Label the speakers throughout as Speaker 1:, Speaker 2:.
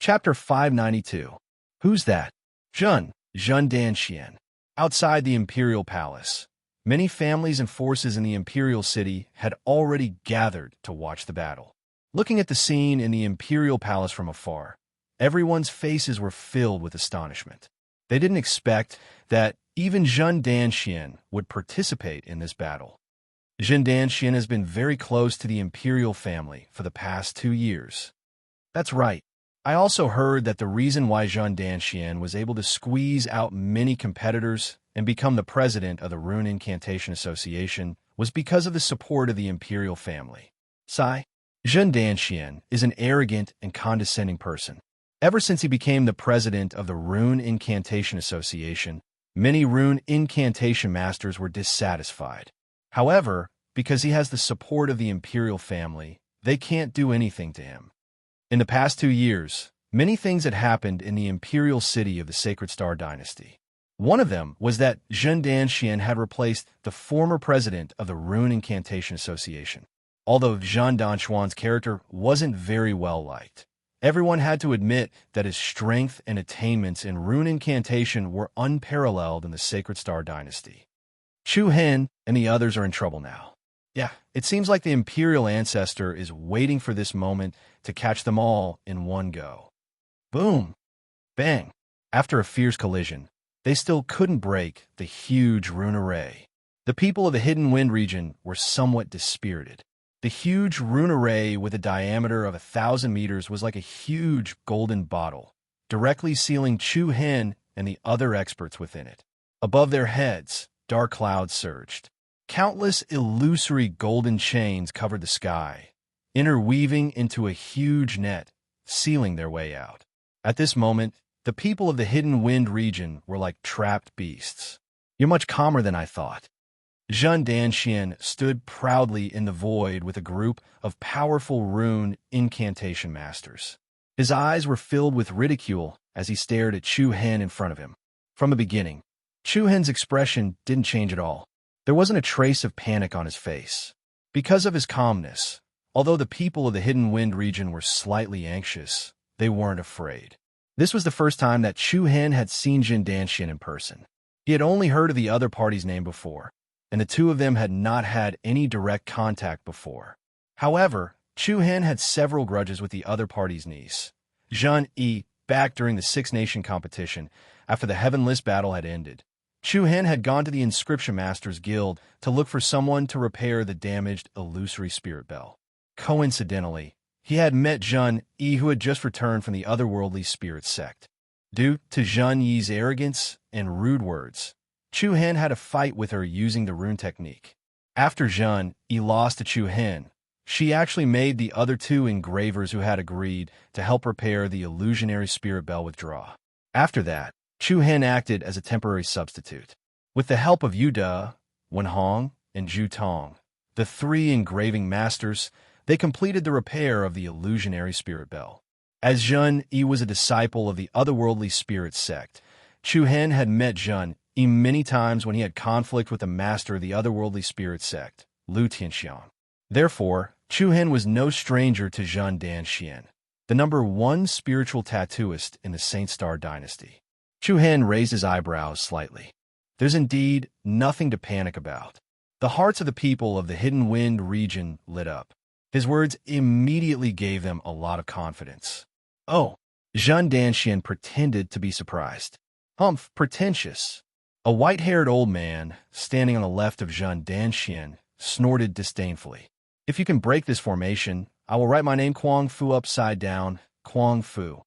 Speaker 1: Chapter 592. Who's that? Jun Danxian. Outside the imperial palace, many families and forces in the imperial city had already gathered to watch the battle. Looking at the scene in the imperial palace from afar, everyone's faces were filled with astonishment. They didn't expect that even Jun Danxian would participate in this battle. Jun Danxian has been very close to the imperial family for the past 2 years. That's right. I also heard that the reason why Jun Danxian was able to squeeze out many competitors and become the president of the Rune Incantation Association was because of the support of the imperial family. Sai, Jun Danxian is an arrogant and condescending person. Ever since he became the president of the Rune Incantation Association, many Rune Incantation masters were dissatisfied. However, because he has the support of the imperial family, they can't do anything to him. In the past 2 years, many things had happened in the imperial city of the Sacred Star Dynasty. One of them was that Jun Danxian had replaced the former president of the Rune Incantation Association. Although Jun Danxian's character wasn't very well liked, everyone had to admit that his strength and attainments in Rune Incantation were unparalleled in the Sacred Star Dynasty. Chu Hen and the others are in trouble now. Yeah, it seems like the imperial ancestor is waiting for this moment to catch them all in one go. Boom! Bang! After a fierce collision, they still couldn't break the huge rune array. The people of the Hidden Wind region were somewhat dispirited. The huge rune array with a diameter of 1,000 meters was like a huge golden bottle, directly sealing Chu Hen and the other experts within it. Above their heads, dark clouds surged. Countless illusory golden chains covered the sky, interweaving into a huge net, sealing their way out. At this moment, the people of the Hidden Wind region were like trapped beasts. You're much calmer than I thought. Jun Danxian stood proudly in the void with a group of powerful rune incantation masters. His eyes were filled with ridicule as he stared at Chu Hen in front of him. From the beginning, Chu Hen's expression didn't change at all. There wasn't a trace of panic on his face. Because of his calmness, although the people of the Hidden Wind region were slightly anxious, they weren't afraid. This was the first time that Chu Hen had seen Jun Danxian in person. He had only heard of the other party's name before, and the two of them had not had any direct contact before. However, Chu Hen had several grudges with the other party's niece, Jun Yi, back during the Six Nation competition after the Heavenless battle had ended. Chu Hen had gone to the Inscription Masters Guild to look for someone to repair the damaged illusory spirit bell. Coincidentally, he had met Jun Yi, who had just returned from the otherworldly spirit sect. Due to Jun Yi's arrogance and rude words, Chu Hen had a fight with her using the rune technique. After Jun Yi lost to Chu Hen, she actually made the other two engravers who had agreed to help repair the illusionary spirit bell withdraw. After that, Chu Hen acted as a temporary substitute. With the help of Yu De, Wen Hong, and Zhu Tong, the 3 engraving masters, they completed the repair of the illusionary spirit bell. As Jun Yi was a disciple of the otherworldly spirit sect, Chu Hen had met Jun Yi many times when he had conflict with the master of the otherworldly spirit sect, Lu Tianxiang. Therefore, Chu Hen was no stranger to Jun Danxian, the #1 spiritual tattooist in the Saint Star Dynasty. Chu Hen raised his eyebrows slightly. There's indeed nothing to panic about. The hearts of the people of the Hidden Wind region lit up. His words immediately gave them a lot of confidence. Oh, Jun Danxian pretended to be surprised. Humph, pretentious. A white-haired old man, standing on the left of Jun Danxian, snorted disdainfully. If you can break this formation, I will write my name Kuang Fu upside down, Kuang Fu.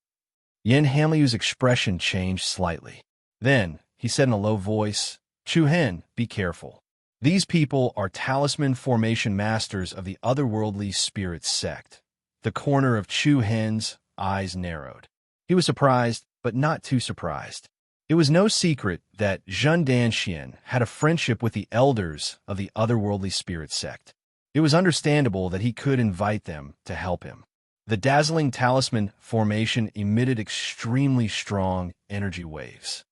Speaker 1: Yin Hanliu's expression changed slightly. Then, he said in a low voice, Chu Hen, be careful. These people are talisman formation masters of the otherworldly spirit sect. The corner of Chu Hen's eyes narrowed. He was surprised, but not too surprised. It was no secret that Jun Danxian had a friendship with the elders of the otherworldly spirit sect. It was understandable that he could invite them to help him. The dazzling talisman formation emitted extremely strong energy waves.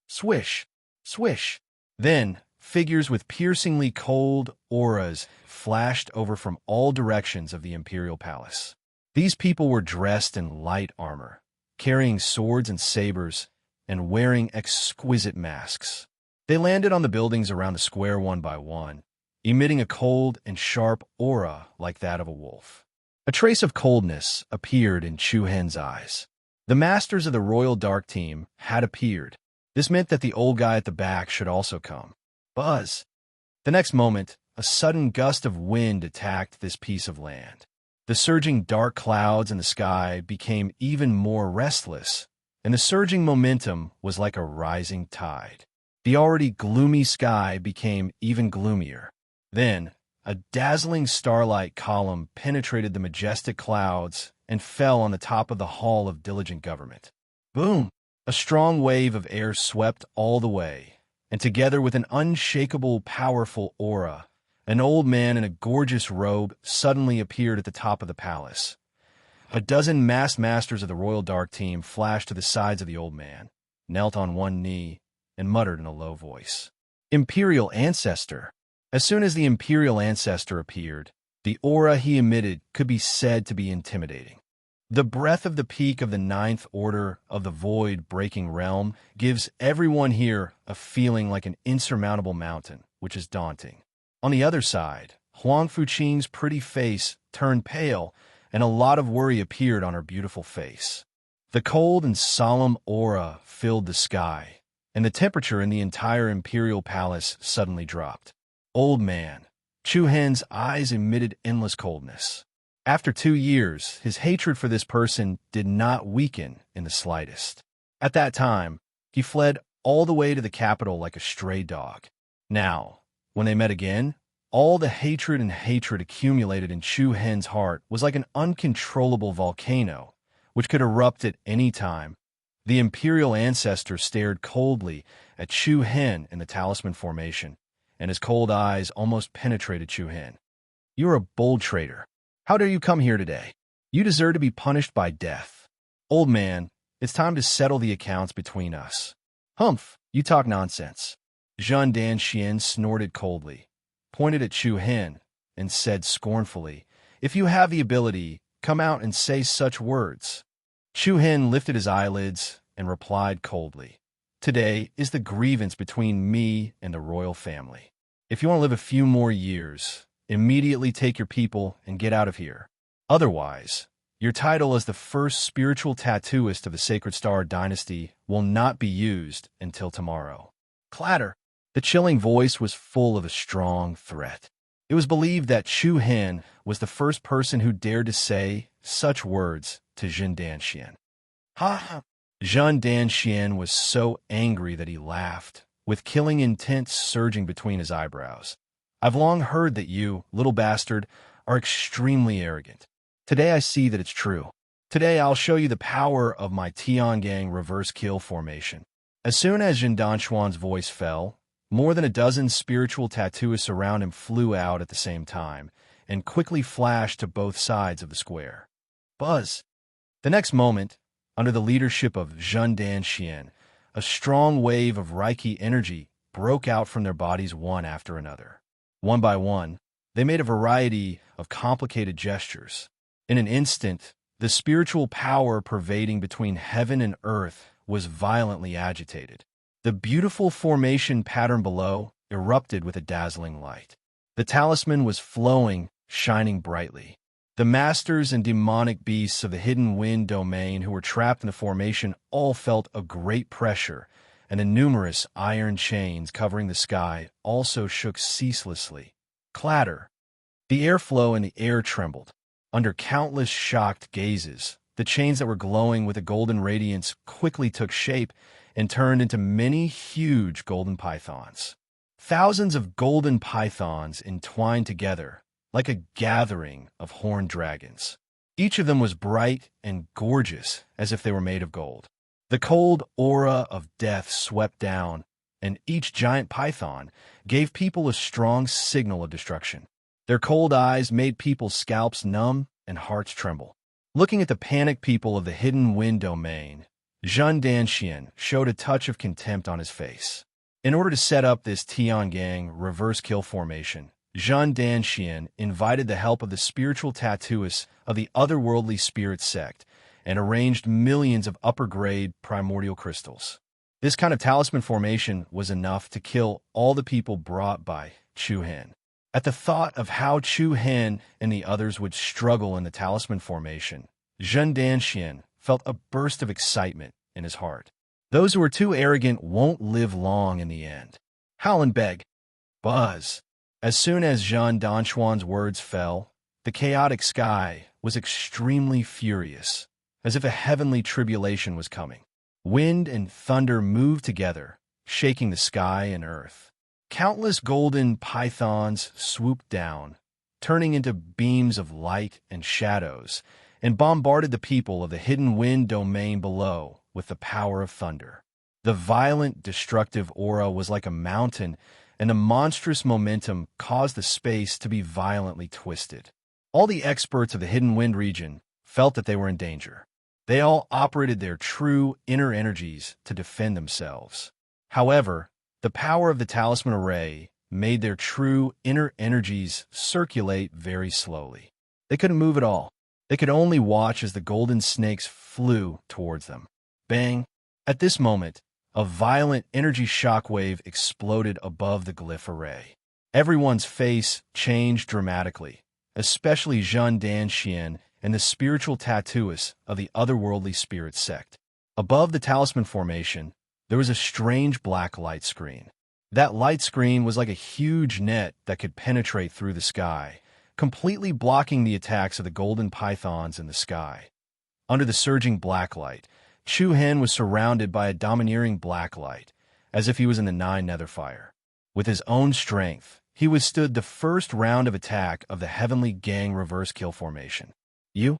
Speaker 1: Swish, swish. Then, figures with piercingly cold auras flashed over from all directions of the imperial palace. These people were dressed in light armor, carrying swords and sabers, and wearing exquisite masks. They landed on the buildings around the square one by one, emitting a cold and sharp aura like that of a wolf. A trace of coldness appeared in Chu Hen's eyes. The masters of the Royal Dark Team had appeared. This meant that the old guy at the back should also come. Buzz! The next moment, a sudden gust of wind attacked this piece of land. The surging dark clouds in the sky became even more restless, and the surging momentum was like a rising tide. The already gloomy sky became even gloomier. Then, a dazzling starlight column penetrated the majestic clouds and fell on the top of the Hall of Diligent Government. Boom! A strong wave of air swept all the way, and together with an unshakable, powerful aura, an old man in a gorgeous robe suddenly appeared at the top of the palace. A dozen masked masters of the Royal Dark Team flashed to the sides of the old man, knelt on one knee, and muttered in a low voice, "Imperial Ancestor." As soon as the Imperial Ancestor appeared, the aura he emitted could be said to be intimidating. The breath of the peak of the Ninth Order of the Void-Breaking Realm gives everyone here a feeling like an insurmountable mountain, which is daunting. On the other side, Huang Fuqing's pretty face turned pale, and a lot of worry appeared on her beautiful face. The cold and solemn aura filled the sky, and the temperature in the entire Imperial Palace suddenly dropped. Old man, Chu Hen's eyes emitted endless coldness. After 2 years, his hatred for this person did not weaken in the slightest. At that time, he fled all the way to the capital like a stray dog. Now, when they met again, all the hatred accumulated in Chu Hen's heart was like an uncontrollable volcano, which could erupt at any time. The Imperial Ancestor stared coldly at Chu Hen in the talisman formation, and his cold eyes almost penetrated Chu Hen. "You're a bold traitor. How dare you come here today? You deserve to be punished by death. Old man, it's time to settle the accounts between us." "Humph, you talk nonsense." Zhun Danxian snorted coldly, pointed at Chu Hen, and said scornfully, "If you have the ability, come out and say such words." Chu Hen lifted his eyelids and replied coldly, "Today is the grievance between me and the royal family. If you want to live a few more years, immediately take your people and get out of here. Otherwise, your title as the first spiritual tattooist of the Sacred Star Dynasty will not be used until tomorrow." Clatter! The chilling voice was full of a strong threat. It was believed that Chu Hen was the first person who dared to say such words to Zhun Danxian. Ha ha! Zhun Danxian was so angry that he laughed, with killing intent surging between his eyebrows. "I've long heard that you, little bastard, are extremely arrogant. Today I see that it's true. Today I'll show you the power of my Tiangang reverse kill formation." As soon as Zhun Danxuan's voice fell, more than a dozen spiritual tattooists around him flew out at the same time and quickly flashed to both sides of the square. Buzz! The next moment, under the leadership of Zhun Danxian, a strong wave of Reiki energy broke out from their bodies one after another. One by one, they made a variety of complicated gestures. In an instant, the spiritual power pervading between heaven and earth was violently agitated. The beautiful formation pattern below erupted with a dazzling light. The talisman was flowing, shining brightly. The masters and demonic beasts of the hidden wind domain who were trapped in the formation all felt a great pressure, and the numerous iron chains covering the sky also shook ceaselessly. Clatter! The airflow in the air trembled. Under countless shocked gazes, the chains that were glowing with a golden radiance quickly took shape and turned into many huge golden pythons. Thousands of golden pythons entwined together like a gathering of horned dragons. Each of them was bright and gorgeous as if they were made of gold. The cold aura of death swept down, and each giant python gave people a strong signal of destruction. Their cold eyes made people's scalps numb and hearts tremble. Looking at the panicked people of the hidden wind domain, Zhun Danxian showed a touch of contempt on his face. In order to set up this Tiangang reverse kill formation, Zhun Danxian invited the help of the spiritual tattooists of the otherworldly spirit sect and arranged millions of upper-grade primordial crystals. This kind of talisman formation was enough to kill all the people brought by Chu Hen. At the thought of how Chu Hen and the others would struggle in the talisman formation, Zhen Danxian felt a burst of excitement in his heart. Those who are too arrogant won't live long in the end. Howl and beg. Buzz. As soon as Zhen Danxuan's words fell, the chaotic sky was extremely furious, as if a heavenly tribulation was coming. Wind and thunder moved together, shaking the sky and earth. Countless golden pythons swooped down, turning into beams of light and shadows, and bombarded the people of the hidden wind domain below with the power of thunder. The violent, destructive aura was like a mountain, and a monstrous momentum caused the space to be violently twisted. All the experts of the hidden wind region felt that they were in danger. They all operated their true inner energies to defend themselves. However, the power of the talisman array made their true inner energies circulate very slowly. They couldn't move at all. They could only watch as the golden snakes flew towards them. Bang! At this moment, a violent energy shockwave exploded above the glyph array. Everyone's face changed dramatically, especially Zhen Danxian and the spiritual tattooists of the otherworldly spirit sect. Above the talisman formation, there was a strange black light screen. That light screen was like a huge net that could penetrate through the sky, completely blocking the attacks of the golden pythons in the sky. Under the surging black light, Chu Hen was surrounded by a domineering black light, as if he was in the Nine Netherfire. With his own strength, he withstood the first round of attack of the Heavenly Gang reverse kill formation. You?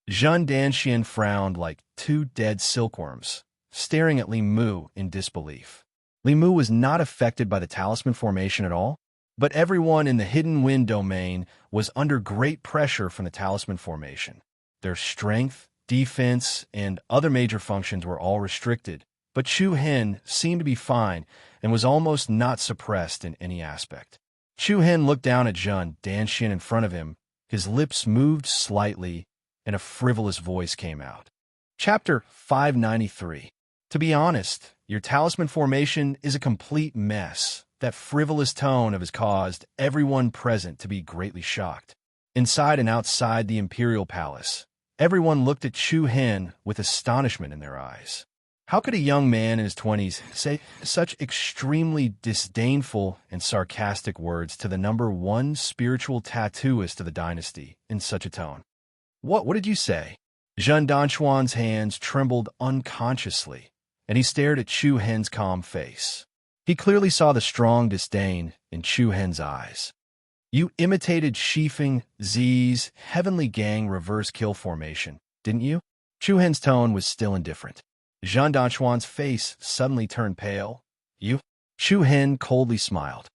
Speaker 1: Zhen Danxian frowned like two dead silkworms, staring at Li Mu in disbelief. Li Mu was not affected by the talisman formation at all, but everyone in the hidden wind domain was under great pressure from the talisman formation. Their strength, defense, and other major functions were all restricted, but Chu Hen seemed to be fine and was almost not suppressed in any aspect. Chu Hen looked down at Zhen Danxian in front of him. His lips moved slightly, and a frivolous voice came out. Chapter 593. To be honest, your talisman formation is a complete mess. That frivolous tone of his caused everyone present to be greatly shocked. Inside and outside the imperial palace, everyone looked at Chu Hen with astonishment in their eyes. How could a young man in his 20s say such extremely disdainful and sarcastic words to the number one spiritual tattooist of the dynasty in such a tone? What did you say? Zhen Danxuan's hands trembled unconsciously, and he stared at Chu Hen's calm face. He clearly saw the strong disdain in Chu Hen's eyes. You imitated Shifeng Z's Heavenly Gang reverse kill formation, didn't you? Chu Hen's tone was still indifferent. Zhen Danxuan's face suddenly turned pale. You? Chu Hen coldly smiled.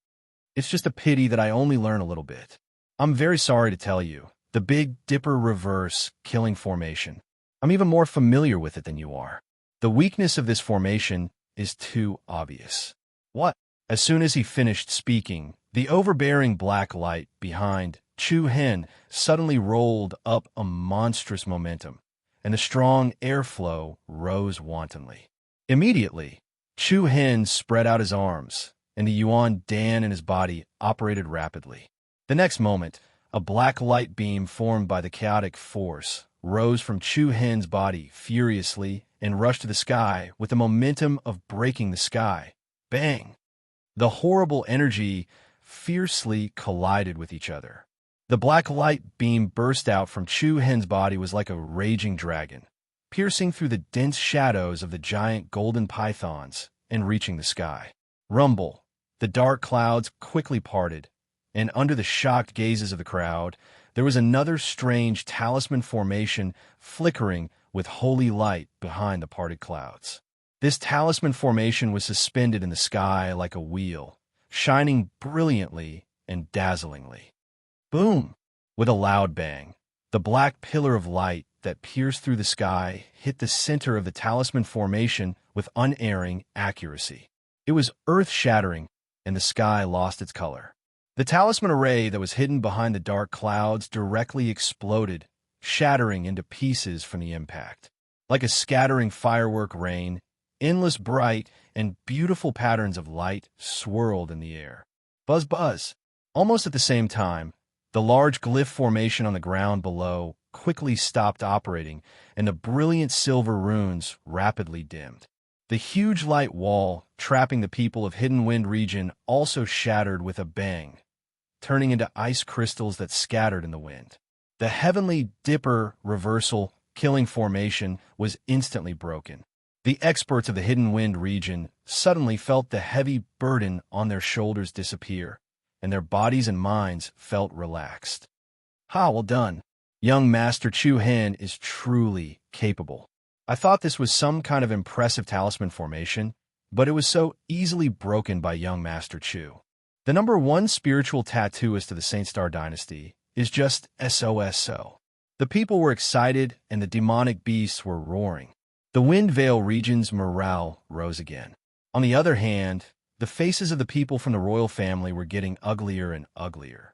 Speaker 1: It's just a pity that I only learn a little bit. I'm very sorry to tell you, the Big Dipper reverse killing formation. I'm even more familiar with it than you are. The weakness of this formation is too obvious. What? As soon as he finished speaking, the overbearing black light behind Chu Hen suddenly rolled up a monstrous momentum, and the strong airflow rose wantonly. Immediately, Chu Hen spread out his arms, and the Yuan Dan in his body operated rapidly. The next moment, a black light beam formed by the chaotic force rose from Chu Hen's body furiously and rushed to the sky with the momentum of breaking the sky. Bang! The horrible energy fiercely collided with each other. The black light beam burst out from Chu Hen's body was like a raging dragon, piercing through the dense shadows of the giant golden pythons and reaching the sky. Rumble! The dark clouds quickly parted, and under the shocked gazes of the crowd, there was another strange talisman formation flickering with holy light behind the parted clouds. This talisman formation was suspended in the sky like a wheel, shining brilliantly and dazzlingly. Boom! With a loud bang, the black pillar of light that pierced through the sky hit the center of the talisman formation with unerring accuracy. It was earth-shattering, and the sky lost its color. The talisman array that was hidden behind the dark clouds directly exploded, shattering into pieces from the impact. Like a scattering firework rain, endless bright and beautiful patterns of light swirled in the air. Buzz, buzz. Almost at the same time, the large glyph formation on the ground below quickly stopped operating, and the brilliant silver runes rapidly dimmed. The huge light wall trapping the people of Hidden Wind region also shattered with a bang, turning into ice crystals that scattered in the wind. The Heavenly Dipper reversal killing formation was instantly broken. The experts of the Hidden Wind region suddenly felt the heavy burden on their shoulders disappear, and their bodies and minds felt relaxed. Ha, well done. Young Master Chu Hen is truly capable. I thought this was some kind of impressive talisman formation, but it was so easily broken by young Master Chu. The number one spiritual tattooist of the Saint Star Dynasty is just SOSO. The people were excited and the demonic beasts were roaring. The Wind Vale region's morale rose again. On the other hand, the faces of the people from the royal family were getting uglier and uglier.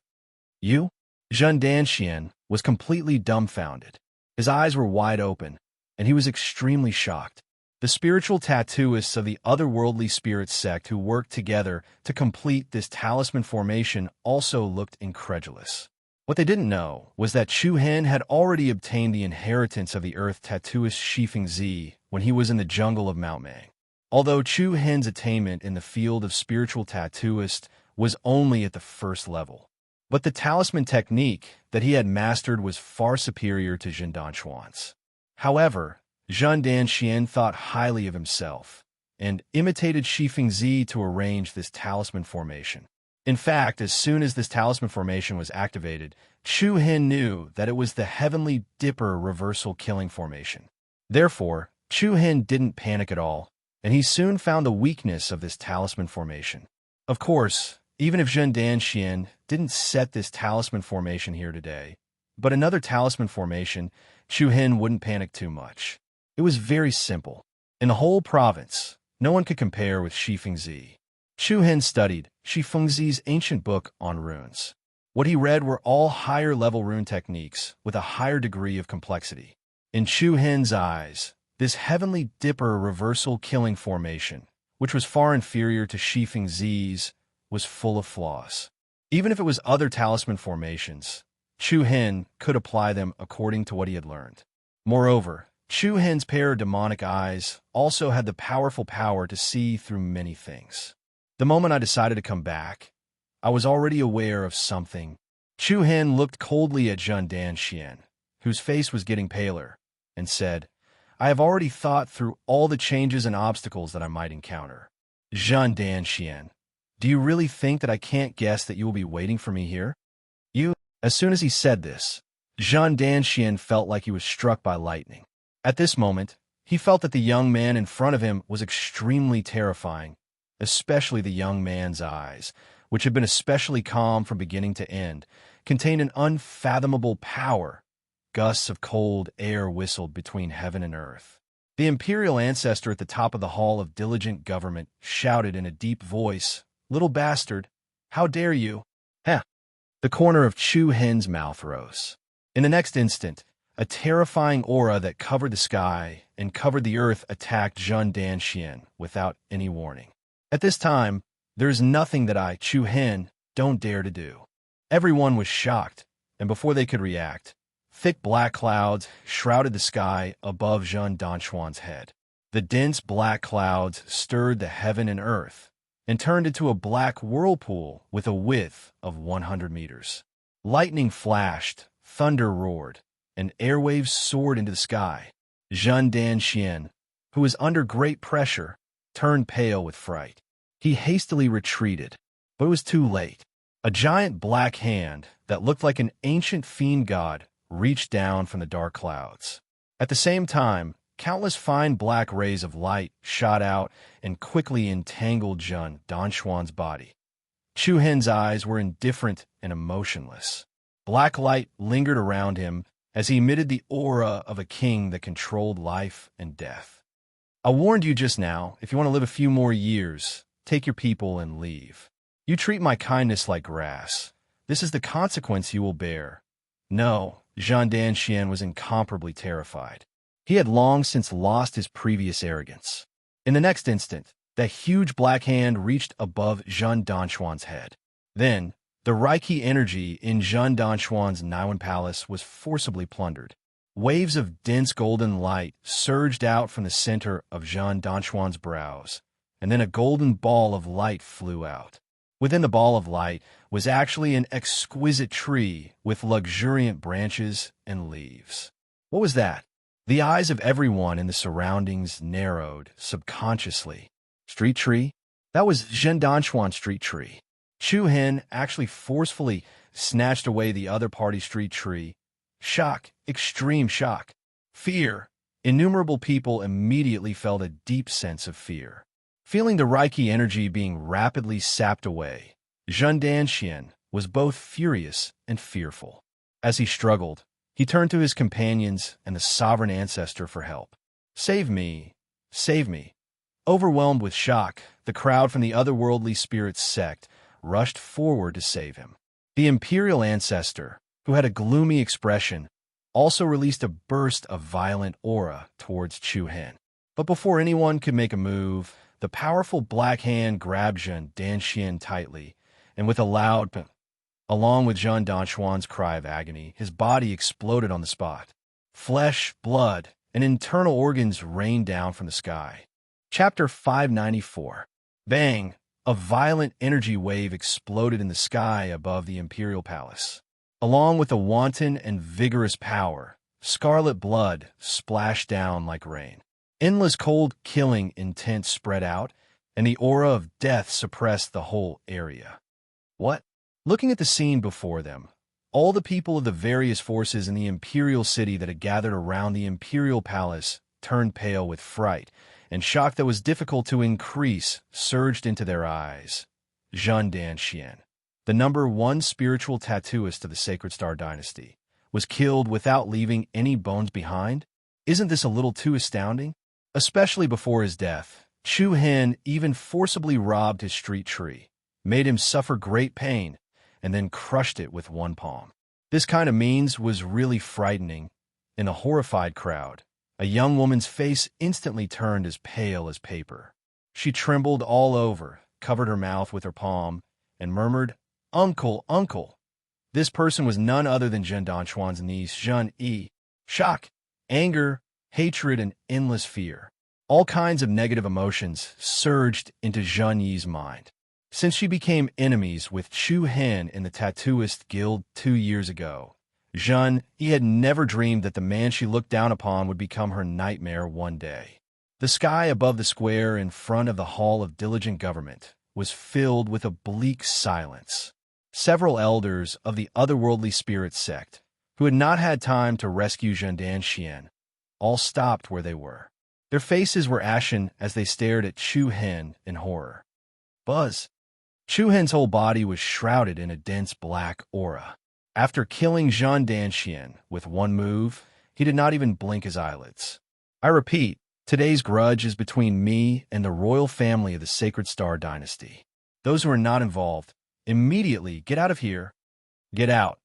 Speaker 1: Zhen Danxian was completely dumbfounded. His eyes were wide open, and he was extremely shocked. The spiritual tattooists of the otherworldly spirit sect who worked together to complete this talisman formation also looked incredulous. What they didn't know was that Chu Hen had already obtained the inheritance of the earth tattooist Shifeng Zi when he was in the jungle of Mount Mang. Although Chu Hen's attainment in the field of spiritual tattooist was only at the first level, but the talisman technique that he had mastered was far superior to Zhen Danxuan's. However, Zhen Danxian thought highly of himself and imitated Shifeng Zi to arrange this talisman formation. In fact, as soon as this talisman formation was activated, Chu Hen knew that it was the Heavenly Dipper reversal killing formation. Therefore, Chu Hen didn't panic at all, and he soon found the weakness of this talisman formation. Of course, even if Zhen Danxian didn't set this talisman formation here today, but another talisman formation, Chu Hen wouldn't panic too much. It was very simple. In the whole province, no one could compare with Shifeng Zi. Chu Hen studied Shifeng Zi's ancient book on runes. What he read were all higher-level rune techniques with a higher degree of complexity. In Chu Hen's eyes, this Heavenly Dipper reversal killing formation, which was far inferior to Shifeng Zi's, was full of flaws. Even if it was other talisman formations, Chu Hen could apply them according to what he had learned. Moreover, Chu Hen's pair of demonic eyes also had the powerful power to see through many things. The moment I decided to come back, I was already aware of something. Chu Hen looked coldly at Zhen Danxian, whose face was getting paler, and said, I have already thought through all the changes and obstacles that I might encounter. Zhen Danxian, do you really think that I can't guess that you will be waiting for me here? As soon as he said this, Zhen Danxian felt like he was struck by lightning. At this moment, he felt that the young man in front of him was extremely terrifying, especially the young man's eyes, which had been especially calm from beginning to end, contained an unfathomable power. Gusts of cold air whistled between heaven and earth. The imperial ancestor at the top of the hall of diligent government shouted in a deep voice, Little bastard, how dare you? Heh! The corner of Chu Hen's mouth rose. In the next instant, a terrifying aura that covered the sky and covered the earth attacked Zhen Danxian without any warning. At this time, there is nothing that I, Chu Hen, don't dare to do. Everyone was shocked, and before they could react, thick black clouds shrouded the sky above Zhen Danxuan's head. The dense black clouds stirred the heaven and earth, and turned into a black whirlpool with a width of 100 meters. Lightning flashed, thunder roared, and airwaves soared into the sky. Zhen Danxian, who was under great pressure, turned pale with fright. He hastily retreated, but it was too late. A giant black hand that looked like an ancient fiend god reached down from the dark clouds. At the same time, countless fine black rays of light shot out and quickly entangled Zhen Danxuan's body. Chu Hen's eyes were indifferent and emotionless. Black light lingered around him as he emitted the aura of a king that controlled life and death. I warned you just now, if you want to live a few more years, take your people and leave. You treat my kindness like grass. This is the consequence you will bear. No, Zhen Danxian was incomparably terrified. He had long since lost his previous arrogance. In the next instant, that huge black hand reached above Zhen Danquan's head. Then, the Reiki energy in Zhen Danquan's Niwen palace was forcibly plundered. Waves of dense golden light surged out from the center of Zhen Danquan's brows, and then a golden ball of light flew out. Within the ball of light was actually an exquisite tree with luxuriant branches and leaves. What was that? The eyes of everyone in the surroundings narrowed subconsciously. Street tree? That was Zhen Danquan's street tree. Chu Hen actually forcefully snatched away the other party's street tree. Shock, extreme shock. Fear. Innumerable people immediately felt a deep sense of fear. Feeling the Reiki energy being rapidly sapped away, Zhen Danxian was both furious and fearful. As he struggled, he turned to his companions and the sovereign ancestor for help. Save me! Save me! Overwhelmed with shock, the crowd from the otherworldly spirits sect rushed forward to save him. The imperial ancestor, who had a gloomy expression, also released a burst of violent aura towards Chu Hen. But before anyone could make a move, the powerful black hand grabbed Zhen Danxian tightly, and with a loud p, along with Zhen Danquan's cry of agony, his body exploded on the spot. Flesh, blood, and internal organs rained down from the sky. Chapter 594. Bang! A violent energy wave exploded in the sky above the imperial palace. Along with a wanton and vigorous power, scarlet blood splashed down like rain. Endless cold killing intent spread out, and the aura of death suppressed the whole area. What? Looking at the scene before them, all the people of the various forces in the imperial city that had gathered around the imperial palace turned pale with fright, and shock that was difficult to increase surged into their eyes. Zhen Danxian, the #1 spiritual tattooist of the Sacred Star Dynasty, was killed without leaving any bones behind? Isn't this a little too astounding? Especially before his death, Chu Hen even forcibly robbed his street tree, made him suffer great pain, and then crushed it with one palm. This kind of means was really frightening. In a horrified crowd, a young woman's face instantly turned as pale as paper. She trembled all over, covered her mouth with her palm, and murmured, "Uncle, uncle." This person was none other than Zhen Danquan's niece, Zhen Yi. Shock, anger, hatred, and endless fear. All kinds of negative emotions surged into Zhen Yi's mind. Since she became enemies with Chu Hen in the Tattooist Guild 2 years ago, Zhen Yi had never dreamed that the man she looked down upon would become her nightmare one day. The sky above the square in front of the Hall of Diligent Government was filled with a bleak silence. Several elders of the otherworldly spirit sect, who had not had time to rescue Zhen Danxian, all stopped where they were. Their faces were ashen as they stared at Chu Hen in horror. Buzz! Chu Hen's whole body was shrouded in a dense black aura. After killing Zhen Danxian with one move, he did not even blink his eyelids. I repeat, today's grudge is between me and the royal family of the Sacred Star Dynasty. Those who are not involved, immediately get out of here. Get out.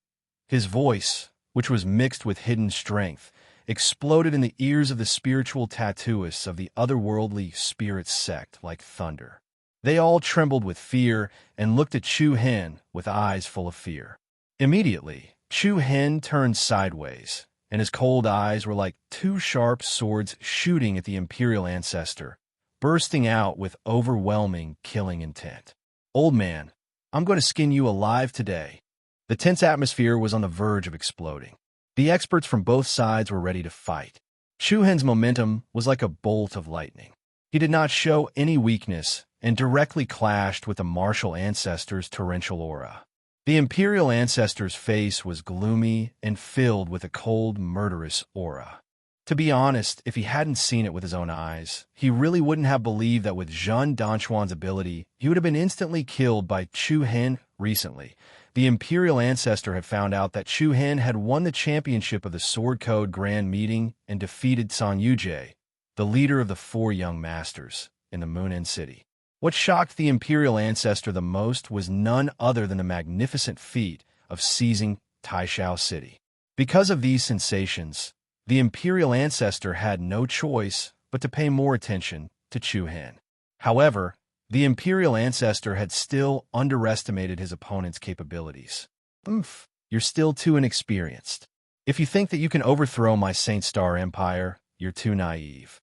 Speaker 1: His voice, which was mixed with hidden strength, exploded in the ears of the spiritual tattooists of the otherworldly spirit sect like thunder. They all trembled with fear and looked at Chu Hen with eyes full of fear. Immediately, Chu Hen turned sideways, and his cold eyes were like two sharp swords shooting at the imperial ancestor, bursting out with overwhelming killing intent. Old man, I'm going to skin you alive today. The tense atmosphere was on the verge of exploding. The experts from both sides were ready to fight. Chu Hen's momentum was like a bolt of lightning. He did not show any weakness and directly clashed with the martial ancestor's torrential aura. The imperial ancestor's face was gloomy and filled with a cold, murderous aura. To be honest, if he hadn't seen it with his own eyes, he really wouldn't have believed that with Zhen Danquan's ability, he would have been instantly killed by Chu Hen recently. The imperial ancestor had found out that Chu Hen had won the championship of the Sword Code Grand Meeting and defeated San Yujie, the leader of the 4 young masters, in the Moon End City. What shocked the imperial ancestor the most was none other than the magnificent feat of seizing Taishao City. Because of these sensations, the Imperial Ancestor had no choice but to pay more attention to Chu Hen. However, the Imperial Ancestor had still underestimated his opponent's capabilities. Oof, you're still too inexperienced. If you think that you can overthrow my Saint Star Empire, you're too naive.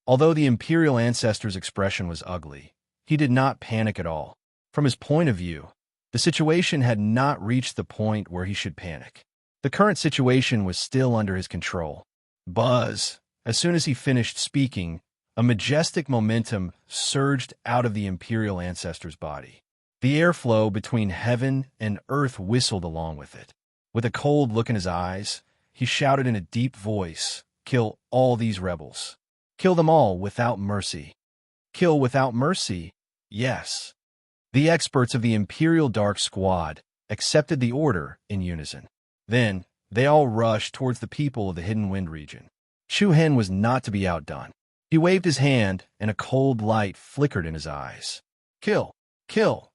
Speaker 1: Although the Imperial Ancestor's expression was ugly, he did not panic at all. From his point of view, the situation had not reached the point where he should panic. The current situation was still under his control. Buzz, as soon as he finished speaking, a majestic momentum surged out of the Imperial Ancestor's body. The airflow between heaven and earth whistled along with it. With a cold look in his eyes, he shouted in a deep voice, "Kill all these rebels. Kill them all without mercy." Kill without mercy? Yes. The experts of the Imperial Dark Squad accepted the order in unison. Then, they all rushed towards the people of the Hidden Wind region. Chu Hen was not to be outdone. He waved his hand, and a cold light flickered in his eyes. Kill! Kill!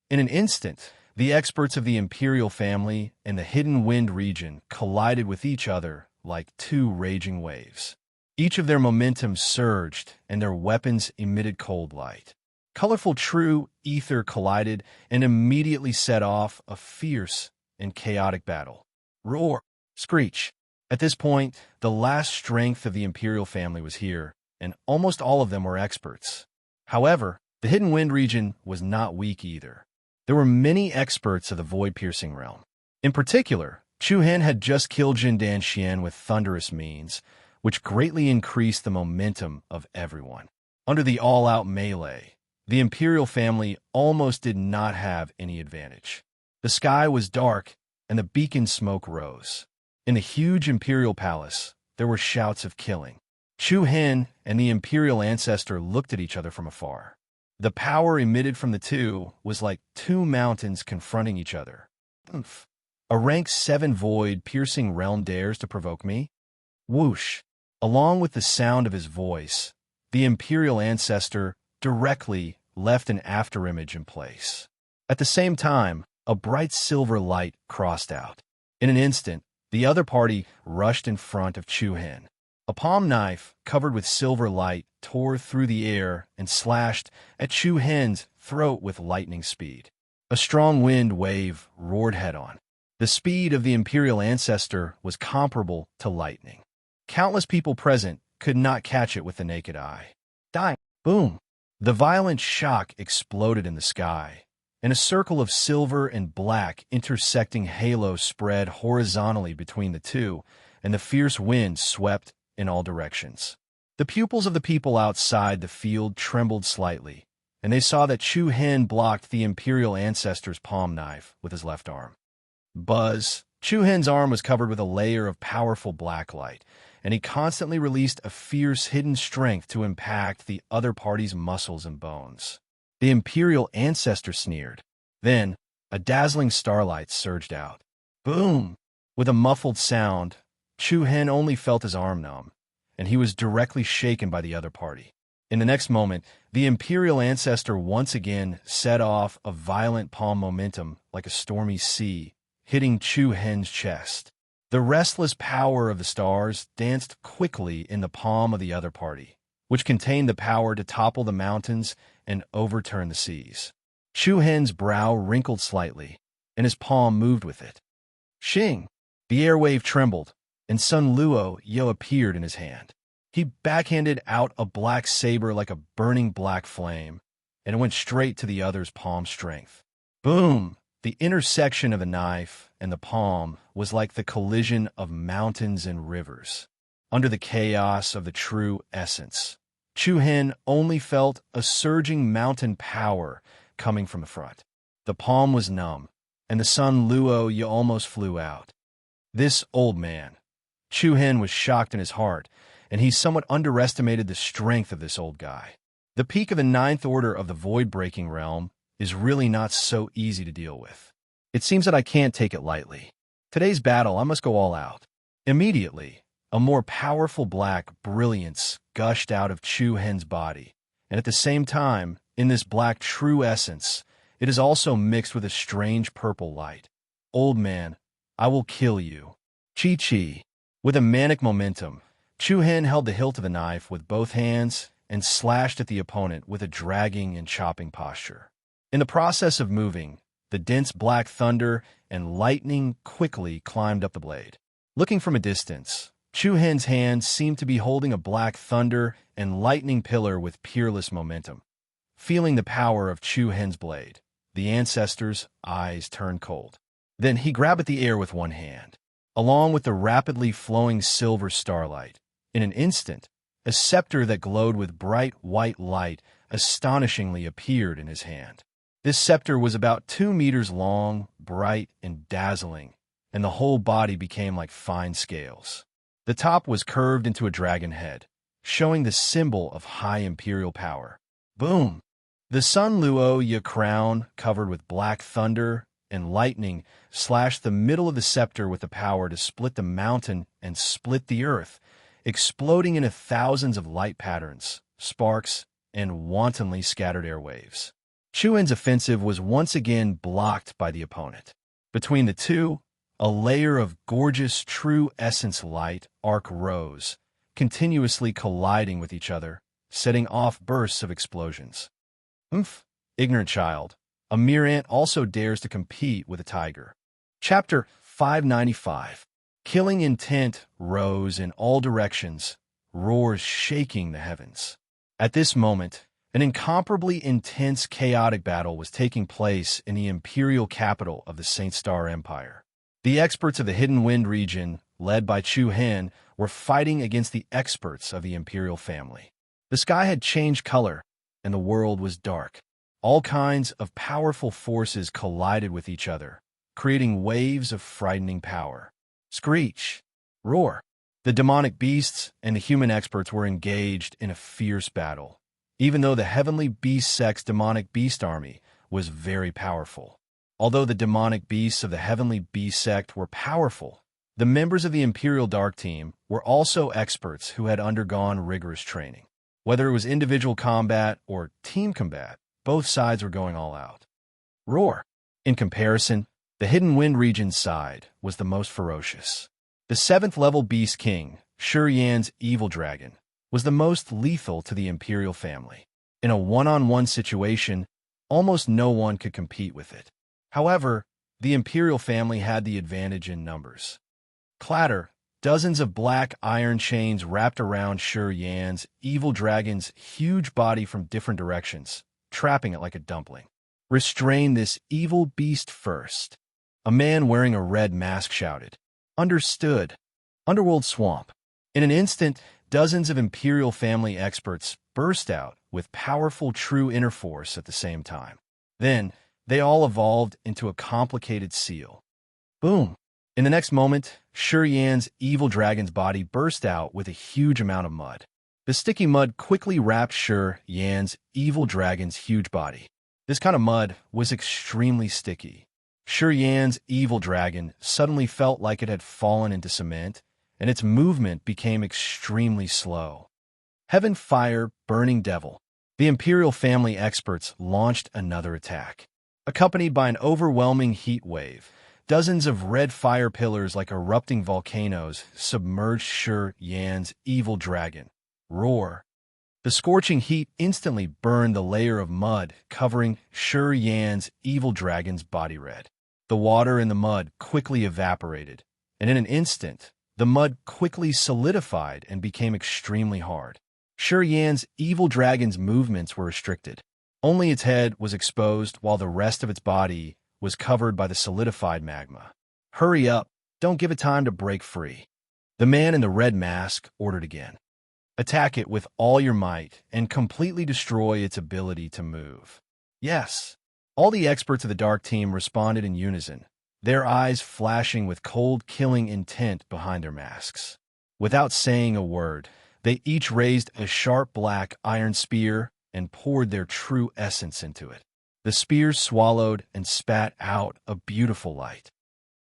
Speaker 1: In an instant, the experts of the Imperial family and the Hidden Wind region collided with each other like two raging waves. Each of their momentum surged, and their weapons emitted cold light. Colorful true ether collided and immediately set off a fierce and chaotic battle. Roar! Screech! At this point, the last strength of the Imperial family was here, and almost all of them were experts. However, the Hidden Wind region was not weak either. There were many experts of the void-piercing realm. In particular, Chu Hen had just killed Jin Danxian with thunderous means, which greatly increased the momentum of everyone. Under the all-out melee, the Imperial family almost did not have any advantage. The sky was dark, and the beacon smoke rose. In the huge Imperial palace, there were shouts of killing. Chu Hen and the Imperial Ancestor looked at each other from afar. The power emitted from the two was like two mountains confronting each other. Oomph. A rank 7 void-piercing realm dares to provoke me? Whoosh! Along with the sound of his voice, the Imperial Ancestor directly left an afterimage in place. At the same time, a bright silver light crossed out. In an instant, the other party rushed in front of Chu Hen. A palm knife, covered with silver light, tore through the air and slashed at Chu Hen's throat with lightning speed. A strong wind wave roared head-on. The speed of the Imperial Ancestor was comparable to lightning. Countless people present could not catch it with the naked eye. Dying! Boom! The violent shock exploded in the sky, and a circle of silver and black intersecting halos spread horizontally between the two, and the fierce wind swept in all directions. The pupils of the people outside the field trembled slightly, and they saw that Chu Hen blocked the Imperial Ancestor's palm knife with his left arm. Buzz! Chu Hen's arm was covered with a layer of powerful black light, and he constantly released a fierce hidden strength to impact the other party's muscles and bones. The Imperial Ancestor sneered. Then, a dazzling starlight surged out. Boom! With a muffled sound, Chu Hen only felt his arm numb, and he was directly shaken by the other party. In the next moment, the Imperial Ancestor once again set off a violent palm momentum like a stormy sea, hitting Chu Hen's chest. The restless power of the stars danced quickly in the palm of the other party, which contained the power to topple the mountains and overturn the seas. Chu Hen's brow wrinkled slightly, and his palm moved with it. Shing! The airwave trembled, and Sun Luo Yo appeared in his hand. He backhanded out a black saber like a burning black flame, and it went straight to the other's palm strength. Boom! The intersection of the knife and the palm was like the collision of mountains and rivers. Under the chaos of the true essence, Chu Hen only felt a surging mountain power coming from the front. The palm was numb, and the Sun Luo Yo almost flew out. This old man. Chu Hen was shocked in his heart, and he somewhat underestimated the strength of this old guy. The peak of the 9th order of the void-breaking realm is really not so easy to deal with. It seems that I can't take it lightly. Today's battle, I must go all out. Immediately, a more powerful black brilliance gushed out of Chu Hen's body, and at the same time, in this black true essence, it is also mixed with a strange purple light. Old man, I will kill you. Chi-Chi. With a manic momentum, Chu-Hen held the hilt of the knife with both hands and slashed at the opponent with a dragging and chopping posture. In the process of moving, the dense black thunder and lightning quickly climbed up the blade. Looking from a distance, Chu-Hen's hand seemed to be holding a black thunder and lightning pillar with peerless momentum. Feeling the power of Chu-Hen's blade, the ancestor's eyes turned cold. Then he grabbed at the air with one hand, along with the rapidly flowing silver starlight. In an instant, a scepter that glowed with bright white light astonishingly appeared in his hand. This scepter was about 2 meters long, bright and dazzling, and the whole body became like fine scales. The top was curved into a dragon head, showing the symbol of high imperial power. Boom! The Sun Luo Yi crown, covered with black thunder and lightning, slashed the middle of the scepter with the power to split the mountain and split the earth, exploding into thousands of light patterns, sparks, and wantonly scattered airwaves. Chu-Hen's offensive was once again blocked by the opponent. Between the two, a layer of gorgeous true essence light arc rose, continuously colliding with each other, setting off bursts of explosions. Ignorant child, a mere ant also dares to compete with a tiger. Chapter 595. Killing intent rose in all directions, roars shaking the heavens. At this moment, an incomparably intense chaotic battle was taking place in the imperial capital of the Saint Star Empire. The experts of the Hidden Wind region, led by Chu-Hen, were fighting against the experts of the imperial family. The sky had changed color, and the world was dark. All kinds of powerful forces collided with each other, creating waves of frightening power. Screech, roar. The demonic beasts and the human experts were engaged in a fierce battle, even though the heavenly beast sect's demonic beast army was very powerful. Although the demonic beasts of the heavenly beast sect were powerful, the members of the Imperial Dark Team were also experts who had undergone rigorous training. Whether it was individual combat or team combat, both sides were going all out. Roar. In comparison, the Hidden Wind region's side was the most ferocious. The 7th level Beast King, Shi Yan's evil dragon, was the most lethal to the Imperial family. In a one-on-one situation, almost no one could compete with it. However, the Imperial family had the advantage in numbers. Clatter, dozens of black iron chains wrapped around Shi Yan's evil dragon's huge body from different directions, trapping it like a dumpling. Restrain this evil beast first. A man wearing a red mask shouted. Understood. Underworld Swamp. In an instant, dozens of Imperial family experts burst out with powerful true inner force at the same time. Then, they all evolved into a complicated seal. Boom! In the next moment, Shi Yan's evil dragon's body burst out with a huge amount of mud. The sticky mud quickly wrapped Shi Yan's evil dragon's huge body. This kind of mud was extremely sticky. Shi Yan's evil dragon suddenly felt like it had fallen into cement, and its movement became extremely slow. Heaven Fire Burning Devil. The Imperial family experts launched another attack. Accompanied by an overwhelming heat wave, dozens of red fire pillars like erupting volcanoes submerged Shi Yan's evil dragon. Roar. The scorching heat instantly burned the layer of mud covering Shi Yan's evil dragon's body red. The water in the mud quickly evaporated, and in an instant, the mud quickly solidified and became extremely hard. Shi Yan's evil dragon's movements were restricted. Only its head was exposed while the rest of its body was covered by the solidified magma. Hurry up, don't give it time to break free. The man in the red mask ordered again. Attack it with all your might and completely destroy its ability to move. Yes. All the experts of the Dark Team responded in unison, their eyes flashing with cold, killing intent behind their masks. Without saying a word, they each raised a sharp black iron spear and poured their true essence into it. The spears swallowed and spat out a beautiful light.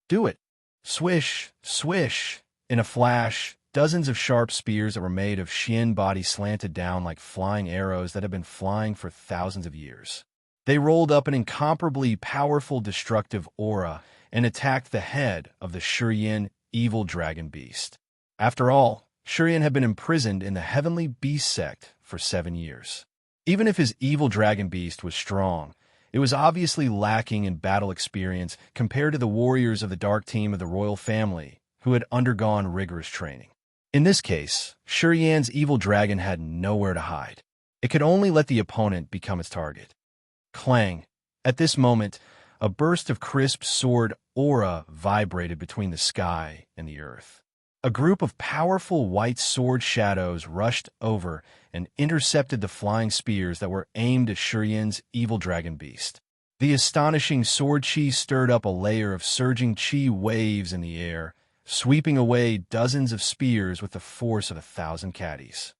Speaker 1: Do it! Swish, swish! In a flash, dozens of sharp spears that were made of Xian body slanted down like flying arrows that had been flying for thousands of years. They rolled up an incomparably powerful destructive aura and attacked the head of the Shi Yan evil dragon beast. After all, Shurian had been imprisoned in the heavenly beast sect for 7 years. Even if his evil dragon beast was strong, it was obviously lacking in battle experience compared to the warriors of the dark team of the royal family who had undergone rigorous training. In this case, Shurian's evil dragon had nowhere to hide. It could only let the opponent become its target. Clang! At this moment, a burst of crisp sword aura vibrated between the sky and the earth. A group of powerful white sword shadows rushed over and intercepted the flying spears that were aimed at Shurian's evil dragon beast. The astonishing sword chi stirred up a layer of surging chi waves in the air, sweeping away dozens of spears with the force of 1,000 caddies.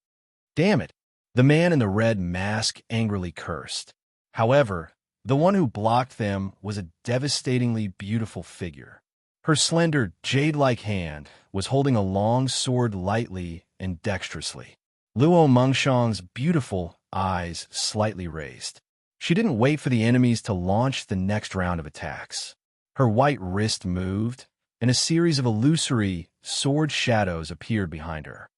Speaker 1: Damn it! The man in the red mask angrily cursed. However, the one who blocked them was a devastatingly beautiful figure. Her slender, jade-like hand was holding a long sword lightly and dexterously. Luo Mengshang's beautiful eyes slightly raised. She didn't wait for the enemies to launch the next round of attacks. Her white wrist moved, and a series of illusory sword shadows appeared behind her.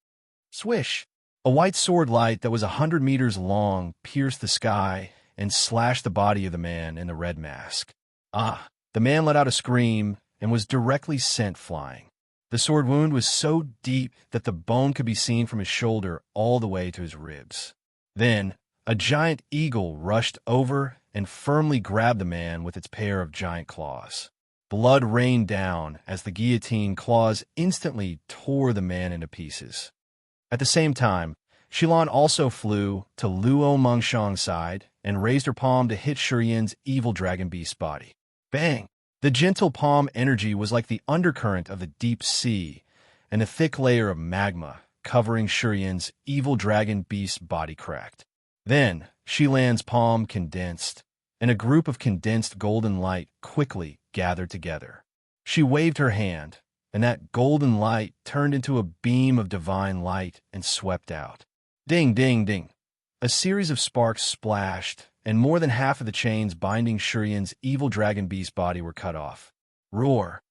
Speaker 1: Swish! A white sword light that was 100 meters long pierced the sky and slashed the body of the man in the red mask. Ah! The man let out a scream and was directly sent flying. The sword wound was so deep that the bone could be seen from his shoulder all the way to his ribs. Then, a giant eagle rushed over and firmly grabbed the man with its pair of giant claws. Blood rained down as the guillotine claws instantly tore the man into pieces. At the same time, Shilan also flew to Luo Mengshang's side and raised her palm to hit Shurian's evil dragon beast's body. Bang! The gentle palm energy was like the undercurrent of the deep sea, and a thick layer of magma covering Shurian's evil dragon beast's body cracked. Then, Shilan's palm condensed, and a group of condensed golden light quickly gathered together. She waved her hand, and that golden light turned into a beam of divine light and swept out. Ding, ding, ding. A series of sparks splashed, and more than half of the chains binding Shurian's evil dragon beast body were cut off. Roar!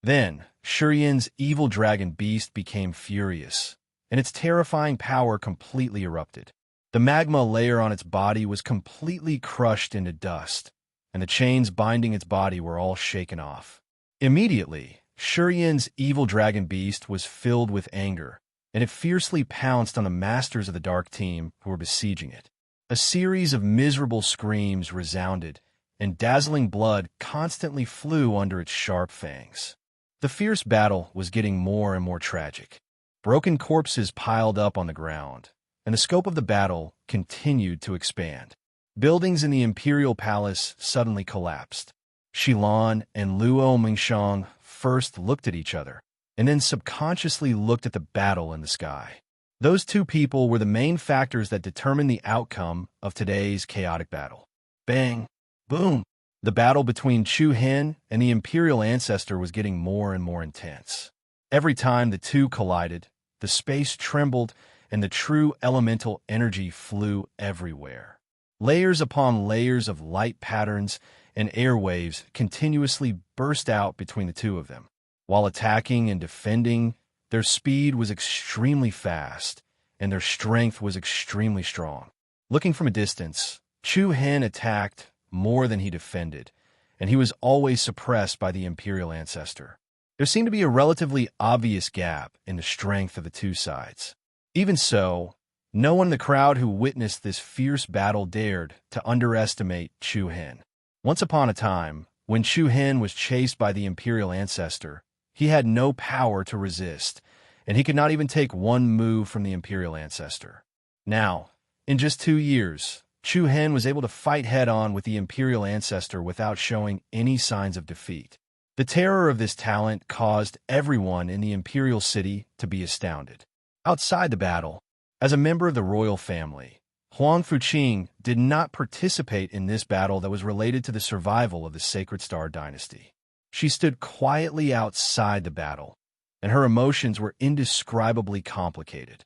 Speaker 1: Then, Shurian's evil dragon beast became furious, and its terrifying power completely erupted. The magma layer on its body was completely crushed into dust, and the chains binding its body were all shaken off. Immediately, Shurian's evil dragon beast was filled with anger, and it fiercely pounced on the masters of the dark team who were besieging it. A series of miserable screams resounded, and dazzling blood constantly flew under its sharp fangs. The fierce battle was getting more and more tragic. Broken corpses piled up on the ground, and the scope of the battle continued to expand. Buildings in the imperial palace suddenly collapsed. Shilan and Luo Mengshang first looked at each other, and then subconsciously looked at the battle in the sky. Those two people were the main factors that determined the outcome of today's chaotic battle. Bang! Boom! The battle between Chu Hen and the Imperial Ancestor was getting more and more intense. Every time the two collided, the space trembled and the true elemental energy flew everywhere. Layers upon layers of light patterns and airwaves continuously burst out between the two of them. While attacking and defending, their speed was extremely fast, and their strength was extremely strong. Looking from a distance, Chu Hen attacked more than he defended, and he was always suppressed by the Imperial Ancestor. There seemed to be a relatively obvious gap in the strength of the two sides. Even so, no one in the crowd who witnessed this fierce battle dared to underestimate Chu Hen. Once upon a time, when Chu Hen was chased by the Imperial Ancestor, he had no power to resist, and he could not even take one move from the Imperial Ancestor. Now, in just 2 years, Chu Hen was able to fight head-on with the Imperial Ancestor without showing any signs of defeat. The terror of this talent caused everyone in the Imperial City to be astounded. Outside the battle, as a member of the royal family, Huang Fuqing did not participate in this battle that was related to the survival of the Sacred Star Dynasty. She stood quietly outside the battle, and her emotions were indescribably complicated.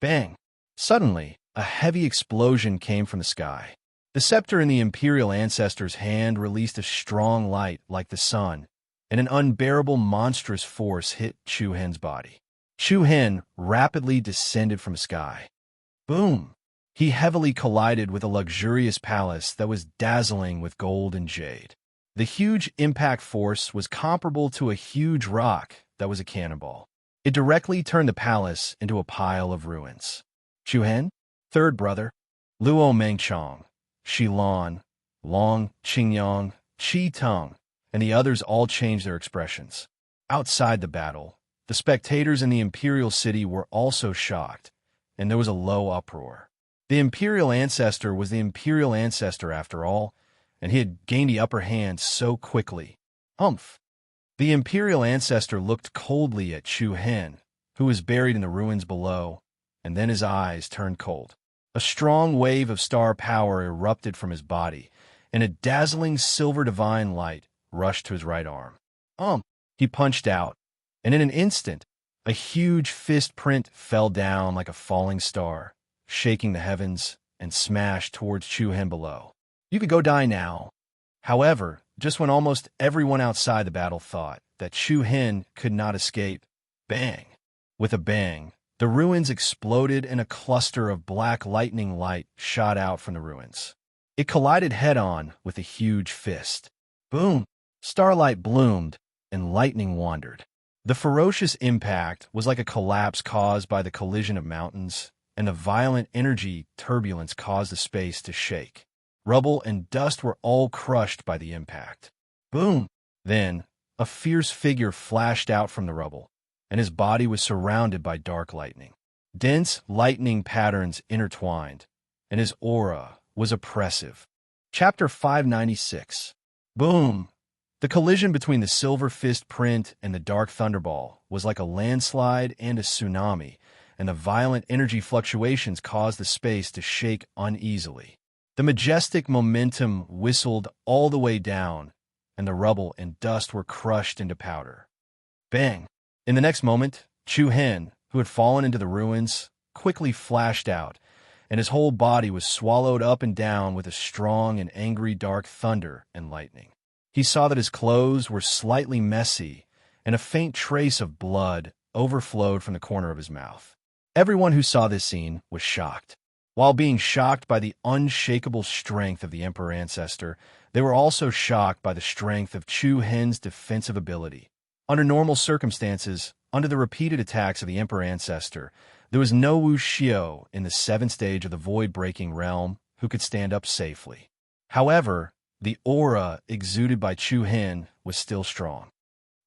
Speaker 1: Bang! Suddenly, a heavy explosion came from the sky. The scepter in the Imperial Ancestor's hand released a strong light like the sun, and an unbearable monstrous force hit Chu Hen's body. Chu Hen rapidly descended from the sky. Boom! He heavily collided with a luxurious palace that was dazzling with gold and jade. The huge impact force was comparable to a huge rock that was a cannonball. It directly turned the palace into a pile of ruins. Chu Hen, third brother, Luo Mengchong, Shilan, Long, Qingyang, Qi Teng, and the others all changed their expressions. Outside the battle, the spectators in the imperial city were also shocked, and there was a low uproar. The imperial ancestor was the imperial ancestor after all, and he had gained the upper hand so quickly. Humph! The imperial ancestor looked coldly at Chu Hen, who was buried in the ruins below, and then his eyes turned cold. A strong wave of star power erupted from his body, and a dazzling silver divine light rushed to his right arm. He punched out, and in an instant, a huge fist print fell down like a falling star, shaking the heavens and smashed towards Chu Hen below. You could go die now. However, just when almost everyone outside the battle thought that Chu Hen could not escape, bang! With a bang, the ruins exploded and a cluster of black lightning light shot out from the ruins. It collided head-on with a huge fist. Boom! Starlight bloomed, and lightning wandered. The ferocious impact was like a collapse caused by the collision of mountains, and the violent energy turbulence caused the space to shake. Rubble and dust were all crushed by the impact. Boom! Then, a fierce figure flashed out from the rubble, and his body was surrounded by dark lightning. Dense lightning patterns intertwined, and his aura was oppressive. Chapter 596. Boom! The collision between the silver fist print and the dark thunderball was like a landslide and a tsunami, and the violent energy fluctuations caused the space to shake uneasily. The majestic momentum whistled all the way down, and the rubble and dust were crushed into powder. Bang! In the next moment, Chu Hen, who had fallen into the ruins, quickly flashed out, and his whole body was swallowed up and down with a strong and angry dark thunder and lightning. He saw that his clothes were slightly messy, and a faint trace of blood overflowed from the corner of his mouth. Everyone who saw this scene was shocked. While being shocked by the unshakable strength of the Emperor Ancestor, they were also shocked by the strength of Chu Hen's defensive ability. Under normal circumstances, under the repeated attacks of the Emperor Ancestor, there was no Wu Xiao in the 7th stage of the void-breaking realm who could stand up safely. However, the aura exuded by Chu Hen was still strong.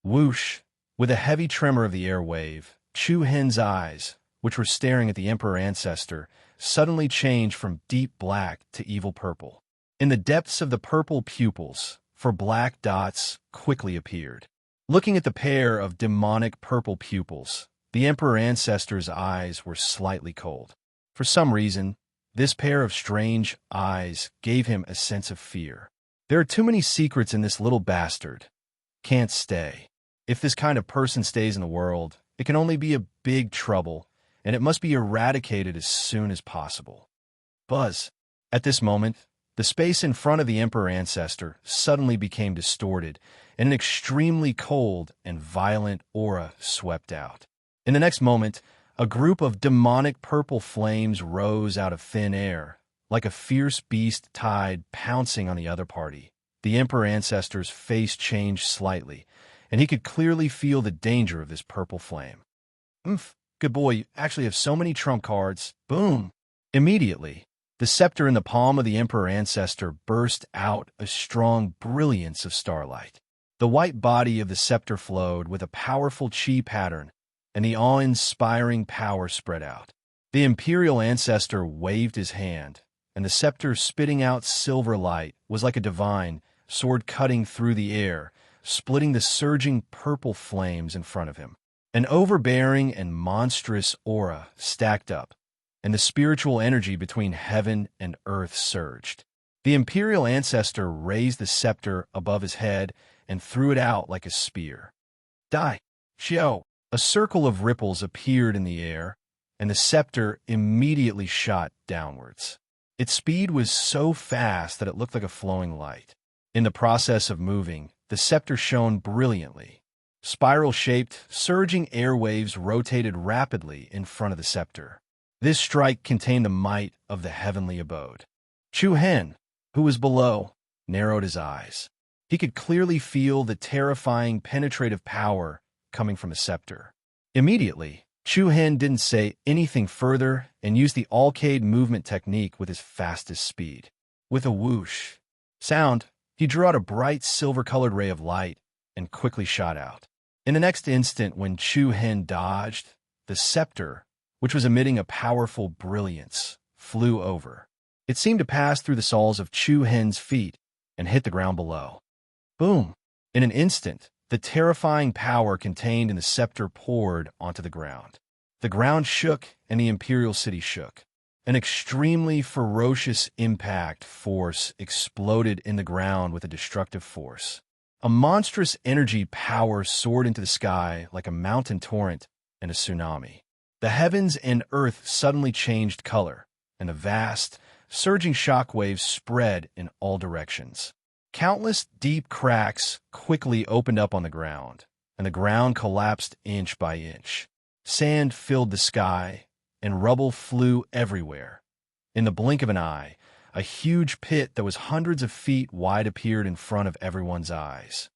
Speaker 1: Whoosh! With a heavy tremor of the airwave, Chu Hen's eyes, which were staring at the Emperor Ancestor, suddenly changed from deep black to evil purple. In the depths of the purple pupils, four black dots quickly appeared. Looking at the pair of demonic purple pupils, the Emperor Ancestor's eyes were slightly cold. For some reason, this pair of strange eyes gave him a sense of fear. There are too many secrets in this little bastard. Can't stay. If this kind of person stays in the world, it can only be a big trouble, and it must be eradicated as soon as possible. Buzz. At this moment, the space in front of the Emperor Ancestor suddenly became distorted, and an extremely cold and violent aura swept out. In the next moment, a group of demonic purple flames rose out of thin air, like a fierce beast tide pouncing on the other party. The Emperor Ancestor's face changed slightly, and he could clearly feel the danger of this purple flame. Good boy, you actually have so many trump cards. Boom! Immediately, the scepter in the palm of the Emperor Ancestor burst out a strong brilliance of starlight. The white body of the scepter flowed with a powerful chi pattern, and the awe-inspiring power spread out. The Imperial Ancestor waved his hand, and the scepter spitting out silver light was like a divine sword cutting through the air, splitting the surging purple flames in front of him. An overbearing and monstrous aura stacked up, and the spiritual energy between heaven and earth surged. The Imperial Ancestor raised the scepter above his head and threw it out like a spear. Die! Xiao! A circle of ripples appeared in the air, and the scepter immediately shot downwards. Its speed was so fast that it looked like a flowing light. In the process of moving, the scepter shone brilliantly, Spiral-shaped, surging airwaves rotated rapidly in front of the scepter. This strike contained the might of the heavenly abode. Chu Hen, who was below, narrowed his eyes. He could clearly feel the terrifying, penetrative power coming from the scepter. Immediately, Chu Hen didn't say anything further and used the arcade movement technique with his fastest speed. With a whoosh sound, he drew out a bright silver-colored ray of light and quickly shot out. In the next instant, when Chu Hen dodged, the scepter, which was emitting a powerful brilliance, flew over. It seemed to pass through the soles of Chu Hen's feet and hit the ground below. Boom! In an instant, the terrifying power contained in the scepter poured onto the ground. The ground shook and the imperial city shook. An extremely ferocious impact force exploded in the ground with a destructive force. A monstrous energy power soared into the sky like a mountain torrent and a tsunami. The heavens and earth suddenly changed color, and the vast, surging shockwaves spread in all directions. Countless deep cracks quickly opened up on the ground, and the ground collapsed inch by inch. Sand filled the sky, and rubble flew everywhere. In the blink of an eye, a huge pit that was hundreds of feet wide appeared in front of everyone's eyes.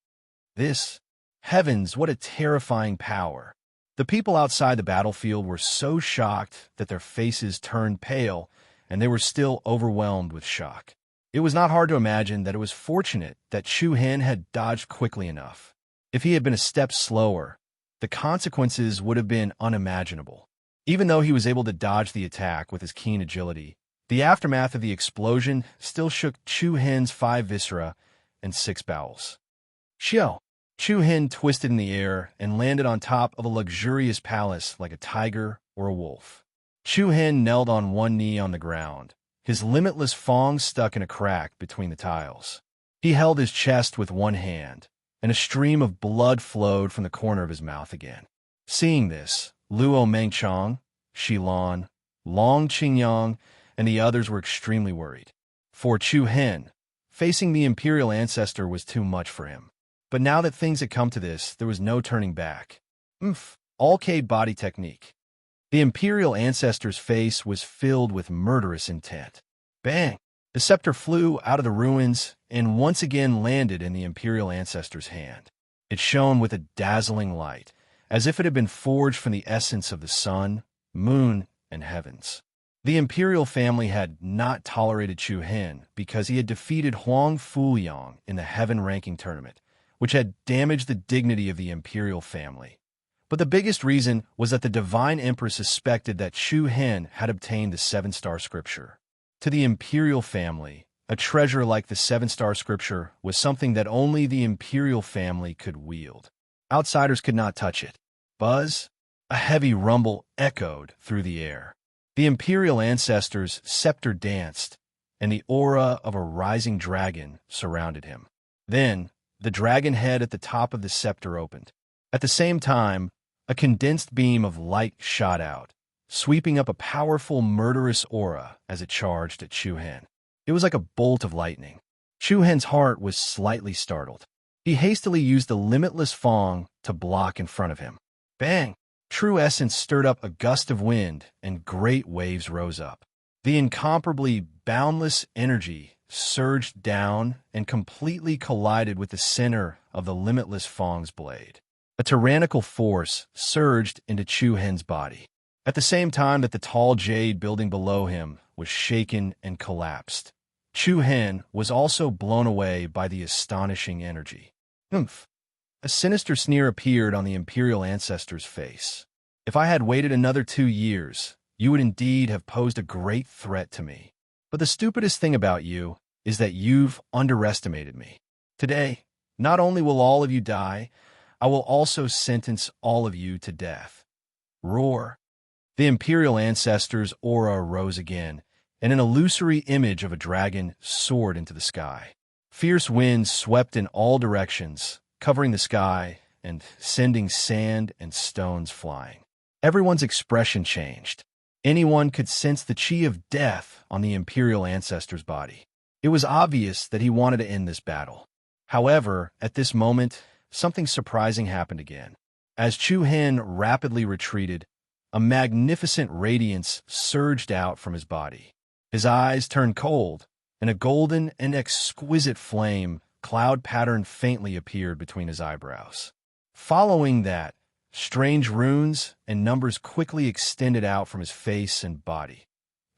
Speaker 1: Heavens, what a terrifying power! The people outside the battlefield were so shocked that their faces turned pale, and they were still overwhelmed with shock. It was not hard to imagine that it was fortunate that Chu Hen had dodged quickly enough. If he had been a step slower, the consequences would have been unimaginable. Even though he was able to dodge the attack with his keen agility, the aftermath of the explosion still shook Chu Hen's 5 viscera and 6 bowels. Xiao! Chu Hen twisted in the air and landed on top of a luxurious palace like a tiger or a wolf. Chu Hen knelt on one knee on the ground, his limitless fong stuck in a crack between the tiles. He held his chest with one hand, and a stream of blood flowed from the corner of his mouth again. Seeing this, Luo Mengchong, Shilan, Long Qingyang, and the others were extremely worried. For Chu Hen, facing the imperial ancestor was too much for him. But now that things had come to this, there was no turning back. All-K body technique. The imperial ancestor's face was filled with murderous intent. Bang! The scepter flew out of the ruins and once again landed in the imperial ancestor's hand. It shone with a dazzling light, as if it had been forged from the essence of the sun, moon, and heavens. The imperial family had not tolerated Chu Hen because he had defeated Huang Fuyang in the heaven ranking tournament, which had damaged the dignity of the imperial family. But the biggest reason was that the divine empress suspected that Chu Hen had obtained the 7-star scripture. To the imperial family, a treasure like the 7-star scripture was something that only the imperial family could wield. Outsiders could not touch it. Buzz! A heavy rumble echoed through the air. The imperial ancestor's scepter danced, and the aura of a rising dragon surrounded him. Then, the dragon head at the top of the scepter opened. At the same time, a condensed beam of light shot out, sweeping up a powerful, murderous aura as it charged at Chu Hen. It was like a bolt of lightning. Chu Hen's heart was slightly startled. He hastily used the limitless Fong to block in front of him. Bang! True essence stirred up a gust of wind, and great waves rose up. The incomparably boundless energy surged down and completely collided with the center of the limitless Fong's blade. A tyrannical force surged into Chu Hen's body. At the same time that the tall jade building below him was shaken and collapsed, Chu Hen was also blown away by the astonishing energy. A sinister sneer appeared on the imperial ancestor's face. If I had waited another 2 years, you would indeed have posed a great threat to me. But the stupidest thing about you is that you've underestimated me. Today, not only will all of you die, I will also sentence all of you to death. Roar! The imperial ancestor's aura rose again, and an illusory image of a dragon soared into the sky. Fierce winds swept in all directions, covering the sky and sending sand and stones flying. Everyone's expression changed. Anyone could sense the chi of death on the imperial ancestor's body. It was obvious that he wanted to end this battle. However, at this moment, something surprising happened again. As Chu Hen rapidly retreated, a magnificent radiance surged out from his body. His eyes turned cold, and a golden and exquisite flame, cloud pattern faintly appeared between his eyebrows. Following that, strange runes and numbers quickly extended out from his face and body.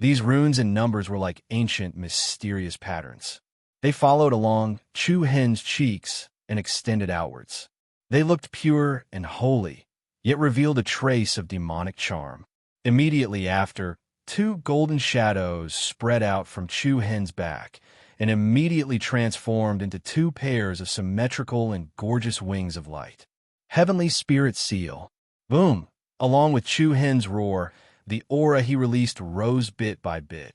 Speaker 1: These runes and numbers were like ancient, mysterious patterns. They followed along Chu Hen's cheeks and extended outwards. They looked pure and holy, yet revealed a trace of demonic charm. Immediately after, two golden shadows spread out from Chu Hen's back and immediately transformed into two pairs of symmetrical and gorgeous wings of light. Heavenly Spirit Seal. Boom! Along with Chu Hen's roar, the aura he released rose bit by bit,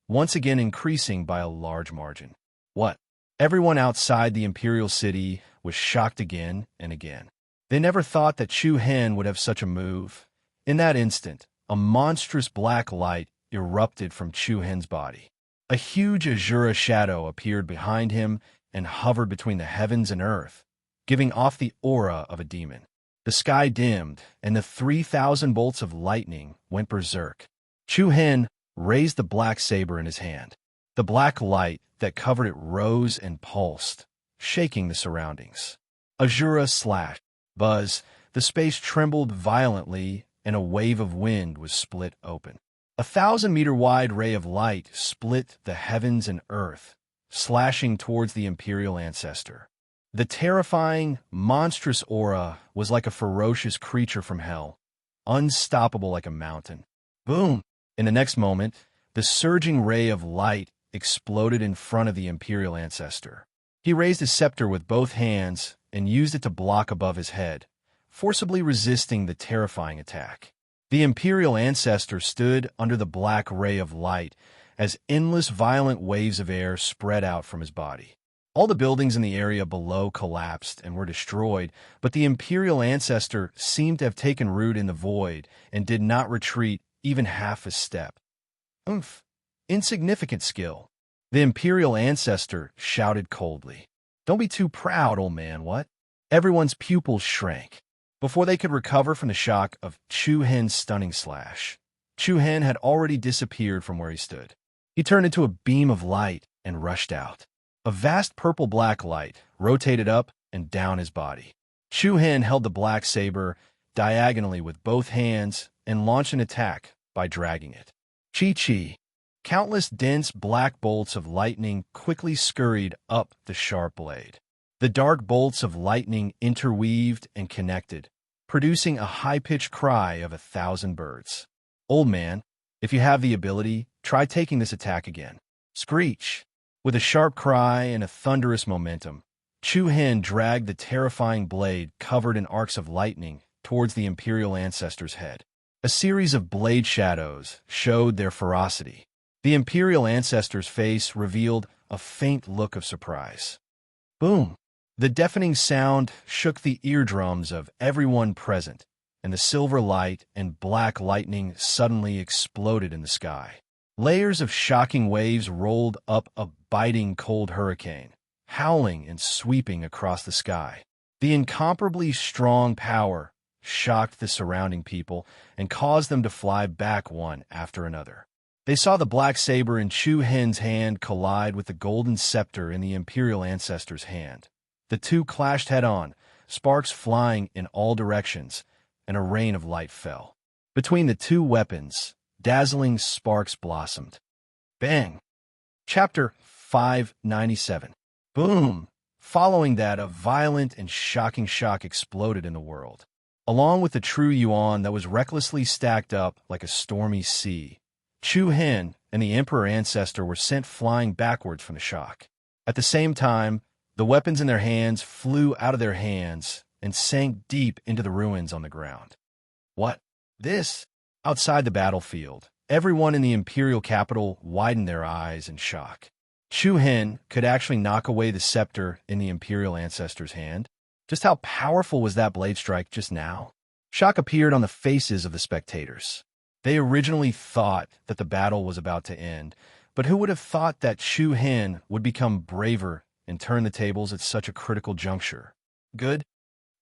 Speaker 1: once again increasing by a large margin. What? Everyone outside the Imperial City was shocked again and again. They never thought that Chu Hen would have such a move. In that instant, a monstrous black light erupted from Chu Hen's body. A huge Azura shadow appeared behind him and hovered between the heavens and earth, giving off the aura of a demon. The sky dimmed, and the 3,000 bolts of lightning went berserk. Chu Hen raised the black saber in his hand. The black light that covered it rose and pulsed, shaking the surroundings. Azura slashed. Buzz, the space trembled violently, and a wave of wind was split open. A 1,000-meter-wide ray of light split the heavens and earth, slashing towards the Imperial Ancestor. The terrifying, monstrous aura was like a ferocious creature from hell, unstoppable like a mountain. Boom! In the next moment, the surging ray of light exploded in front of the Imperial Ancestor. He raised his scepter with both hands and used it to block above his head, forcibly resisting the terrifying attack. The Imperial Ancestor stood under the black ray of light as endless violent waves of air spread out from his body. All the buildings in the area below collapsed and were destroyed, but the Imperial Ancestor seemed to have taken root in the void and did not retreat even half a step. Oomph! Insignificant skill. The Imperial Ancestor shouted coldly. Don't be too proud, old man, what? Everyone's pupils shrank. Before they could recover from the shock of Chu Hen's stunning slash, Chu Hen had already disappeared from where he stood. He turned into a beam of light and rushed out. A vast purple-black light rotated up and down his body. Chu Hen held the black saber diagonally with both hands and launched an attack by dragging it. Chi-chi. Countless dense black bolts of lightning quickly scurried up the sharp blade. The dark bolts of lightning interweaved and connected, producing a high-pitched cry of 1,000 birds. Old man, if you have the ability, try taking this attack again. Screech! With a sharp cry and a thunderous momentum, Chu Hen dragged the terrifying blade covered in arcs of lightning towards the Imperial Ancestor's head. A series of blade shadows showed their ferocity. The Imperial Ancestor's face revealed a faint look of surprise. Boom! The deafening sound shook the eardrums of everyone present, and the silver light and black lightning suddenly exploded in the sky. Layers of shocking waves rolled up a biting cold hurricane, howling and sweeping across the sky. The incomparably strong power shocked the surrounding people and caused them to fly back one after another. They saw the black saber in Chu Hen's hand collide with the golden scepter in the Imperial Ancestor's hand. The two clashed head-on, sparks flying in all directions, and a rain of light fell. Between the two weapons, dazzling sparks blossomed. Bang! Chapter 597. Boom! Following that, a violent and shocking shock exploded in the world. Along with the true yuan that was recklessly stacked up like a stormy sea, Chu Hen and the Emperor Ancestor were sent flying backwards from the shock. At the same time, the weapons in their hands flew out of their hands and sank deep into the ruins on the ground. What? This? Outside the battlefield, everyone in the imperial capital widened their eyes in shock. Chu Hen could actually knock away the scepter in the Imperial Ancestor's hand. Just how powerful was that blade strike just now? Shock appeared on the faces of the spectators. They originally thought that the battle was about to end, but who would have thought that Chu Hen would become braver and turn the tables at such a critical juncture? Good.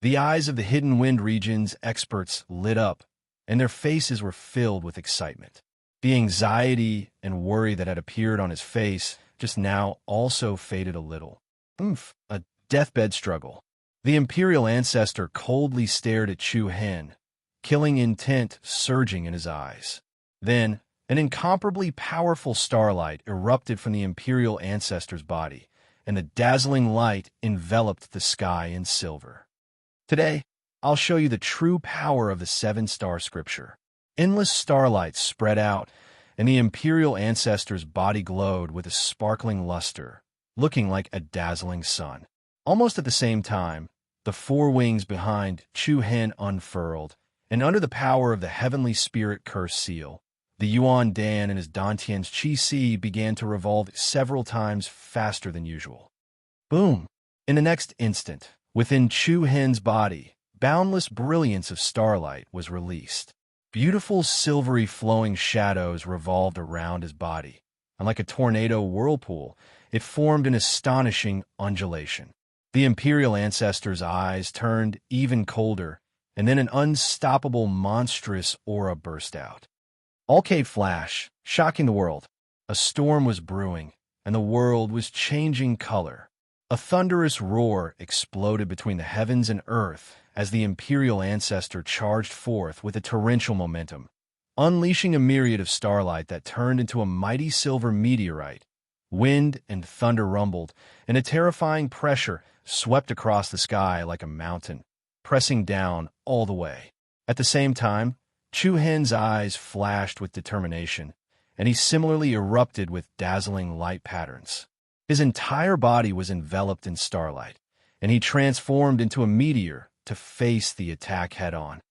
Speaker 1: The eyes of the Hidden Wind region's experts lit up, and their faces were filled with excitement. The anxiety and worry that had appeared on his face just now also faded a little. A deathbed struggle. The Imperial ancestor coldly stared at Chu Hen, killing intent surging in his eyes. Then, an incomparably powerful starlight erupted from the Imperial ancestor's body, and the dazzling light enveloped the sky in silver. Today, I'll show you the true power of the seven-star scripture. Endless starlight spread out, and the Imperial ancestor's body glowed with a sparkling luster, looking like a dazzling sun. Almost at the same time, the four wings behind Chu Hen unfurled, and under the power of the heavenly spirit curse seal, the Yuan Dan and his Dantian's Qi Si began to revolve several times faster than usual. Boom! In the next instant, within Chu Hen's body, boundless brilliance of starlight was released. Beautiful silvery flowing shadows revolved around his body, and like a tornado whirlpool, it formed an astonishing undulation. The Imperial ancestor's eyes turned even colder, and then an unstoppable monstrous aura burst out. All-cave flash, shocking the world. A storm was brewing, and the world was changing color. A thunderous roar exploded between the heavens and earth as the Imperial ancestor charged forth with a torrential momentum, unleashing a myriad of starlight that turned into a mighty silver meteorite. Wind and thunder rumbled, and a terrifying pressure swept across the sky like a mountain, pressing down all the way. At the same time, Chu Hen's eyes flashed with determination, and he similarly erupted with dazzling light patterns. His entire body was enveloped in starlight, and he transformed into a meteor to face the attack head-on.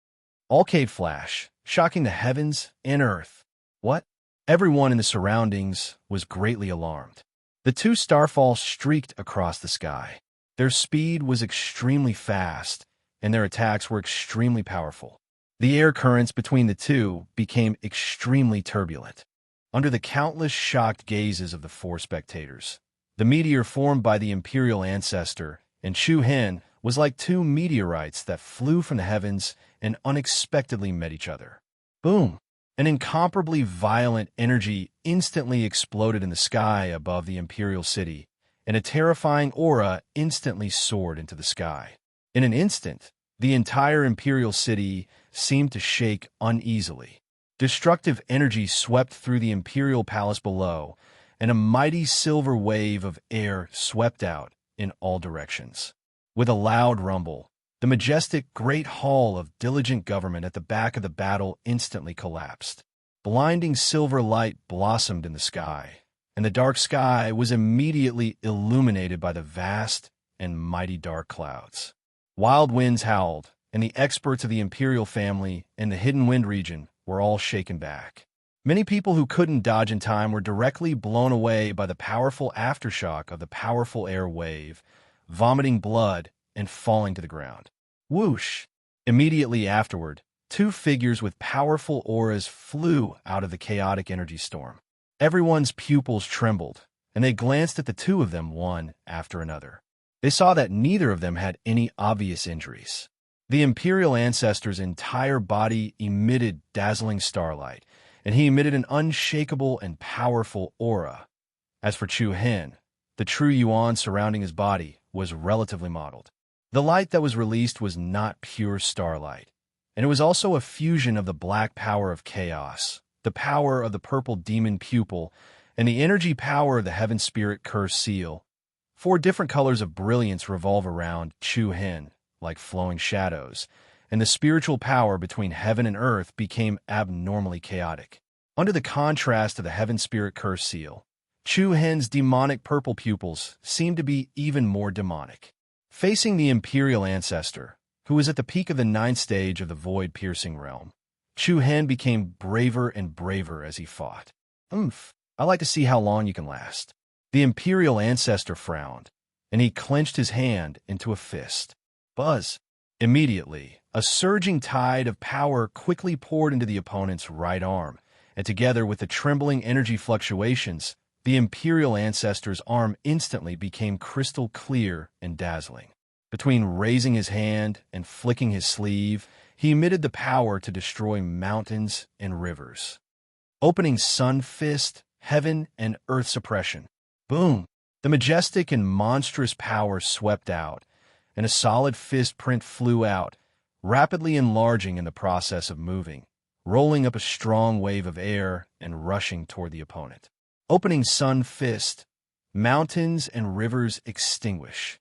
Speaker 1: All-cave flash, shocking the heavens and earth. What? Everyone in the surroundings was greatly alarmed. The two starfalls streaked across the sky. Their speed was extremely fast, and their attacks were extremely powerful. The air currents between the two became extremely turbulent. Under the countless shocked gazes of the four spectators, the meteor formed by the Imperial ancestor and Chu Hen was like two meteorites that flew from the heavens and unexpectedly met each other. Boom! An incomparably violent energy instantly exploded in the sky above the Imperial city, and a terrifying aura instantly soared into the sky. In an instant, the entire Imperial city seemed to shake uneasily. Destructive energy swept through the Imperial palace below, and a mighty silver wave of air swept out in all directions. With a loud rumble, the majestic great hall of diligent government at the back of the battle instantly collapsed. Blinding silver light blossomed in the sky, and the dark sky was immediately illuminated by the vast and mighty dark clouds. Wild winds howled, and the experts of the Imperial family and the Hidden Wind region were all shaken back. Many people who couldn't dodge in time were directly blown away by the powerful aftershock of the powerful air wave, vomiting blood and falling to the ground. Whoosh! Immediately afterward, two figures with powerful auras flew out of the chaotic energy storm. Everyone's pupils trembled, and they glanced at the two of them one after another. They saw that neither of them had any obvious injuries. The Imperial ancestor's entire body emitted dazzling starlight, and he emitted an unshakable and powerful aura. As for Chu Hen, the true yuan surrounding his body was relatively mottled. The light that was released was not pure starlight, and it was also a fusion of the black power of chaos, the power of the purple demon pupil, and the energy power of the heaven spirit curse seal. Four different colors of brilliance revolve around Chu Hen, like flowing shadows, and the spiritual power between heaven and earth became abnormally chaotic. Under the contrast of the heaven spirit curse seal, Chu Hen's demonic purple pupils seemed to be even more demonic. Facing the Imperial ancestor, who was at the peak of the 9th stage of the void-piercing realm, Chu Hen became braver and braver as he fought. I like to see how long you can last. The Imperial ancestor frowned, and he clenched his hand into a fist. Buzz! Immediately, a surging tide of power quickly poured into the opponent's right arm, and together with the trembling energy fluctuations, the Imperial ancestor's arm instantly became crystal clear and dazzling. Between raising his hand and flicking his sleeve, he emitted the power to destroy mountains and rivers. Opening Sun Fist, Heaven and Earth Suppression. Boom! The majestic and monstrous power swept out, and a solid fist print flew out, rapidly enlarging in the process of moving, rolling up a strong wave of air and rushing toward the opponent. Opening Sun Fist, mountains and rivers extinguish.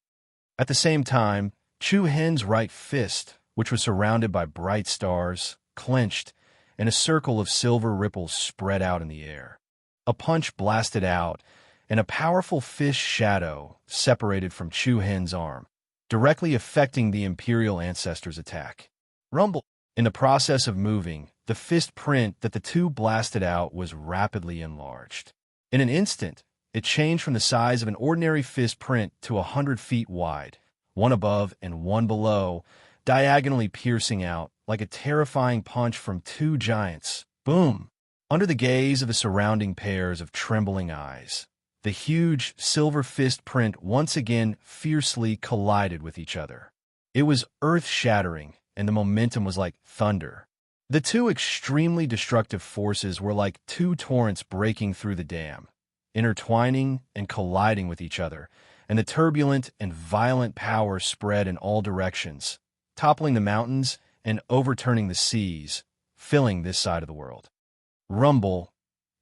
Speaker 1: At the same time, Chu Hen's right fist, which was surrounded by bright stars, clenched, and a circle of silver ripples spread out in the air. A punch blasted out, and a powerful fish shadow separated from Chu Hen's arm, directly affecting the Imperial Ancestor's attack. Rumble. In the process of moving, the fist print that the two blasted out was rapidly enlarged. In an instant, it changed from the size of an ordinary fist print to 100 feet wide, one above and one below, diagonally piercing out like a terrifying punch from two giants. Boom! Under the gaze of the surrounding pairs of trembling eyes, the huge silver fist print once again fiercely collided with each other. It was earth-shattering, and the momentum was like thunder. The two extremely destructive forces were like two torrents breaking through the dam, intertwining and colliding with each other, and the turbulent and violent power spread in all directions, toppling the mountains and overturning the seas, filling this side of the world. Rumble.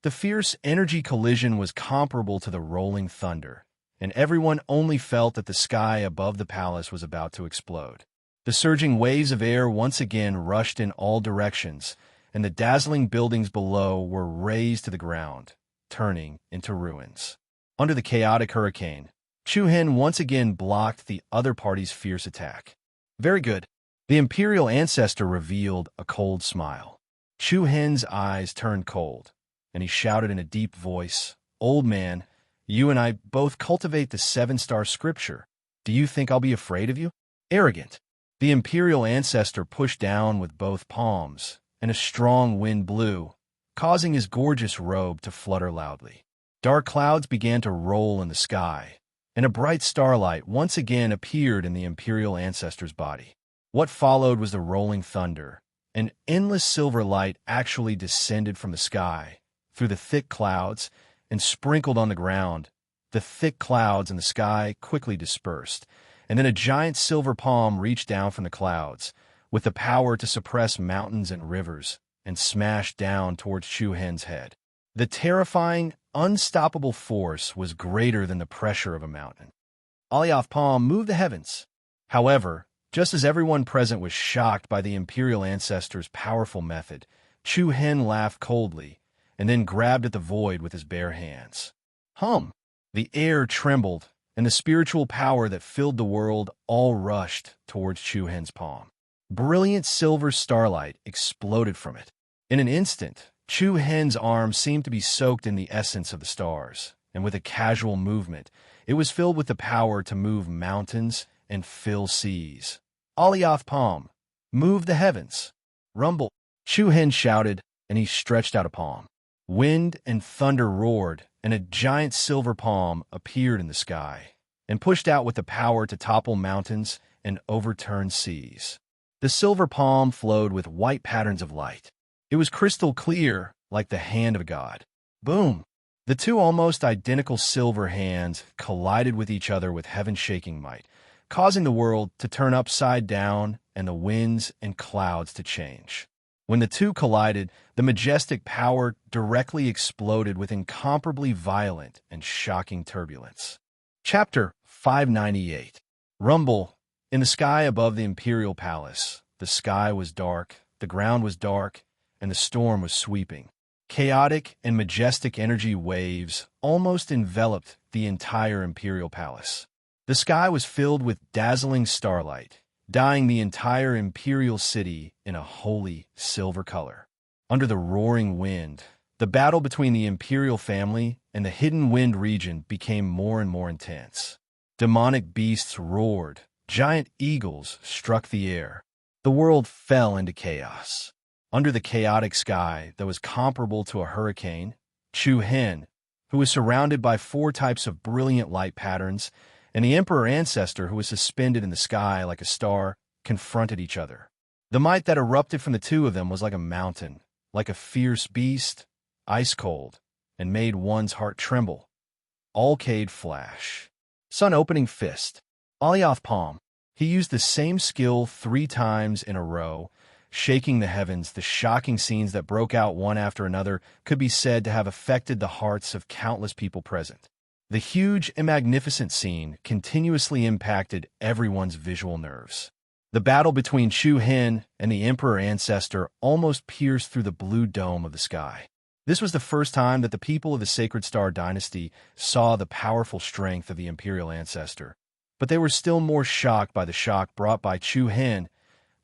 Speaker 1: The fierce energy collision was comparable to the rolling thunder, and everyone only felt that the sky above the palace was about to explode. The surging waves of air once again rushed in all directions, and the dazzling buildings below were razed to the ground, turning into ruins. Under the chaotic hurricane, Chu Hen once again blocked the other party's fierce attack. Very good. The Imperial Ancestor revealed a cold smile. Chu Hen's eyes turned cold, and he shouted in a deep voice, "Old man, you and I both cultivate the 7-star scripture. Do you think I'll be afraid of you? Arrogant." The Imperial Ancestor pushed down with both palms, and a strong wind blew, causing his gorgeous robe to flutter loudly. Dark clouds began to roll in the sky, and a bright starlight once again appeared in the Imperial Ancestor's body. What followed was the rolling thunder. An endless silver light actually descended from the sky, through the thick clouds, and sprinkled on the ground. The thick clouds in the sky quickly dispersed, and then a giant silver palm reached down from the clouds, with the power to suppress mountains and rivers, and smashed down towards Chu Hen's head. The terrifying, unstoppable force was greater than the pressure of a mountain. Alioth palm moved the heavens. However, just as everyone present was shocked by the Imperial Ancestor's powerful method, Chu Hen laughed coldly, and then grabbed at the void with his bare hands. Hum! The air trembled, and the spiritual power that filled the world all rushed towards Chu Hen's palm. Brilliant silver starlight exploded from it. In an instant, Chu Hen's arm seemed to be soaked in the essence of the stars, and with a casual movement, it was filled with the power to move mountains and fill seas. Alioth palm, move the heavens. Rumble. Chu Hen shouted, and he stretched out a palm. Wind and thunder roared, and a giant silver palm appeared in the sky, and pushed out with the power to topple mountains and overturn seas. The silver palm flowed with white patterns of light. It was crystal clear, like the hand of a god. Boom! The two almost identical silver hands collided with each other with heaven-shaking might, causing the world to turn upside down and the winds and clouds to change. When the two collided, the majestic power directly exploded with incomparably violent and shocking turbulence. Chapter 598. Rumble. In the sky above the Imperial Palace, the sky was dark, the ground was dark, and the storm was sweeping. Chaotic and majestic energy waves almost enveloped the entire Imperial Palace. The sky was filled with dazzling starlight, dyeing the entire imperial city in a holy silver color. Under the roaring wind, the battle between the imperial family and the hidden wind region became more and more intense. Demonic beasts roared, giant eagles struck the air. The world fell into chaos. Under the chaotic sky that was comparable to a hurricane, Chu Hen, who was surrounded by 4 types of brilliant light patterns, and the Emperor Ancestor, who was suspended in the sky like a star, confronted each other. The might that erupted from the two of them was like a mountain, like a fierce beast, ice-cold, and made one's heart tremble. Alcade Flash. Sun Opening Fist. Alioth Palm. He used the same skill 3 times in a row, shaking the heavens. The shocking scenes that broke out one after another could be said to have affected the hearts of countless people present. The huge and magnificent scene continuously impacted everyone's visual nerves. The battle between Chu Hen and the Emperor Ancestor almost pierced through the blue dome of the sky. This was the first time that the people of the Sacred Star Dynasty saw the powerful strength of the Imperial Ancestor, but they were still more shocked by the shock brought by Chu Hen.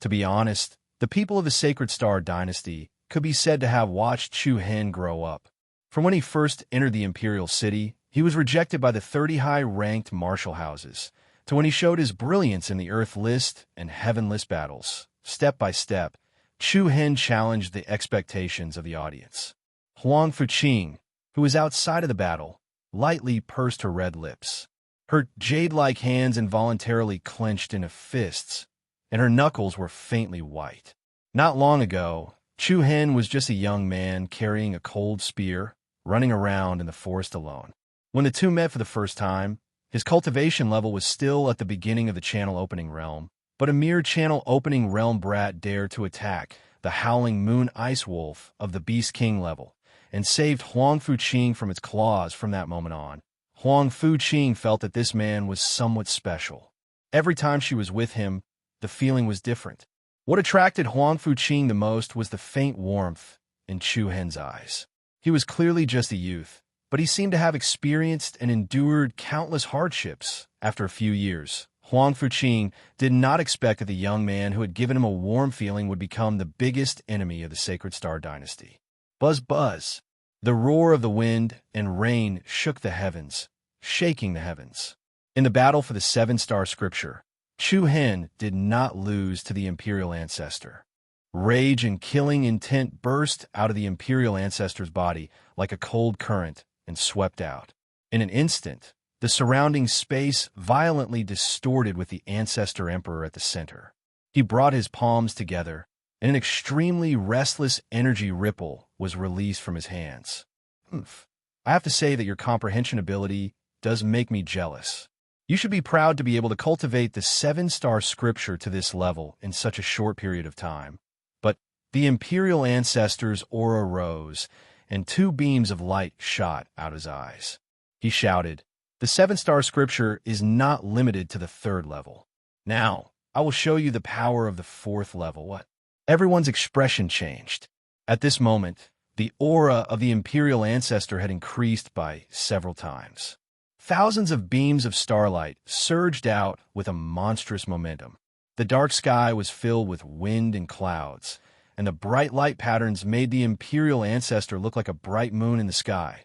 Speaker 1: To be honest, the people of the Sacred Star Dynasty could be said to have watched Chu Hen grow up. From when he first entered the Imperial City, he was rejected by the 30 high-ranked martial houses, to when he showed his brilliance in the Earth List and Heaven List battles. Step by step, Chu Hen challenged the expectations of the audience. Huang Fuqing, who was outside of the battle, lightly pursed her red lips. Her jade-like hands involuntarily clenched into fists, and her knuckles were faintly white. Not long ago, Chu Hen was just a young man carrying a cold spear, running around in the forest alone. When the two met for the first time, his cultivation level was still at the beginning of the Channel Opening Realm, but a mere Channel Opening Realm brat dared to attack the Howling Moon Ice Wolf of the Beast King level, and saved Huang Fuqing from its claws. From that moment on, Huang Fuqing felt that this man was somewhat special. Every time she was with him, the feeling was different. What attracted Huang Fuqing the most was the faint warmth in Chu Hen's eyes. He was clearly just a youth, but he seemed to have experienced and endured countless hardships. After a few years, Huang Fuqing did not expect that the young man who had given him a warm feeling would become the biggest enemy of the Sacred Star Dynasty. Buzz, buzz. The roar of the wind and rain shook the heavens, shaking the heavens. In the battle for the 7-star scripture, Chu Hen did not lose to the Imperial Ancestor. Rage and killing intent burst out of the Imperial Ancestor's body like a cold current and swept out. In an instant, the surrounding space violently distorted with the Ancestor Emperor at the center. He brought his palms together, and an extremely restless energy ripple was released from his hands. I have to say that your comprehension ability does make me jealous. You should be proud to be able to cultivate the 7-star scripture to this level in such a short period of time. But the Imperial Ancestor's aura rose, and 2 beams of light shot out his eyes. He shouted, "The 7-star scripture is not limited to the 3rd level. Now, I will show you the power of the 4th level." What? Everyone's expression changed. At this moment, the aura of the Imperial Ancestor had increased by several times. Thousands of beams of starlight surged out with a monstrous momentum. The dark sky was filled with wind and clouds, and the bright light patterns made the Imperial Ancestor look like a bright moon in the sky.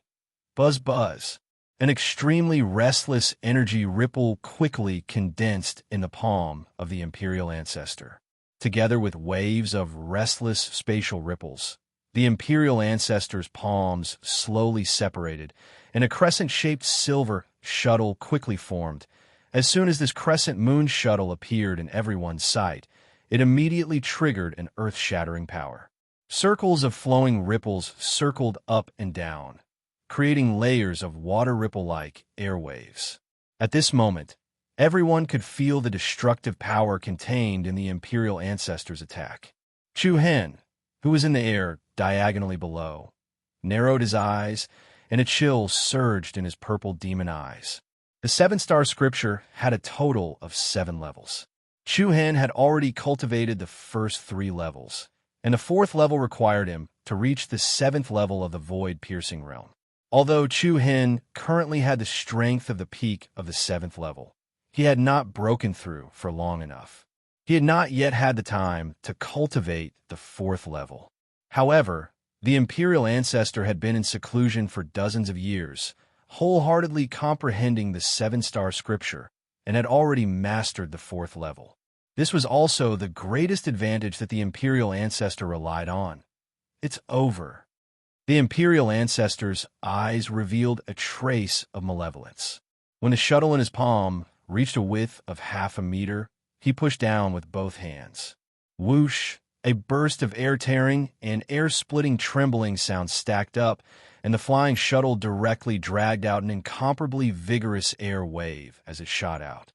Speaker 1: Buzz, buzz. An extremely restless energy ripple quickly condensed in the palm of the Imperial Ancestor. Together with waves of restless spatial ripples, the Imperial Ancestor's palms slowly separated, and a crescent-shaped silver shuttle quickly formed. As soon as this crescent moon shuttle appeared in everyone's sight, it immediately triggered an earth-shattering power. Circles of flowing ripples circled up and down, creating layers of water ripple-like airwaves. At this moment, everyone could feel the destructive power contained in the Imperial Ancestor's attack. Chu Hen, who was in the air diagonally below, narrowed his eyes, and a chill surged in his purple demon eyes. The 7-star scripture had a total of 7 levels. Chu Hen had already cultivated the first 3 levels, and the 4th level required him to reach the 7th level of the void-piercing realm. Although Chu Hen currently had the strength of the peak of the 7th level, he had not broken through for long enough. He had not yet had the time to cultivate the 4th level. However, the Imperial Ancestor had been in seclusion for dozens of years, wholeheartedly comprehending the 7-star scripture, and had already mastered the 4th level. This was also the greatest advantage that the Imperial Ancestor relied on. It's over. The Imperial Ancestor's eyes revealed a trace of malevolence. When the shuttle in his palm reached a width of half a meter, he pushed down with both hands. Whoosh! A burst of air-tearing and air-splitting trembling sounds stacked up, and the flying shuttle directly dragged out an incomparably vigorous air wave as it shot out.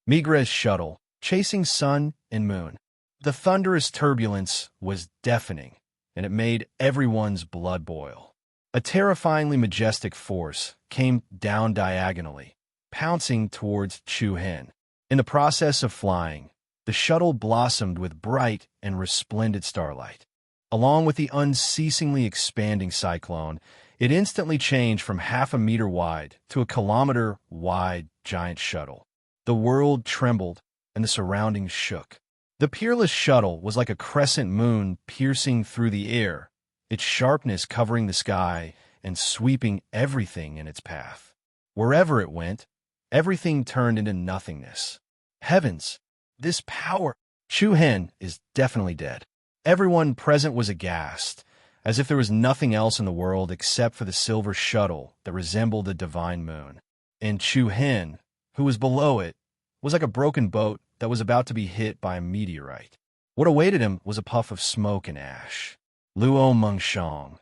Speaker 1: Migre's shuttle, chasing sun and moon. The thunderous turbulence was deafening, and it made everyone's blood boil. A terrifyingly majestic force came down diagonally, pouncing towards Chu Hen. In the process of flying, the shuttle blossomed with bright and resplendent starlight. Along with the unceasingly expanding cyclone, it instantly changed from half a meter wide to a kilometer-wide giant shuttle. The world trembled, and the surroundings shook. The peerless shuttle was like a crescent moon piercing through the air, its sharpness covering the sky and sweeping everything in its path. Wherever it went, everything turned into nothingness. Heavens! This power! Chu Hen is definitely dead. Everyone present was aghast, as if there was nothing else in the world except for the silver shuttle that resembled the divine moon. And Chu Hen, who was below it, was like a broken boat that was about to be hit by a meteorite. What awaited him was a puff of smoke and ash. Luo Mengshang,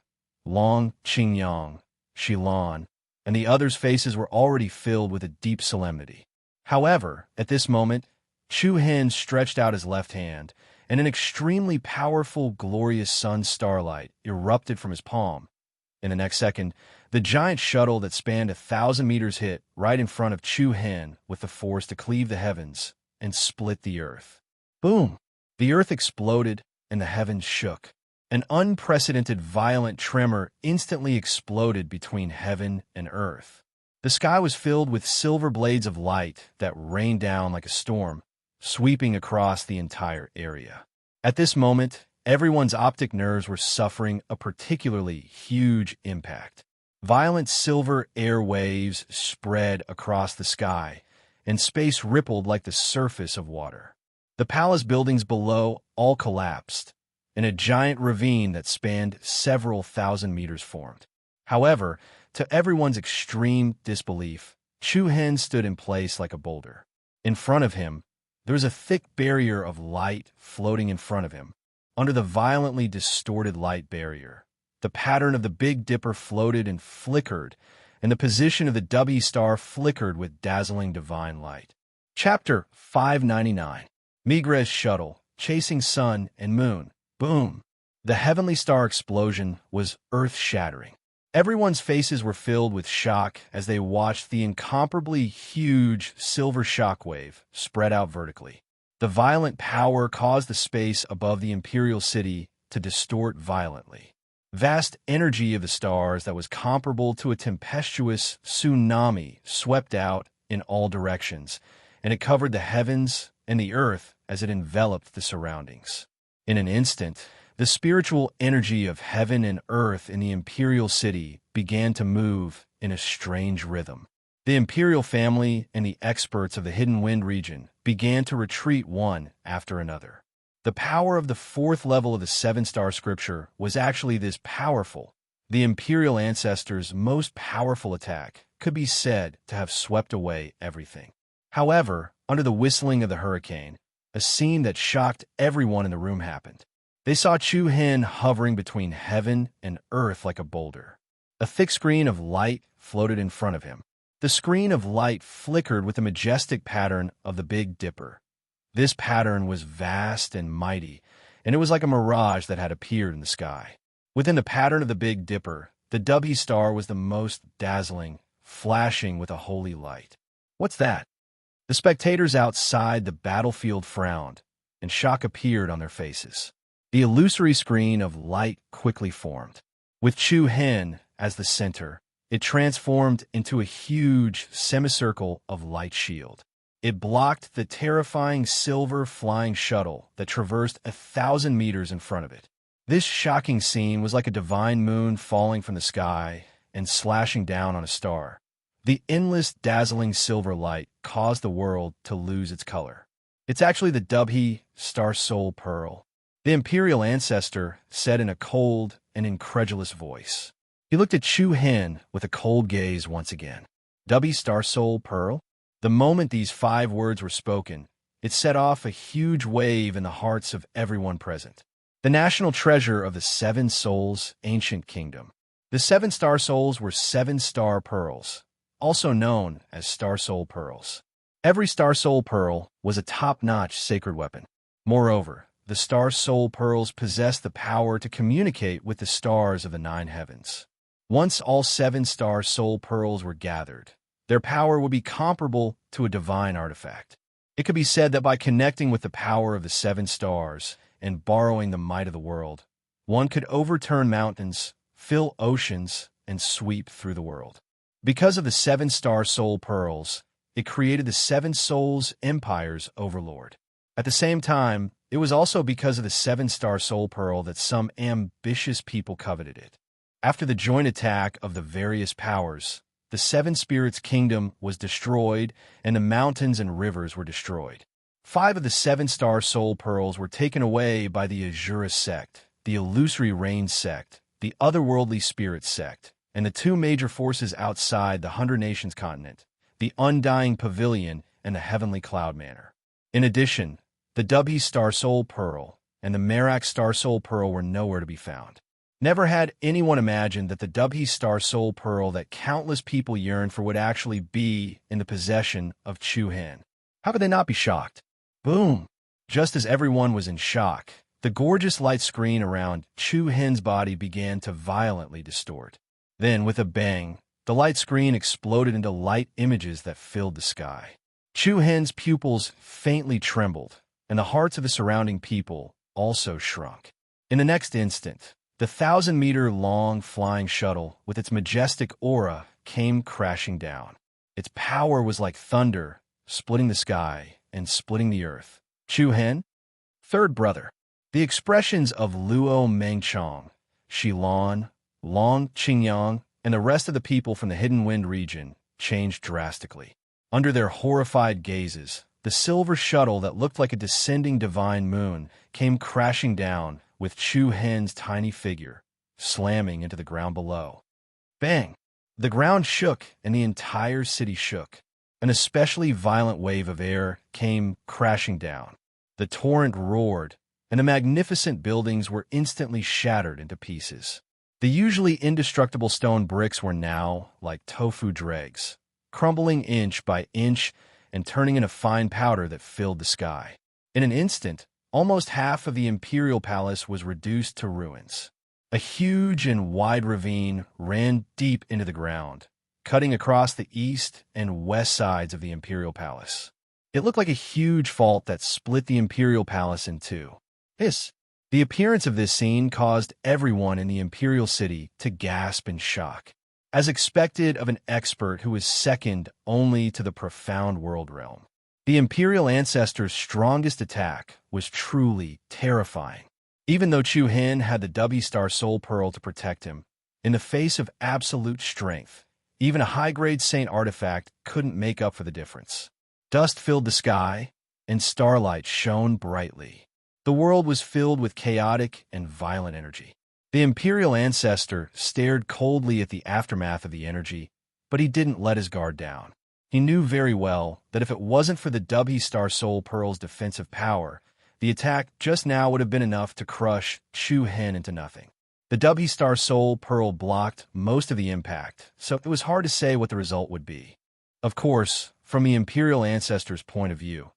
Speaker 1: Long Qingyang, Shilan, and the others' faces were already filled with a deep solemnity. However, at this moment, Chu Hen stretched out his left hand, and an extremely powerful, glorious sun starlight erupted from his palm. In the next second, the giant shuttle that spanned 1,000 meters hit right in front of Chu Hen with the force to cleave the heavens and split the earth. Boom! The earth exploded, and the heavens shook. An unprecedented violent tremor instantly exploded between heaven and earth. The sky was filled with silver blades of light that rained down like a storm, sweeping across the entire area. At this moment, everyone's optic nerves were suffering a particularly huge impact. Violent silver air waves spread across the sky, and space rippled like the surface of water. The palace buildings below all collapsed, and a giant ravine that spanned several thousand meters formed. However, to everyone's extreme disbelief, Chu Hen stood in place like a boulder. In front of him, there was a thick barrier of light floating in front of him. Under the violently distorted light barrier, the pattern of the Big Dipper floated and flickered, and the position of the W star flickered with dazzling divine light. Chapter 599. Migre's shuttle, chasing sun and moon. Boom! The heavenly star explosion was earth-shattering. Everyone's faces were filled with shock as they watched the incomparably huge silver shockwave spread out vertically. The violent power caused the space above the imperial city to distort violently. Vast energy of the stars that was comparable to a tempestuous tsunami swept out in all directions, and it covered the heavens and the earth as it enveloped the surroundings. In an instant, the spiritual energy of heaven and earth in the imperial city began to move in a strange rhythm. The imperial family and the experts of the Hidden Wind region began to retreat one after another. The power of the fourth level of the seven-star scripture was actually this powerful. The imperial ancestors' most powerful attack could be said to have swept away everything. However, under the whistling of the hurricane, a scene that shocked everyone in the room happened. They saw Chu Hen hovering between heaven and earth like a boulder. A thick screen of light floated in front of him. The screen of light flickered with the majestic pattern of the Big Dipper. This pattern was vast and mighty, and it was like a mirage that had appeared in the sky. Within the pattern of the Big Dipper, the W star was the most dazzling, flashing with a holy light. What's that? The spectators outside the battlefield frowned, and shock appeared on their faces. The illusory screen of light quickly formed. With Chu Hen as the center, it transformed into a huge semicircle of light shield. It blocked the terrifying silver flying shuttle that traversed 1,000 meters in front of it. This shocking scene was like a divine moon falling from the sky and slashing down on a star. The endless, dazzling silver light caused the world to lose its color. It's actually the Dubhe Star Soul Pearl, the imperial ancestor said in a cold and incredulous voice. He looked at Chu Hen with a cold gaze once again. Dubhe Star Soul Pearl? The moment these 5 words were spoken, it set off a huge wave in the hearts of everyone present. The national treasure of the 7 souls ancient kingdom. The 7 star souls were 7 star pearls, also known as star soul pearls. Every star soul pearl was a top-notch sacred weapon. Moreover, the star soul pearls possessed the power to communicate with the stars of the 9 heavens. Once all 7 star soul pearls were gathered, their power would be comparable to a divine artifact. It could be said that by connecting with the power of the 7 stars and borrowing the might of the world, one could overturn mountains, fill oceans, and sweep through the world. Because of the 7 star soul pearls, it created the 7 souls empire's overlord. At the same time, it was also because of the 7 star soul pearl that some ambitious people coveted it. After the joint attack of the various powers, the 7 spirits' kingdom was destroyed and the mountains and rivers were destroyed. 5 of the 7 star soul pearls were taken away by the Azura sect, the illusory rain sect, the otherworldly spirit sect, and the 2 major forces outside the 100 Nations continent, the Undying Pavilion and the Heavenly Cloud Manor. In addition, the Dubhi Star Soul Pearl and the Merak Star Soul Pearl were nowhere to be found. Never had anyone imagined that the Dubhi Star Soul Pearl that countless people yearned for would actually be in the possession of Chu Hen. How could they not be shocked? Boom! Just as everyone was in shock, the gorgeous light screen around Chu Hen's body began to violently distort. Then, with a bang, the light screen exploded into light images that filled the sky. Chu Hen's pupils faintly trembled, and the hearts of the surrounding people also shrunk. In the next instant, the 1,000-meter-long flying shuttle, with its majestic aura, came crashing down. Its power was like thunder, splitting the sky and splitting the earth. Chu Hen? Third brother. The expressions of Luo Mengchong, Shilon, Long Qingyang, and the rest of the people from the Hidden Wind region changed drastically. Under their horrified gazes, the silver shuttle that looked like a descending divine moon came crashing down, with Chu Hen's tiny figure slamming into the ground below. Bang! The ground shook and the entire city shook. An especially violent wave of air came crashing down. The torrent roared, and the magnificent buildings were instantly shattered into pieces. The usually indestructible stone bricks were now like tofu dregs, crumbling inch by inch and turning into fine powder that filled the sky. In an instant, almost half of the imperial palace was reduced to ruins. A huge and wide ravine ran deep into the ground, cutting across the east and west sides of the imperial palace. It looked like a huge fault that split the imperial palace in two. The appearance of this scene caused everyone in the imperial city to gasp in shock. As expected of an expert who is second only to the profound world realm. The imperial ancestor's strongest attack was truly terrifying. Even though Chu Hen had the Dubhi Star Soul Pearl to protect him, in the face of absolute strength, even a high-grade saint artifact couldn't make up for the difference. Dust filled the sky, and starlight shone brightly. The world was filled with chaotic and violent energy. The imperial ancestor stared coldly at the aftermath of the energy, but he didn't let his guard down. He knew very well that if it wasn't for the Dubhi Star Soul Pearl's defensive power, the attack just now would have been enough to crush Chu Hen into nothing. The Dubhi Star Soul Pearl blocked most of the impact, so it was hard to say what the result would be. Of course, from the imperial ancestor's point of view,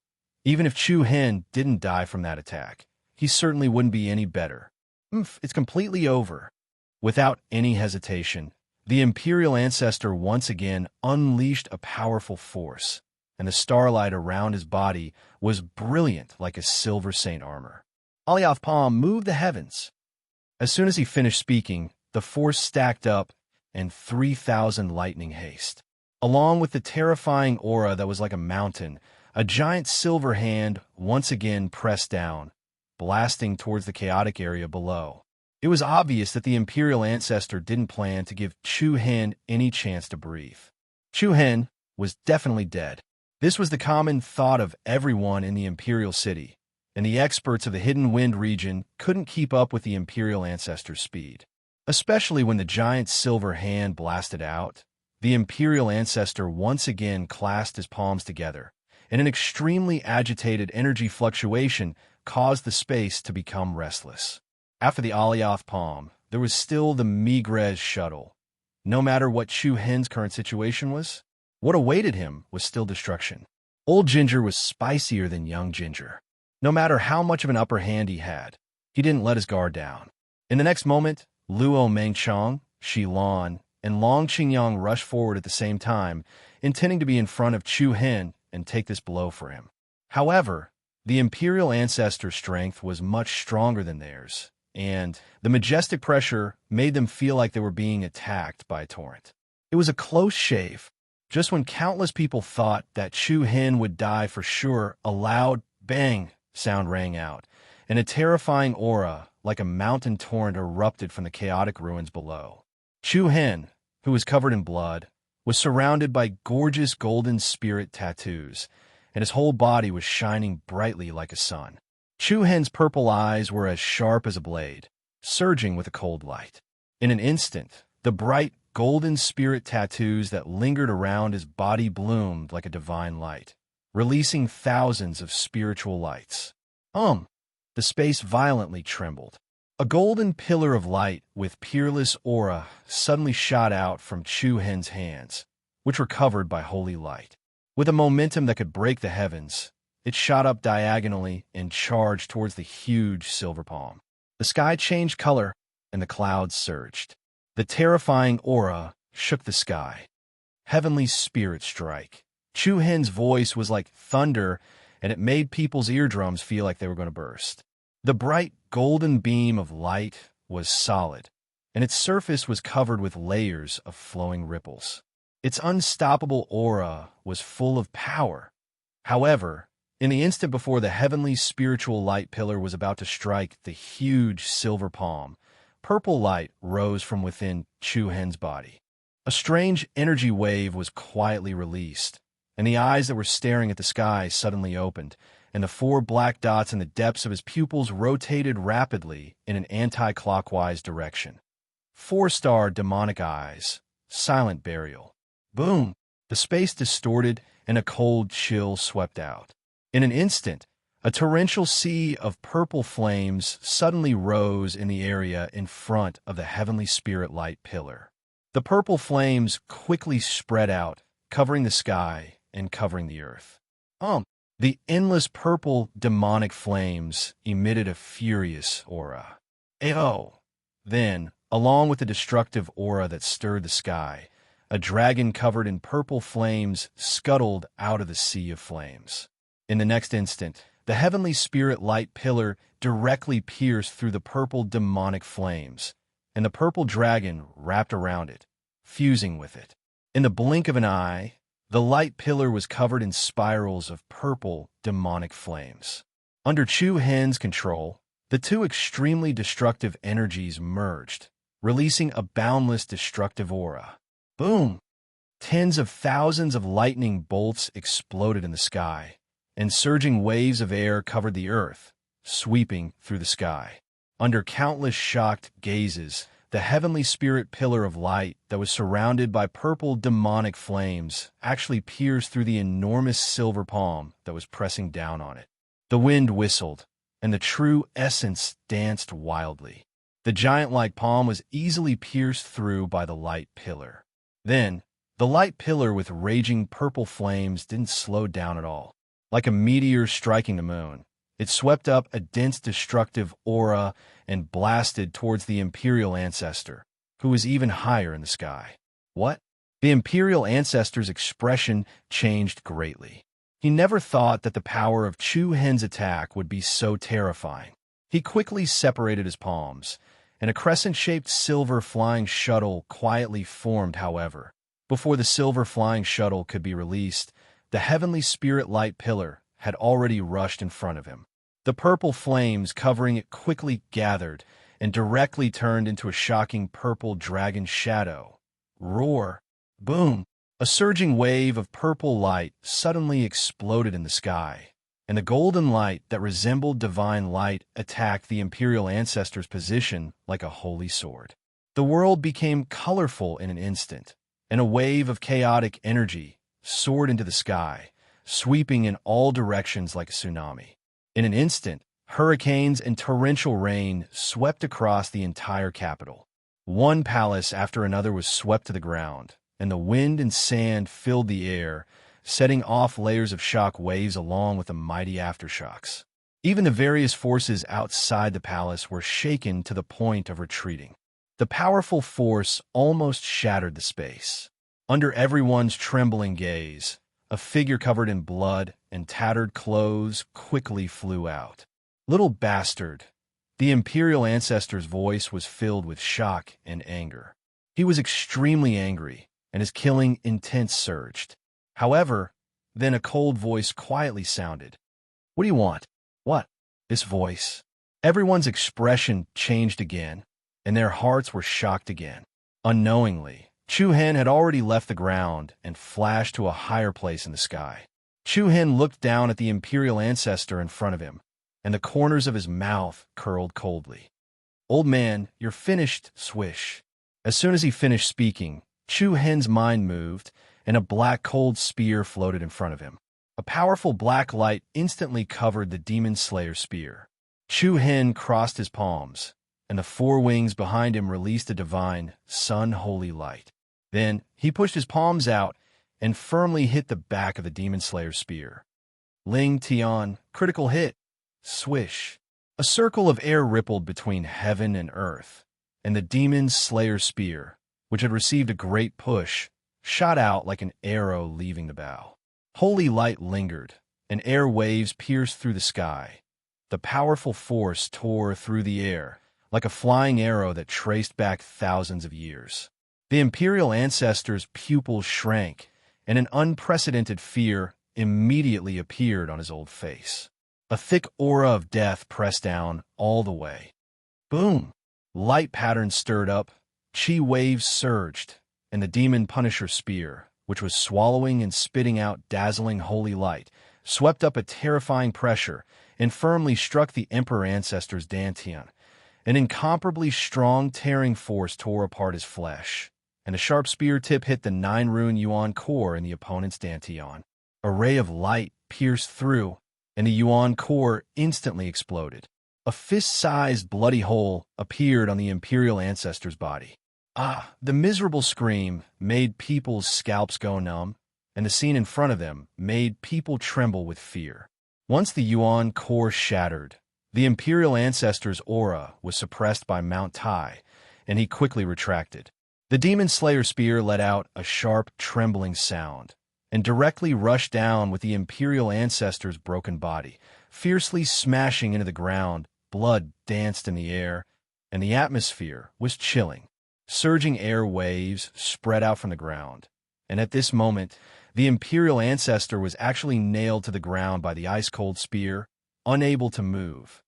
Speaker 1: even if Chu Hen didn't die from that attack, he certainly wouldn't be any better. It's completely over. Without any hesitation, the imperial ancestor once again unleashed a powerful force, and the starlight around his body was brilliant like a silver saint armor. Alioth Palm moved the heavens. As soon as he finished speaking, the force stacked up in 3,000 lightning haste. Along with the terrifying aura that was like a mountain, a giant silver hand once again pressed down, blasting towards the chaotic area below. It was obvious that the imperial ancestor didn't plan to give Chu Hen any chance to breathe. Chu Hen was definitely dead. This was the common thought of everyone in the imperial city, and the experts of the Hidden Wind region couldn't keep up with the imperial ancestor's speed. Especially when the giant silver hand blasted out, the imperial ancestor once again clasped his palms together, and an extremely agitated energy fluctuation caused the space to become restless. After the Alioth palm, there was still the Migres shuttle. No matter what Chu Hen's current situation was, what awaited him was still destruction. Old Ginger was spicier than young Ginger. No matter how much of an upper hand he had, he didn't let his guard down. In the next moment, Luo Mengchong, Shi Lan, and Long Qingyang rushed forward at the same time, intending to be in front of Chu Hen and take this blow for him. However, the imperial ancestor's strength was much stronger than theirs, and the majestic pressure made them feel like they were being attacked by a torrent. It was a close shave. Just when countless people thought that Chu Hen would die for sure, a loud bang sound rang out, and a terrifying aura, like a mountain torrent, erupted from the chaotic ruins below. Chu Hen, who was covered in blood, was surrounded by gorgeous golden spirit tattoos, and his whole body was shining brightly like a sun. Chu Hen's purple eyes were as sharp as a blade, surging with a cold light. In an instant, the bright golden spirit tattoos that lingered around his body bloomed like a divine light, releasing thousands of spiritual lights. The space violently trembled. A golden pillar of light with peerless aura suddenly shot out from Chu Hen's hands, which were covered by holy light. With a momentum that could break the heavens, it shot up diagonally and charged towards the huge silver palm. The sky changed color, and the clouds surged. The terrifying aura shook the sky. Heavenly spirit strike. Chu Hen's voice was like thunder, and it made people's eardrums feel like they were going to burst. The bright golden beam of light was solid, and its surface was covered with layers of flowing ripples. Its unstoppable aura was full of power. However, in the instant before the heavenly spiritual light pillar was about to strike the huge silver palm, purple light rose from within Chu Hen's body. A strange energy wave was quietly released, and the eyes that were staring at the sky suddenly opened, and the 4 black dots in the depths of his pupils rotated rapidly in an anti-clockwise direction. 4-star demonic eyes, silent burial. Boom! The space distorted, and a cold chill swept out. In an instant, a torrential sea of purple flames suddenly rose in the area in front of the heavenly spirit light pillar. The purple flames quickly spread out, covering the sky and covering the earth. The endless purple demonic flames emitted a furious aura. Ayo! Then, along with the destructive aura that stirred the sky, a dragon covered in purple flames scuttled out of the sea of flames. In the next instant, the heavenly spirit light pillar directly pierced through the purple demonic flames, and the purple dragon wrapped around it, fusing with it. In the blink of an eye, the light pillar was covered in spirals of purple demonic flames. Under Chu Hen's control, the 2 extremely destructive energies merged, releasing a boundless destructive aura. Boom! Tens of thousands of lightning bolts exploded in the sky, and surging waves of air covered the earth, sweeping through the sky. Under countless shocked gazes, the heavenly spirit pillar of light that was surrounded by purple demonic flames actually pierced through the enormous silver palm that was pressing down on it. The wind whistled, and the true essence danced wildly. The giant-like palm was easily pierced through by the light pillar. Then, the light pillar with raging purple flames didn't slow down at all. Like a meteor striking the moon, it swept up a dense destructive aura and blasted towards the imperial ancestor, who was even higher in the sky. What? The imperial ancestor's expression changed greatly. He never thought that the power of Chu Hen's attack would be so terrifying. He quickly separated his palms, and a crescent-shaped silver flying shuttle quietly formed. However, before the silver flying shuttle could be released, the heavenly spirit light pillar had already rushed in front of him. The purple flames covering it quickly gathered and directly turned into a shocking purple dragon shadow. Roar! Boom! A surging wave of purple light suddenly exploded in the sky, and the golden light that resembled divine light attacked the imperial ancestor's position like a holy sword. The world became colorful in an instant, and a wave of chaotic energy soared into the sky, sweeping in all directions like a tsunami. In an instant, hurricanes and torrential rain swept across the entire capital. One palace after another was swept to the ground, and the wind and sand filled the air, setting off layers of shock waves along with the mighty aftershocks. Even the various forces outside the palace were shaken to the point of retreating. The powerful force almost shattered the space. Under everyone's trembling gaze, a figure covered in blood and tattered clothes quickly flew out. "Little bastard!" The imperial ancestor's voice was filled with shock and anger. He was extremely angry, and his killing intent surged. However, then a cold voice quietly sounded. "What do you want?" "What?" This voice. Everyone's expression changed again, and their hearts were shocked again. Unknowingly, Chu Hen had already left the ground and flashed to a higher place in the sky. Chu Hen looked down at the imperial ancestor in front of him, and the corners of his mouth curled coldly. "Old man, you're finished," swish. As soon as he finished speaking, Chu Hen's mind moved, and a black cold spear floated in front of him. A powerful black light instantly covered the demon slayer's spear. Chu Hen crossed his palms, and the four wings behind him released a divine, sun-holy light. Then he pushed his palms out and firmly hit the back of the demon slayer's spear. Ling Tian, critical hit. Swish. A circle of air rippled between heaven and earth, and the demon slayer's spear, which had received a great push, shot out like an arrow leaving the bow. Holy light lingered, and air waves pierced through the sky. The powerful force tore through the air, like a flying arrow that traced back thousands of years. The imperial ancestor's pupils shrank, and an unprecedented fear immediately appeared on his old face. A thick aura of death pressed down all the way. Boom! Light patterns stirred up, chi waves surged, and the demon Punisher spear, which was swallowing and spitting out dazzling holy light, swept up a terrifying pressure and firmly struck the Emperor Ancestor's Dantian. An incomparably strong tearing force tore apart his flesh, and a sharp spear tip hit the 9-rune Yuan core in the opponent's Dantian. A ray of light pierced through, and the Yuan core instantly exploded. A fist-sized bloody hole appeared on the Imperial Ancestor's body. The miserable scream made people's scalps go numb, and the scene in front of them made people tremble with fear. Once the Yuan core shattered, the Imperial Ancestor's aura was suppressed by Mount Tai, and he quickly retracted. The Demon Slayer spear let out a sharp, trembling sound, and directly rushed down with the Imperial Ancestor's broken body, fiercely smashing into the ground. Blood danced in the air, and the atmosphere was chilling. Surging air waves spread out from the ground, and at this moment, the Imperial Ancestor was actually nailed to the ground by the ice-cold spear, unable to move.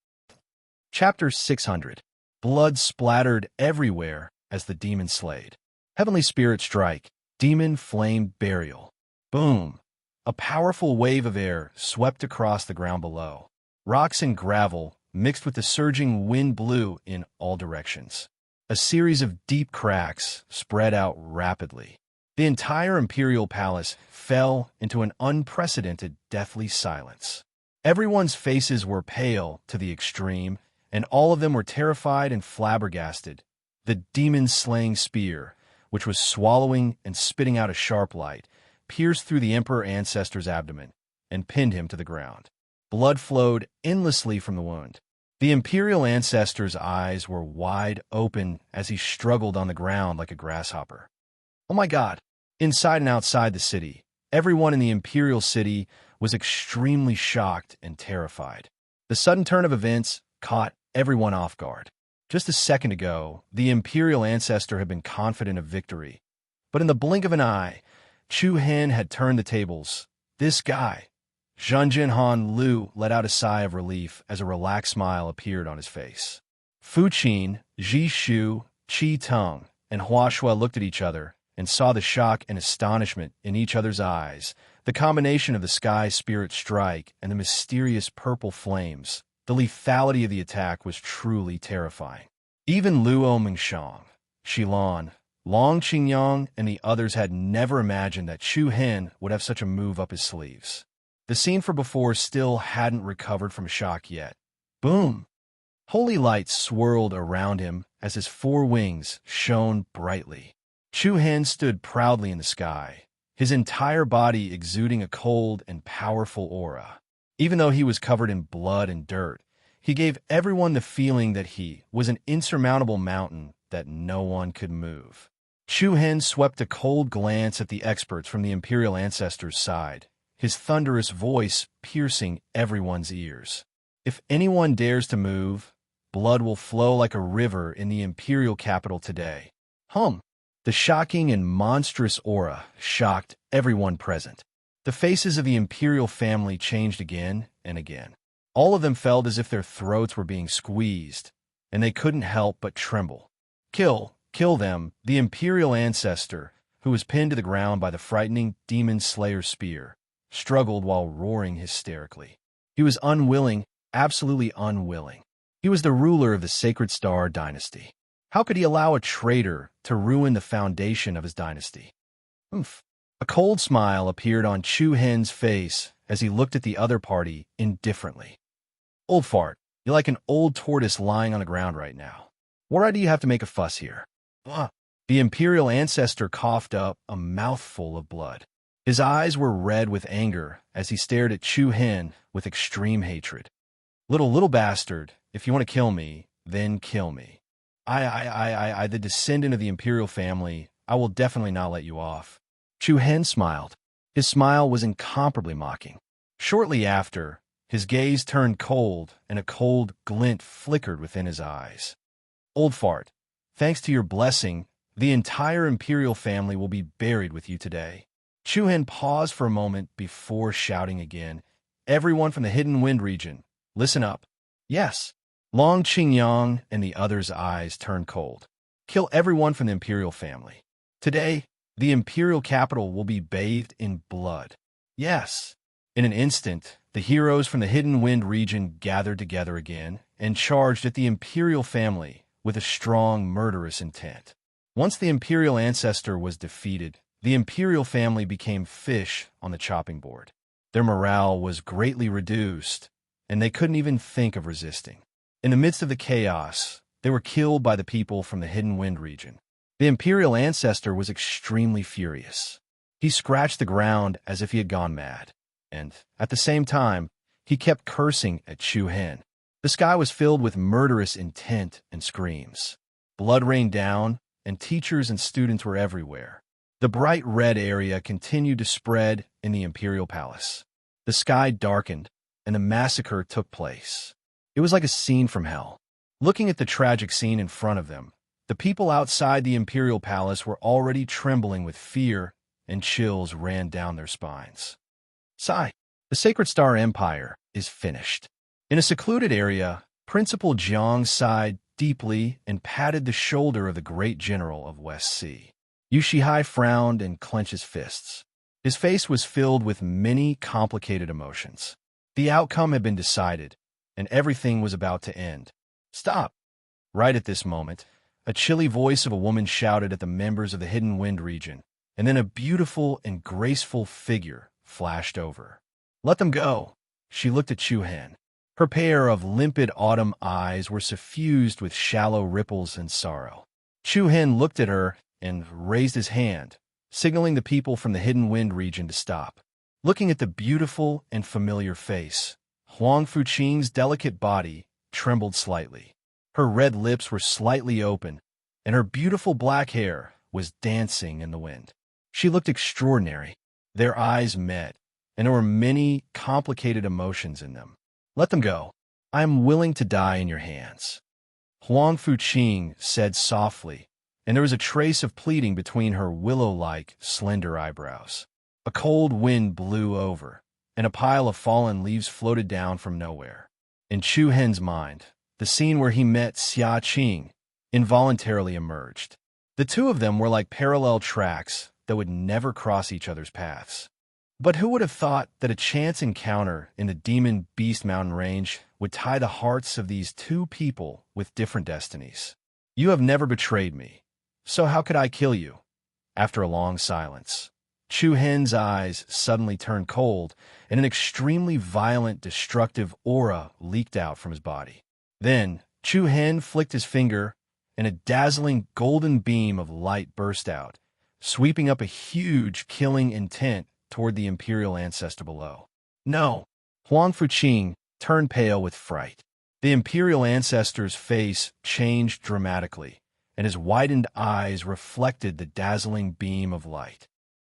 Speaker 1: Chapter 600. Blood splattered everywhere as the demon slayed. Heavenly Spirit Strike, Demon Flame Burial. Boom! A powerful wave of air swept across the ground below. Rocks and gravel mixed with the surging wind blew in all directions. A series of deep cracks spread out rapidly. The entire Imperial Palace fell into an unprecedented deathly silence. Everyone's faces were pale to the extreme, and all of them were terrified and flabbergasted. The demon-slaying spear, which was swallowing and spitting out a sharp light, pierced through the Emperor Ancestor's abdomen and pinned him to the ground. Blood flowed endlessly from the wound. The Imperial Ancestor's eyes were wide open as he struggled on the ground like a grasshopper. Oh my God! Inside and outside the city, everyone in the Imperial City was extremely shocked and terrified. The sudden turn of events caught everyone off guard. Just a second ago, the Imperial Ancestor had been confident of victory. But in the blink of an eye, Chu Hen had turned the tables. This guy, Zhongjin Han Lu, let out a sigh of relief as a relaxed smile appeared on his face. Fu Qin, Ji Shu, Qi Teng, and Hua Shui looked at each other and saw the shock and astonishment in each other's eyes. The combination of the sky spirit strike and the mysterious purple flames, the lethality of the attack was truly terrifying. Even Luo Mingshang, Xilan, Long Qingyang and the others had never imagined that Chu Hen would have such a move up his sleeves. The scene from before still hadn't recovered from shock yet. Boom! Holy light swirled around him as his four wings shone brightly. Chu Hen stood proudly in the sky, his entire body exuding a cold and powerful aura. Even though he was covered in blood and dirt, he gave everyone the feeling that he was an insurmountable mountain that no one could move. Chu Hen swept a cold glance at the experts from the Imperial Ancestors' side, his thunderous voice piercing everyone's ears. If anyone dares to move, blood will flow like a river in the Imperial capital today. The shocking and monstrous aura shocked everyone present. The faces of the Imperial family changed again and again. All of them felt as if their throats were being squeezed, and they couldn't help but tremble. Kill them, the Imperial ancestor, who was pinned to the ground by the frightening Demon Slayer spear, struggled while roaring hysterically. He was unwilling, absolutely unwilling. He was the ruler of the Sacred Star dynasty. How could he allow a traitor to ruin the foundation of his dynasty? A cold smile appeared on Chu Hen's face as he looked at the other party indifferently. Old fart, you're like an old tortoise lying on the ground right now. Why do you have to make a fuss here? The Imperial ancestor coughed up a mouthful of blood. His eyes were red with anger as he stared at Chu Hen with extreme hatred. Little bastard, if you want to kill me, then kill me. The descendant of the Imperial family, I will definitely not let you off. Chu Hen smiled. His smile was incomparably mocking. Shortly after, his gaze turned cold and a cold glint flickered within his eyes. Old fart, thanks to your blessing, the entire Imperial family will be buried with you today. Chu Hen paused for a moment before shouting again. Everyone from the Hidden Wind region, listen up. Yes. Long Qingyang and the others' eyes turned cold. Kill everyone from the Imperial family. Today, the Imperial capital will be bathed in blood. Yes. In an instant, the heroes from the Hidden Wind region gathered together again and charged at the Imperial family with a strong, murderous intent. Once the Imperial ancestor was defeated, the Imperial family became fish on the chopping board. Their morale was greatly reduced, and they couldn't even think of resisting. In the midst of the chaos, they were killed by the people from the Hidden Wind region. The Imperial ancestor was extremely furious. He scratched the ground as if he had gone mad, and, at the same time, he kept cursing at Chu Hen. The sky was filled with murderous intent and screams. Blood rained down, and teachers and students were everywhere. The bright red area continued to spread in the Imperial Palace. The sky darkened, and the massacre took place. It was like a scene from hell. Looking at the tragic scene in front of them, the people outside the Imperial Palace were already trembling with fear, and chills ran down their spines. Sigh. The Sacred Star Empire is finished. In a secluded area, Principal Jiang sighed deeply and patted the shoulder of the great general of West Sea. Yu Shihai frowned and clenched his fists. His face was filled with many complicated emotions. The outcome had been decided, and everything was about to end. Stop! Right at this moment, a chilly voice of a woman shouted at the members of the Hidden Wind region, and then a beautiful and graceful figure flashed over. Let them go! She looked at Chu Hen. Her pair of limpid autumn eyes were suffused with shallow ripples and sorrow. Chu Hen looked at her and raised his hand, signaling the people from the Hidden Wind region to stop. Looking at the beautiful and familiar face, Huang Fuqing's delicate body trembled slightly. Her red lips were slightly open, and her beautiful black hair was dancing in the wind. She looked extraordinary. Their eyes met, and there were many complicated emotions in them. Let them go. I am willing to die in your hands. Huang Fuqing said softly, and there was a trace of pleading between her willow-like, slender eyebrows. A cold wind blew over, and a pile of fallen leaves floated down from nowhere. In Chu Hen's mind, the scene where he met Xia Qing involuntarily emerged. The two of them were like parallel tracks that would never cross each other's paths. But who would have thought that a chance encounter in the Demon Beast Mountain range would tie the hearts of these two people with different destinies? You have never betrayed me. So how could I kill you? After a long silence, Chu Hen's eyes suddenly turned cold, and an extremely violent, destructive aura leaked out from his body. Then, Chu Hen flicked his finger, and a dazzling golden beam of light burst out, sweeping up a huge, killing intent toward the imperial ancestor below. No! Huang Fuqing turned pale with fright. The imperial ancestor's face changed dramatically, and his widened eyes reflected the dazzling beam of light.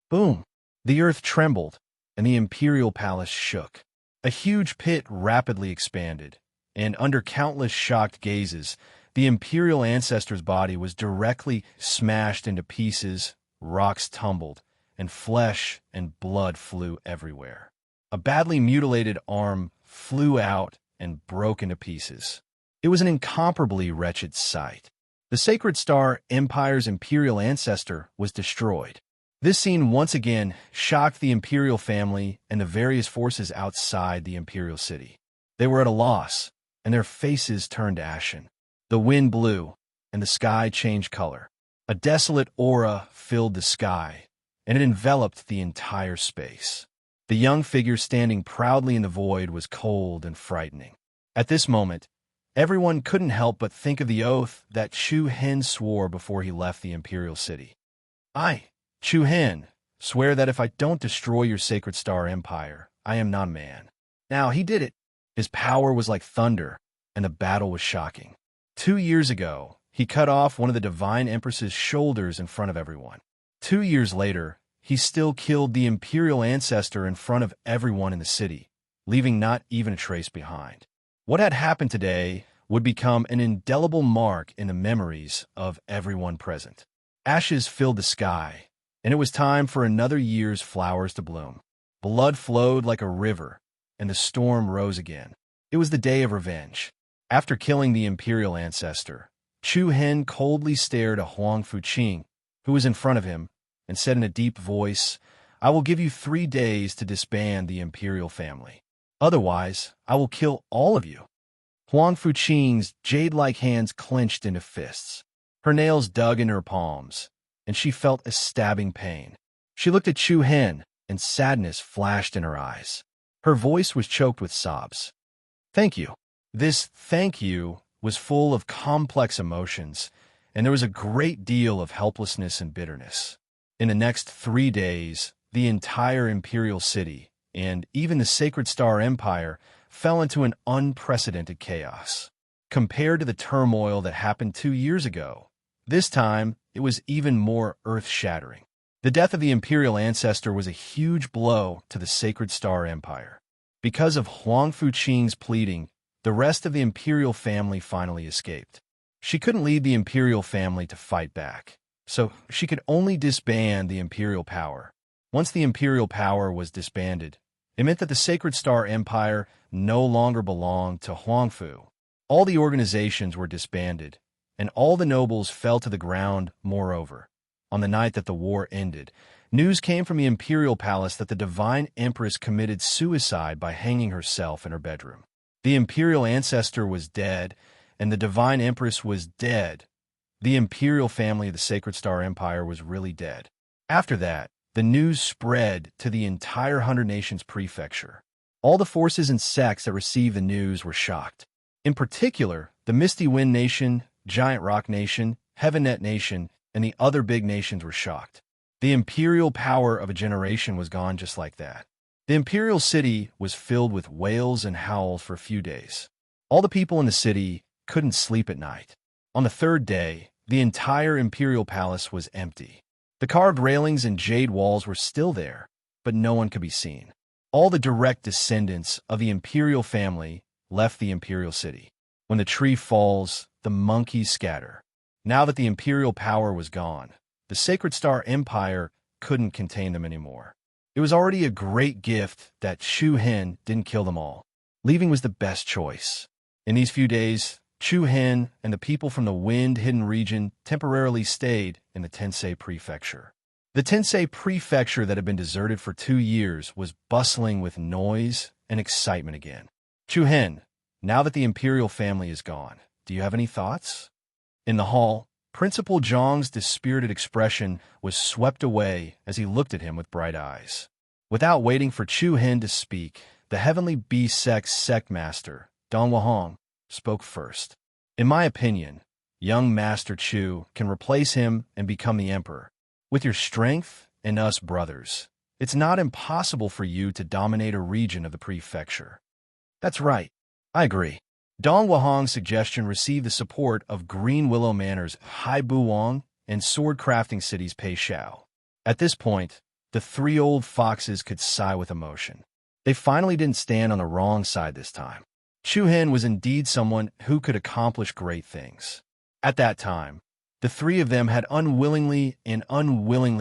Speaker 1: Boom! The earth trembled, and the imperial palace shook. A huge pit rapidly expanded, and under countless shocked gazes, the imperial ancestor's body was directly smashed into pieces, rocks tumbled, and flesh and blood flew everywhere. A badly mutilated arm flew out and broke into pieces. It was an incomparably wretched sight. The Sacred Star Empire's imperial ancestor was destroyed. This scene once again shocked the imperial family and the various forces outside the imperial city. They were at a loss, and their faces turned ashen. The wind blew, and the sky changed color. A desolate aura filled the sky, and it enveloped the entire space. The young figure standing proudly in the void was cold and frightening. At this moment, everyone couldn't help but think of the oath that Chu Hen swore before he left the imperial city. I, Chu Hen, swear that if I don't destroy your Sacred Star Empire, I am not a man. Now, he did it. His power was like thunder, and the battle was shocking. 2 years ago, he cut off one of the Divine Empress's shoulders in front of everyone. 2 years later, he still killed the imperial ancestor in front of everyone in the city, leaving not even a trace behind. What had happened today would become an indelible mark in the memories of everyone present. Ashes filled the sky, and it was time for another year's flowers to bloom. Blood flowed like a river, and the storm rose again. It was the day of revenge. After killing the imperial ancestor, Chu Hen coldly stared at Huang Fuqing, who was in front of him, and said in a deep voice, "I will give you 3 days to disband the imperial family. Otherwise, I will kill all of you." Huang Fuqing's jade-like hands clenched into fists. Her nails dug into her palms, and she felt a stabbing pain. She looked at Chu Hen, and sadness flashed in her eyes. Her voice was choked with sobs. "Thank you." This "thank you" was full of complex emotions, and there was a great deal of helplessness and bitterness. In the next 3 days, the entire imperial city, and even the Sacred Star Empire, fell into an unprecedented chaos. Compared to the turmoil that happened 2 years ago, this time it was even more earth-shattering. The death of the imperial ancestor was a huge blow to the Sacred Star Empire. Because of Huang Fuqing's pleading, the rest of the imperial family finally escaped. She couldn't lead the imperial family to fight back, so she could only disband the imperial power. Once the imperial power was disbanded, it meant that the Sacred Star Empire no longer belonged to Huangfu. All the organizations were disbanded, and all the nobles fell to the ground. Moreover, on the night that the war ended, news came from the imperial palace that the Divine Empress committed suicide by hanging herself in her bedroom. The imperial ancestor was dead, and the Divine Empress was dead. The imperial family of the Sacred Star Empire was really dead. After that, the news spread to the entire 100 Nations prefecture. All the forces and sects that received the news were shocked. In particular, the Misty Wind Nation, Giant Rock Nation, Heaven Net Nation, and the other big nations were shocked. The imperial power of a generation was gone just like that. The imperial city was filled with wails and howls for a few days. All the people in the city couldn't sleep at night. On the 3rd day, the entire imperial palace was empty. The carved railings and jade walls were still there, but no one could be seen. All the direct descendants of the imperial family left the imperial city. When the tree falls, the monkeys scatter. Now that the imperial power was gone, the Sacred Star Empire couldn't contain them anymore. It was already a great gift that Chu Hen didn't kill them all. Leaving was the best choice. In these few days, Chu Hen and the people from the wind-hidden region temporarily stayed in the Tensei Prefecture. The Tensei Prefecture that had been deserted for 2 years was bustling with noise and excitement again. Chu Hen, now that the imperial family is gone, do you have any thoughts? In the hall, Principal Zhang's dispirited expression was swept away as he looked at him with bright eyes. Without waiting for Chu Hin to speak, the heavenly sect master, Dong Wahong, spoke first. In my opinion, young Master Chu can replace him and become the emperor. With your strength and us brothers, it's not impossible for you to dominate a region of the prefecture. That's right. I agree. Dong Wahong's suggestion received the support of Green Willow Manor's Hai Buwang and sword-crafting city's Pei Shao. At this point, the three old foxes could sigh with emotion. They finally didn't stand on the wrong side this time. Chu Hin was indeed someone who could accomplish great things. At that time, the three of them had unwillingly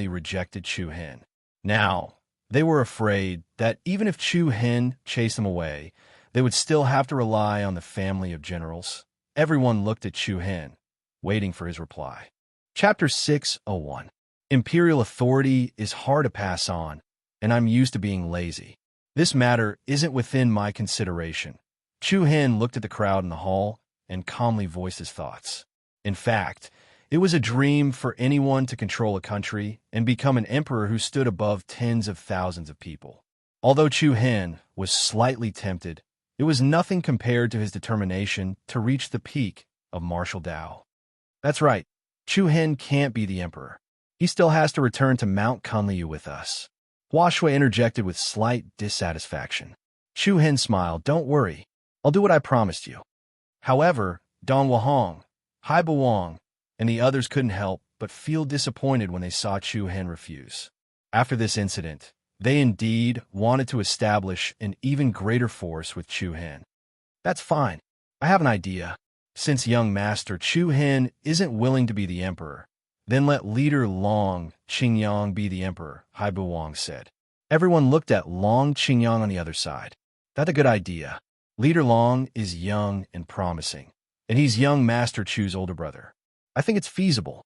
Speaker 1: rejected Chu Hin. Now, they were afraid that even if Chu Hin chased them away, they would still have to rely on the family of generals. Everyone looked at Chu Hin, waiting for his reply. Chapter 601. Imperial authority is hard to pass on, and I'm used to being lazy. This matter isn't within my consideration. Chu Hin looked at the crowd in the hall and calmly voiced his thoughts. In fact, it was a dream for anyone to control a country and become an emperor who stood above tens of thousands of people. Although Chu Hin was slightly tempted, it was nothing compared to his determination to reach the peak of martial Dao. That's right, Chu Hin can't be the emperor. He still has to return to Mount Kunliu with us. Hua Shui interjected with slight dissatisfaction. Chu Hin smiled. Don't worry, I'll do what I promised you. However, Dong Wahong, Hai Buwang, and the others couldn't help but feel disappointed when they saw Chu Hin refuse. After this incident, they indeed wanted to establish an even greater force with Chu Hin. That's fine. I have an idea. Since young Master Chu Hin isn't willing to be the emperor, then let leader Long Qingyang be the emperor, Hai Buwang said. Everyone looked at Long Qingyang on the other side. That's a good idea. Leader Long is young and promising, and he's young Master Chu's older brother. I think it's feasible.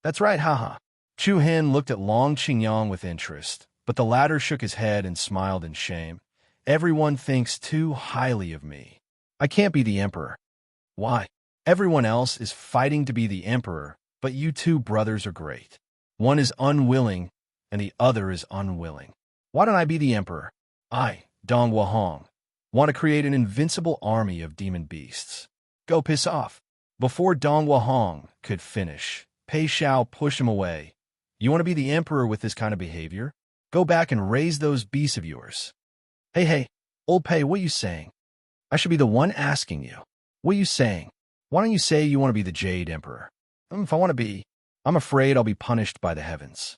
Speaker 1: That's right, haha. Chu Hin looked at Long Qingyang with interest, but the latter shook his head and smiled in shame. Everyone thinks too highly of me. I can't be the emperor. Why? Everyone else is fighting to be the emperor, but you two brothers are great. One is unwilling, and the other is unwilling. Why don't I be the emperor? I, Dong Wahong, want to create an invincible army of demon beasts. Go piss off. Before Dong Wahong could finish, Pei Shao pushed him away. You want to be the emperor with this kind of behavior? Go back and raise those beasts of yours. Hey, old Pei, what are you saying? I should be the one asking you. What are you saying? Why don't you say you want to be the Jade Emperor? If I want to be, I'm afraid I'll be punished by the heavens.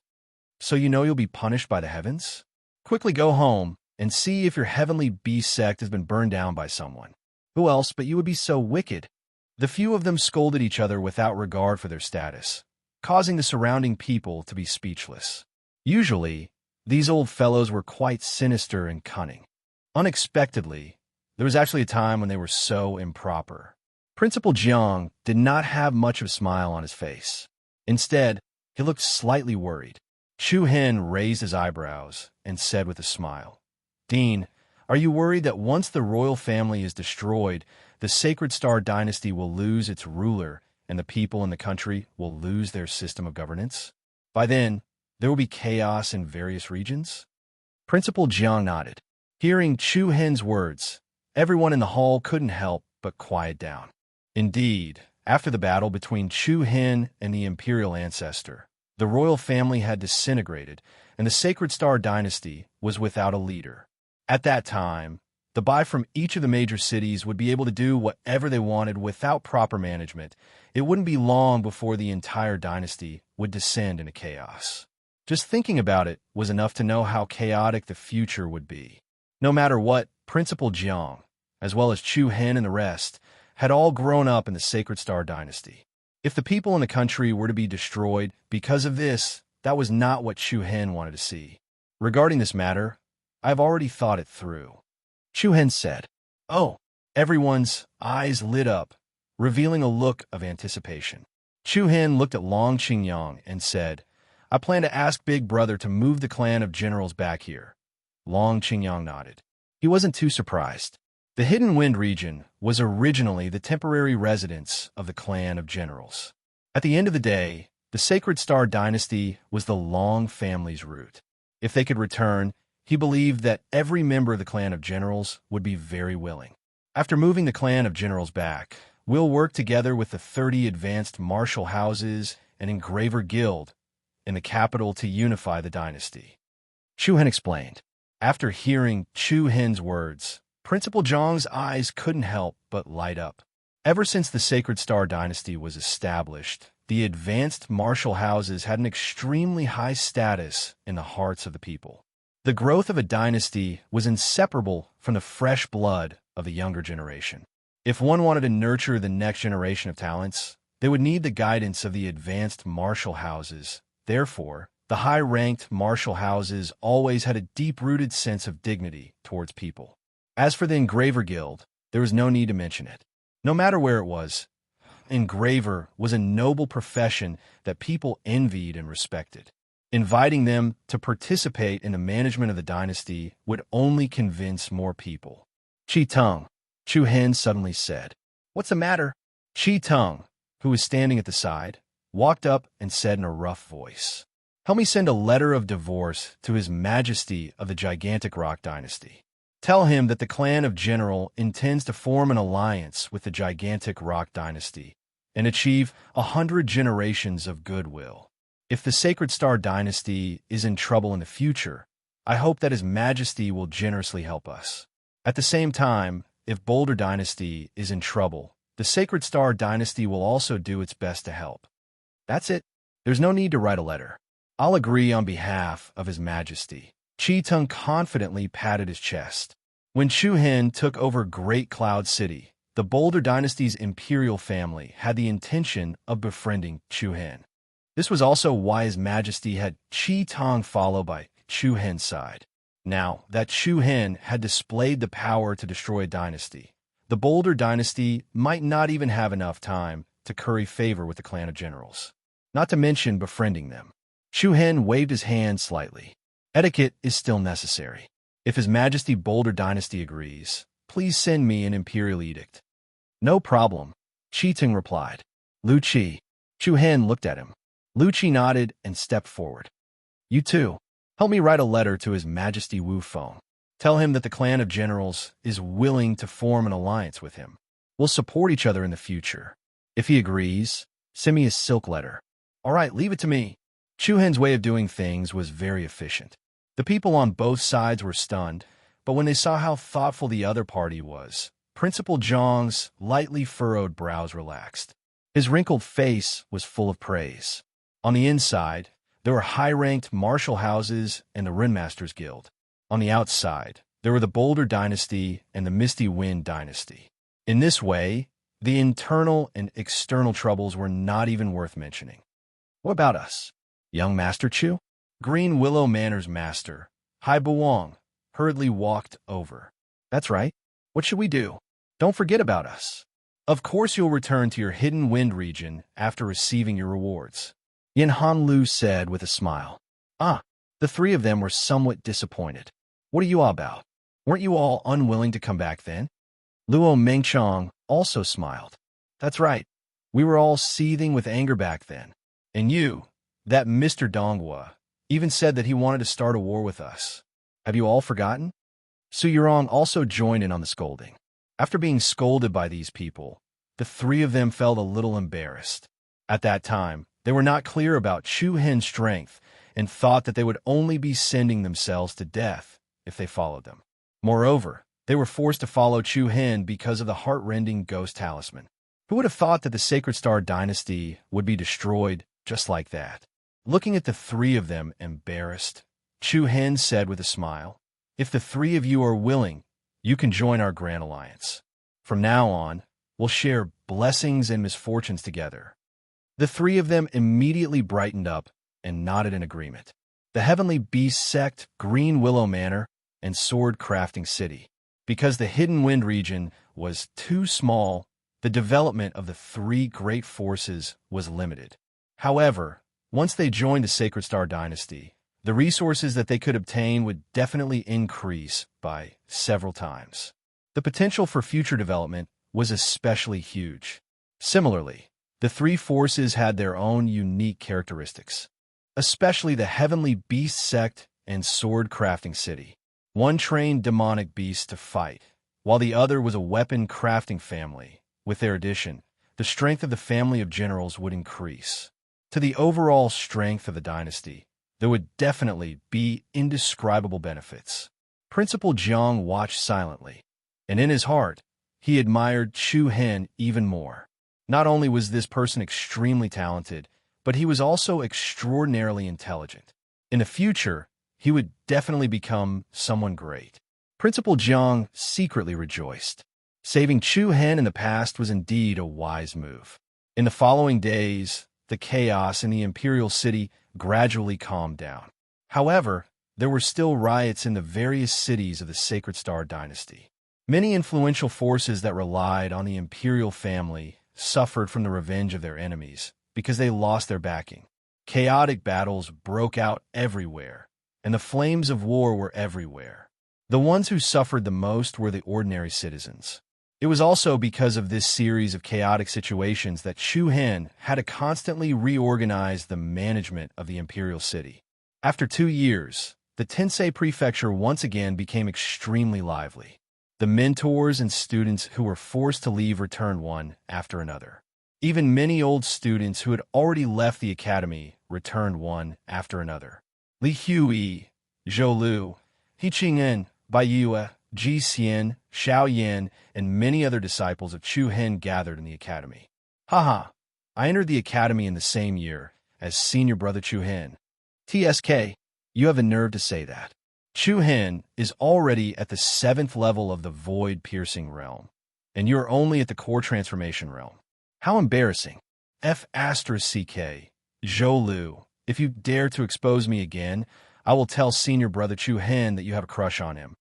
Speaker 1: So you know you'll be punished by the heavens? Quickly go home and see if your heavenly beast sect has been burned down by someone. Who else but you would be so wicked? The few of them scolded each other without regard for their status, causing the surrounding people to be speechless. Usually, these old fellows were quite sinister and cunning. Unexpectedly, there was actually a time when they were so improper. Principal Jiang did not have much of a smile on his face. Instead, he looked slightly worried. Chu Hin raised his eyebrows and said with a smile, Dean, are you worried that once the royal family is destroyed, the Sacred Star dynasty will lose its ruler and the people in the country will lose their system of governance? By then, there will be chaos in various regions? Principal Jiang nodded. Hearing Chu Hin's words, everyone in the hall couldn't help but quiet down. Indeed, after the battle between Chu Hin and the imperial ancestor, the royal family had disintegrated, and the Sacred Star dynasty was without a leader. At that time, the Bai from each of the major cities would be able to do whatever they wanted without proper management. It wouldn't be long before the entire dynasty would descend into chaos. Just thinking about it was enough to know how chaotic the future would be. No matter what, Principal Jiang, as well as Chu Hin and the rest, had all grown up in the Sacred Star dynasty. If the people in the country were to be destroyed because of this, that was not what Chu Hin wanted to see. Regarding this matter, I've already thought it through. Chu Hin said, Oh, everyone's eyes lit up, revealing a look of anticipation. Chu Hin looked at Long Qingyang and said, I plan to ask Big Brother to move the clan of generals back here. Long Qingyang nodded. He wasn't too surprised. The Hidden Wind region was originally the temporary residence of the clan of generals. At the end of the day, the Sacred Star dynasty was the Long family's root. If they could return, he believed that every member of the clan of generals would be very willing. After moving the clan of generals back, we'll work together with the 30 advanced martial houses and engraver guild in the capital to unify the dynasty. Chu Hen explained. After hearing Chu Hen's words, Principal Zhang's eyes couldn't help but light up. Ever since the Sacred Star dynasty was established, the advanced martial houses had an extremely high status in the hearts of the people. The growth of a dynasty was inseparable from the fresh blood of the younger generation. If one wanted to nurture the next generation of talents, they would need the guidance of the advanced martial houses. Therefore, the high-ranked martial houses always had a deep-rooted sense of dignity towards people. As for the engraver guild, there was no need to mention it. No matter where it was, engraver was a noble profession that people envied and respected. Inviting them to participate in the management of the dynasty would only convince more people. Chi Tung, Chu Hen suddenly said. What's the matter? Chi Tung, who was standing at the side, walked up and said in a rough voice, help me send a letter of divorce to His Majesty of the Gigantic Rock Dynasty. Tell him that the clan of General intends to form an alliance with the Gigantic Rock Dynasty and achieve 100 generations of goodwill. If the Sacred Star Dynasty is in trouble in the future, I hope that His Majesty will generously help us. At the same time, if Boulder Dynasty is in trouble, the Sacred Star Dynasty will also do its best to help. That's it. There's no need to write a letter. I'll agree on behalf of His Majesty. Chi Tung confidently patted his chest. When Chu Hen took over Great Cloud City, the Boulder Dynasty's imperial family had the intention of befriending Chu Hen. This was also why His Majesty had Chi Tung follow by Chu Hen's side. Now that Chu Hen had displayed the power to destroy a dynasty, the Boulder Dynasty might not even have enough time to curry favor with the clan of generals, not to mention befriending them. Chu Hen waved his hand slightly. Etiquette is still necessary. If His Majesty Boulder Dynasty agrees, please send me an imperial edict. No problem, Chi Tung replied. Lu Qi. Chu Hen looked at him. Lu Qi nodded and stepped forward. You too. Help me write a letter to His Majesty Wu Feng. Tell him that the clan of generals is willing to form an alliance with him. We'll support each other in the future. If he agrees, send me a silk letter. All right, leave it to me. Chu Hen's way of doing things was very efficient. The people on both sides were stunned, but when they saw how thoughtful the other party was, Principal Zhang's lightly furrowed brows relaxed. His wrinkled face was full of praise. On the inside, there were high-ranked martial houses and the Ringmasters Guild. On the outside, there were the Boulder Dynasty and the Misty Wind Dynasty. In this way, the internal and external troubles were not even worth mentioning. What about us? Young Master Chu? Green Willow Manor's master, Hai Buwang, hurriedly walked over. That's right. What should we do? Don't forget about us. Of course you'll return to your hidden wind region after receiving your rewards. Yin Hanlu said with a smile. The three of them were somewhat disappointed. What are you all about? Weren't you all unwilling to come back then? Luo Mengchong also smiled. That's right. We were all seething with anger back then. And you, that Mr. Donghua, even said that he wanted to start a war with us. Have you all forgotten? Su Yurong also joined in on the scolding. After being scolded by these people, the three of them felt a little embarrassed. At that time, they were not clear about Chu Hen's strength and thought that they would only be sending themselves to death if they followed them. Moreover, they were forced to follow Chu Hen because of the heart-rending ghost talisman. Who would have thought that the Sacred Star Dynasty would be destroyed just like that? Looking at the three of them embarrassed, Chu Hen said with a smile, if the three of you are willing, you can join our Grand Alliance. From now on, we'll share blessings and misfortunes together. The three of them immediately brightened up and nodded in agreement. The Heavenly Beast Sect, Green Willow Manor, and Sword Crafting City. Because the Hidden Wind region was too small, the development of the three great forces was limited. However, once they joined the Sacred Star Dynasty, the resources that they could obtain would definitely increase by several times. The potential for future development was especially huge. Similarly, The three forces had their own unique characteristics, especially the Heavenly Beast Sect and Sword Crafting City. One trained demonic beasts to fight, while the other was a weapon crafting family. With their addition, the strength of the family of generals would increase. To the overall strength of the dynasty, there would definitely be indescribable benefits. Principal Jiang watched silently, and in his heart, he admired Chu Hen even more. Not only was this person extremely talented, but he was also extraordinarily intelligent. In the future, he would definitely become someone great. Principal Jiang secretly rejoiced. Saving Chu Hen in the past was indeed a wise move. In the following days, the chaos in the imperial city gradually calmed down. However, there were still riots in the various cities of the Sacred Star dynasty. Many influential forces that relied on the imperial family suffered from the revenge of their enemies because they lost their backing. Chaotic battles broke out everywhere, and the flames of war were everywhere. The ones who suffered the most were the ordinary citizens. It was also because of this series of chaotic situations that Chu Hen had to constantly reorganize the management of the imperial city. After 2 years, the Tensei prefecture once again became extremely lively. The mentors and students who were forced to leave returned one after another. Even many old students who had already left the academy returned one after another. Li Hui, Zhou Lu, He Qing'en, Bai Yue, Ji Xian, Xiao Yan, and many other disciples of Chu Hen gathered in the academy. Haha, I entered the academy in the same year as senior brother Chu Hen. TSK, you have the nerve to say that. Chu Hen is already at the 7th level of the void-piercing realm, and you are only at the core transformation realm. How embarrassing. F***CK, Zhou Lu, if you dare to expose me again, I will tell senior brother Chu Hen that you have a crush on him.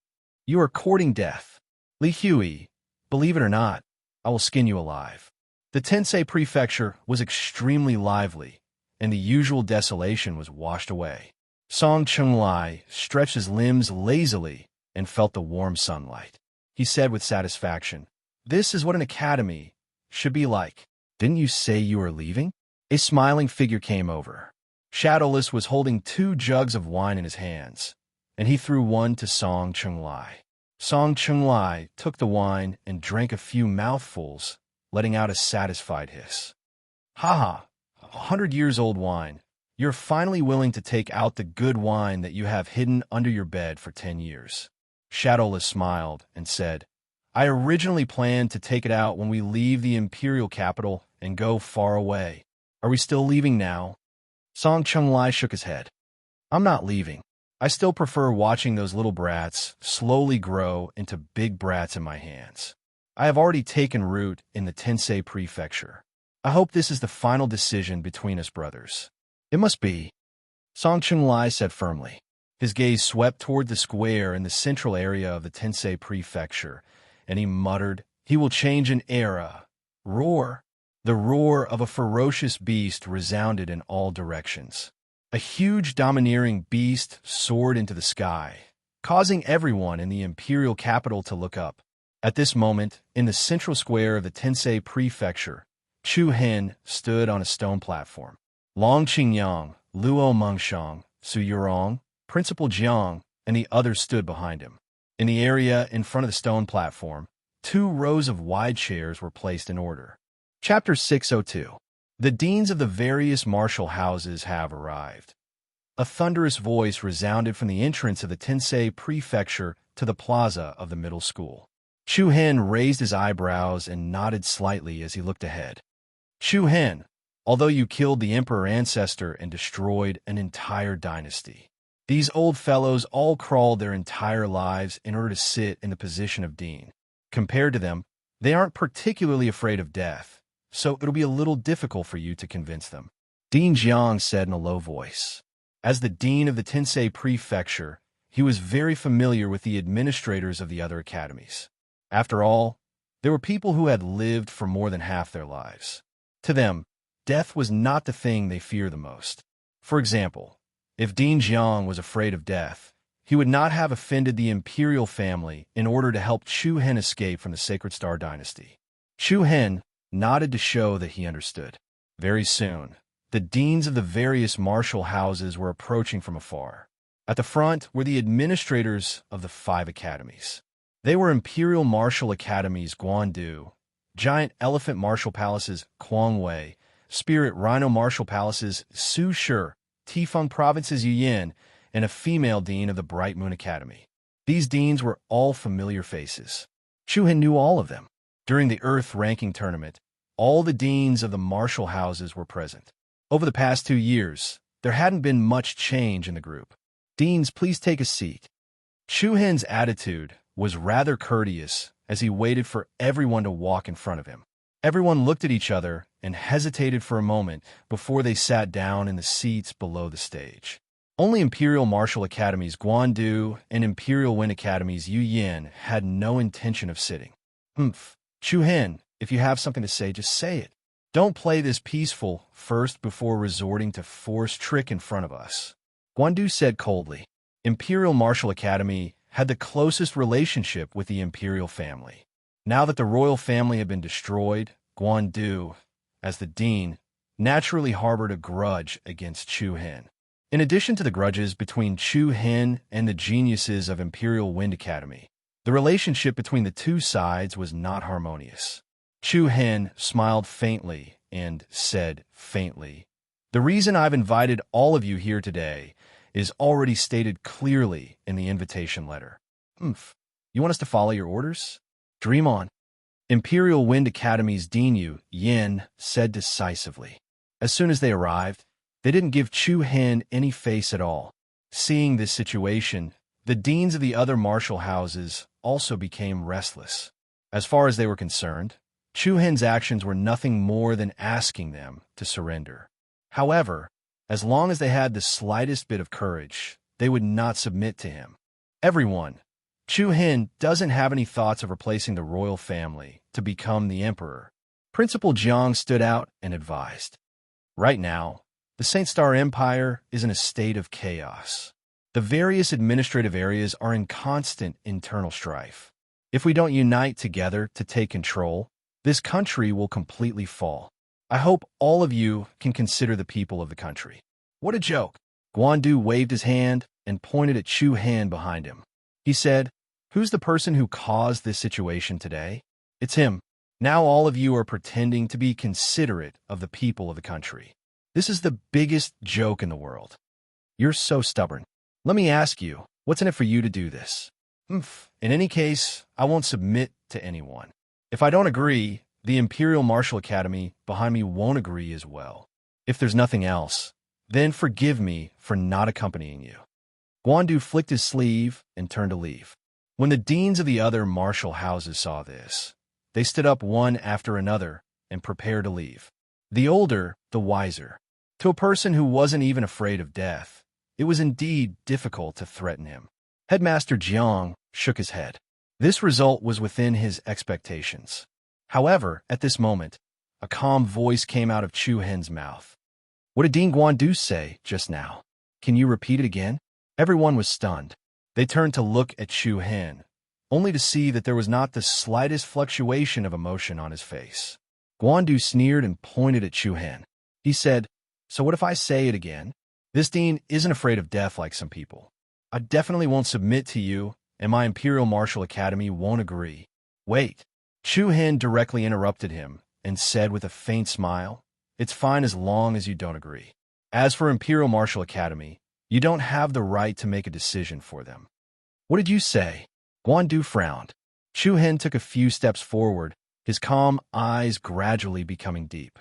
Speaker 1: You are courting death. Li Hui, believe it or not, I will skin you alive. The Tensei prefecture was extremely lively, and the usual desolation was washed away. Song Chunglai stretched his limbs lazily and felt the warm sunlight. He said with satisfaction, "This is what an academy should be like." Didn't you say you were leaving? A smiling figure came over. Shadowless was holding 2 jugs of wine in his hands, and he threw one to Song Chunglai. Song Chunglai took the wine and drank a few mouthfuls, letting out a satisfied hiss. Haha, 100-years-old wine. You're finally willing to take out the good wine that you have hidden under your bed for 10 years. Shadowless smiled and said, I originally planned to take it out when we leave the imperial capital and go far away. Are we still leaving now? Song Chunglai shook his head. I'm not leaving. I still prefer watching those little brats slowly grow into big brats in my hands. I have already taken root in the Tensei prefecture. I hope this is the final decision between us brothers. It must be, Song Chunglai said firmly. His gaze swept toward the square in the central area of the Tensei prefecture, and he muttered, he will change an era. Roar. The roar of a ferocious beast resounded in all directions. A huge domineering beast soared into the sky, causing everyone in the imperial capital to look up. At this moment, in the central square of the Tensei prefecture, Chu Hen stood on a stone platform. Long Qingyang, Luo Mengshang, Su Yurong, Principal Jiang, and the others stood behind him. In the area in front of the stone platform, 2 rows of wide chairs were placed in order. Chapter 602. The deans of the various martial houses have arrived. A thunderous voice resounded from the entrance of the Tensei prefecture to the plaza of the middle school. Chu Hen raised his eyebrows and nodded slightly as he looked ahead. Chu Hen, although you killed the emperor ancestor and destroyed an entire dynasty, these old fellows all crawled their entire lives in order to sit in the position of dean. Compared to them, they aren't particularly afraid of death, so it'll be a little difficult for you to convince them. Dean Jiang said in a low voice. As the dean of the Tensei prefecture, he was very familiar with the administrators of the other academies. After all, there were people who had lived for more than half their lives. To them, death was not the thing they fear the most. For example, if Dean Jiang was afraid of death, he would not have offended the imperial family in order to help Chu Hen escape from the Sacred Star dynasty. Chu Hen nodded to show that he understood. Very soon, the deans of the various martial houses were approaching from afar. At the front were the administrators of the 5 academies. They were Imperial Martial Academies Guandu, Giant Elephant Martial Palaces Kuangwei, Spirit Rhino Martial Palaces Sushi, Tifeng Provinces Yuyin, and a female dean of the Bright Moon Academy. These deans were all familiar faces. Chuhan knew all of them. During the Earth Ranking Tournament, all the deans of the martial houses were present. Over the past 2 years, there hadn't been much change in the group. Deans, please take a seat. Chuhan's attitude was rather courteous as he waited for everyone to walk in front of him. Everyone looked at each other and hesitated for a moment before they sat down in the seats below the stage. Only Imperial Martial Academies Guandu and Imperial Wind Academies Yuyin had no intention of sitting. Chuhan, if you have something to say, just say it. Don't play this peaceful first before resorting to forced trick in front of us. Guandu said coldly. Imperial Martial Academy had the closest relationship with the Imperial family. Now that the royal family had been destroyed, Guandu, as the dean, naturally harbored a grudge against Chuhan. In addition to the grudges between Chuhan and the geniuses of Imperial Wind Academy, the relationship between the two sides was not harmonious. Chuhan smiled faintly and said faintly, "The reason I've invited all of you here today is already stated clearly in the invitation letter." You want us to follow your orders? Dream on. Imperial Wind Academy's Dean Yin said decisively. As soon as they arrived, they didn't give Chuhan any face at all. Seeing this situation, the deans of the other martial houses also became restless. As far as they were concerned, Chuhan's actions were nothing more than asking them to surrender. However, as long as they had the slightest bit of courage, they would not submit to him. Everyone, Chuhan doesn't have any thoughts of replacing the royal family to become the emperor. Principal Jiang stood out and advised. Right now, the Saint Star Empire is in a state of chaos. The various administrative areas are in constant internal strife. If we don't unite together to take control, this country will completely fall. I hope all of you can consider the people of the country. What a joke. Guandu waved his hand and pointed at Chuhan behind him. He said, "Who's the person who caused this situation today? It's him. Now all of you are pretending to be considerate of the people of the country. This is the biggest joke in the world. You're so stubborn. Let me ask you, what's in it for you to do this? In any case, I won't submit to anyone. If I don't agree, the Imperial Martial Academy behind me won't agree as well. If there's nothing else, then forgive me for not accompanying you." Guandu flicked his sleeve and turned to leave. When the deans of the other martial houses saw this, they stood up one after another and prepared to leave. The older, the wiser. To a person who wasn't even afraid of death, it was indeed difficult to threaten him. Headmaster Jiang shook his head. This result was within his expectations. However, at this moment, a calm voice came out of Chuhan's mouth. "What did Dean Guandu say just now? Can you repeat it again?" Everyone was stunned. They turned to look at Chuhan, only to see that there was not the slightest fluctuation of emotion on his face. Guandu sneered and pointed at Chuhan. He said, "So what if I say it again? This dean isn't afraid of death like some people. I definitely won't submit to you, and my Imperial Martial Academy won't agree." "Wait." Chuhan directly interrupted him and said with a faint smile, "It's fine as long as you don't agree. As for Imperial Martial Academy, you don't have the right to make a decision for them." "What did you say?" Guandu frowned. Chuhan took a few steps forward, his calm eyes gradually becoming deep.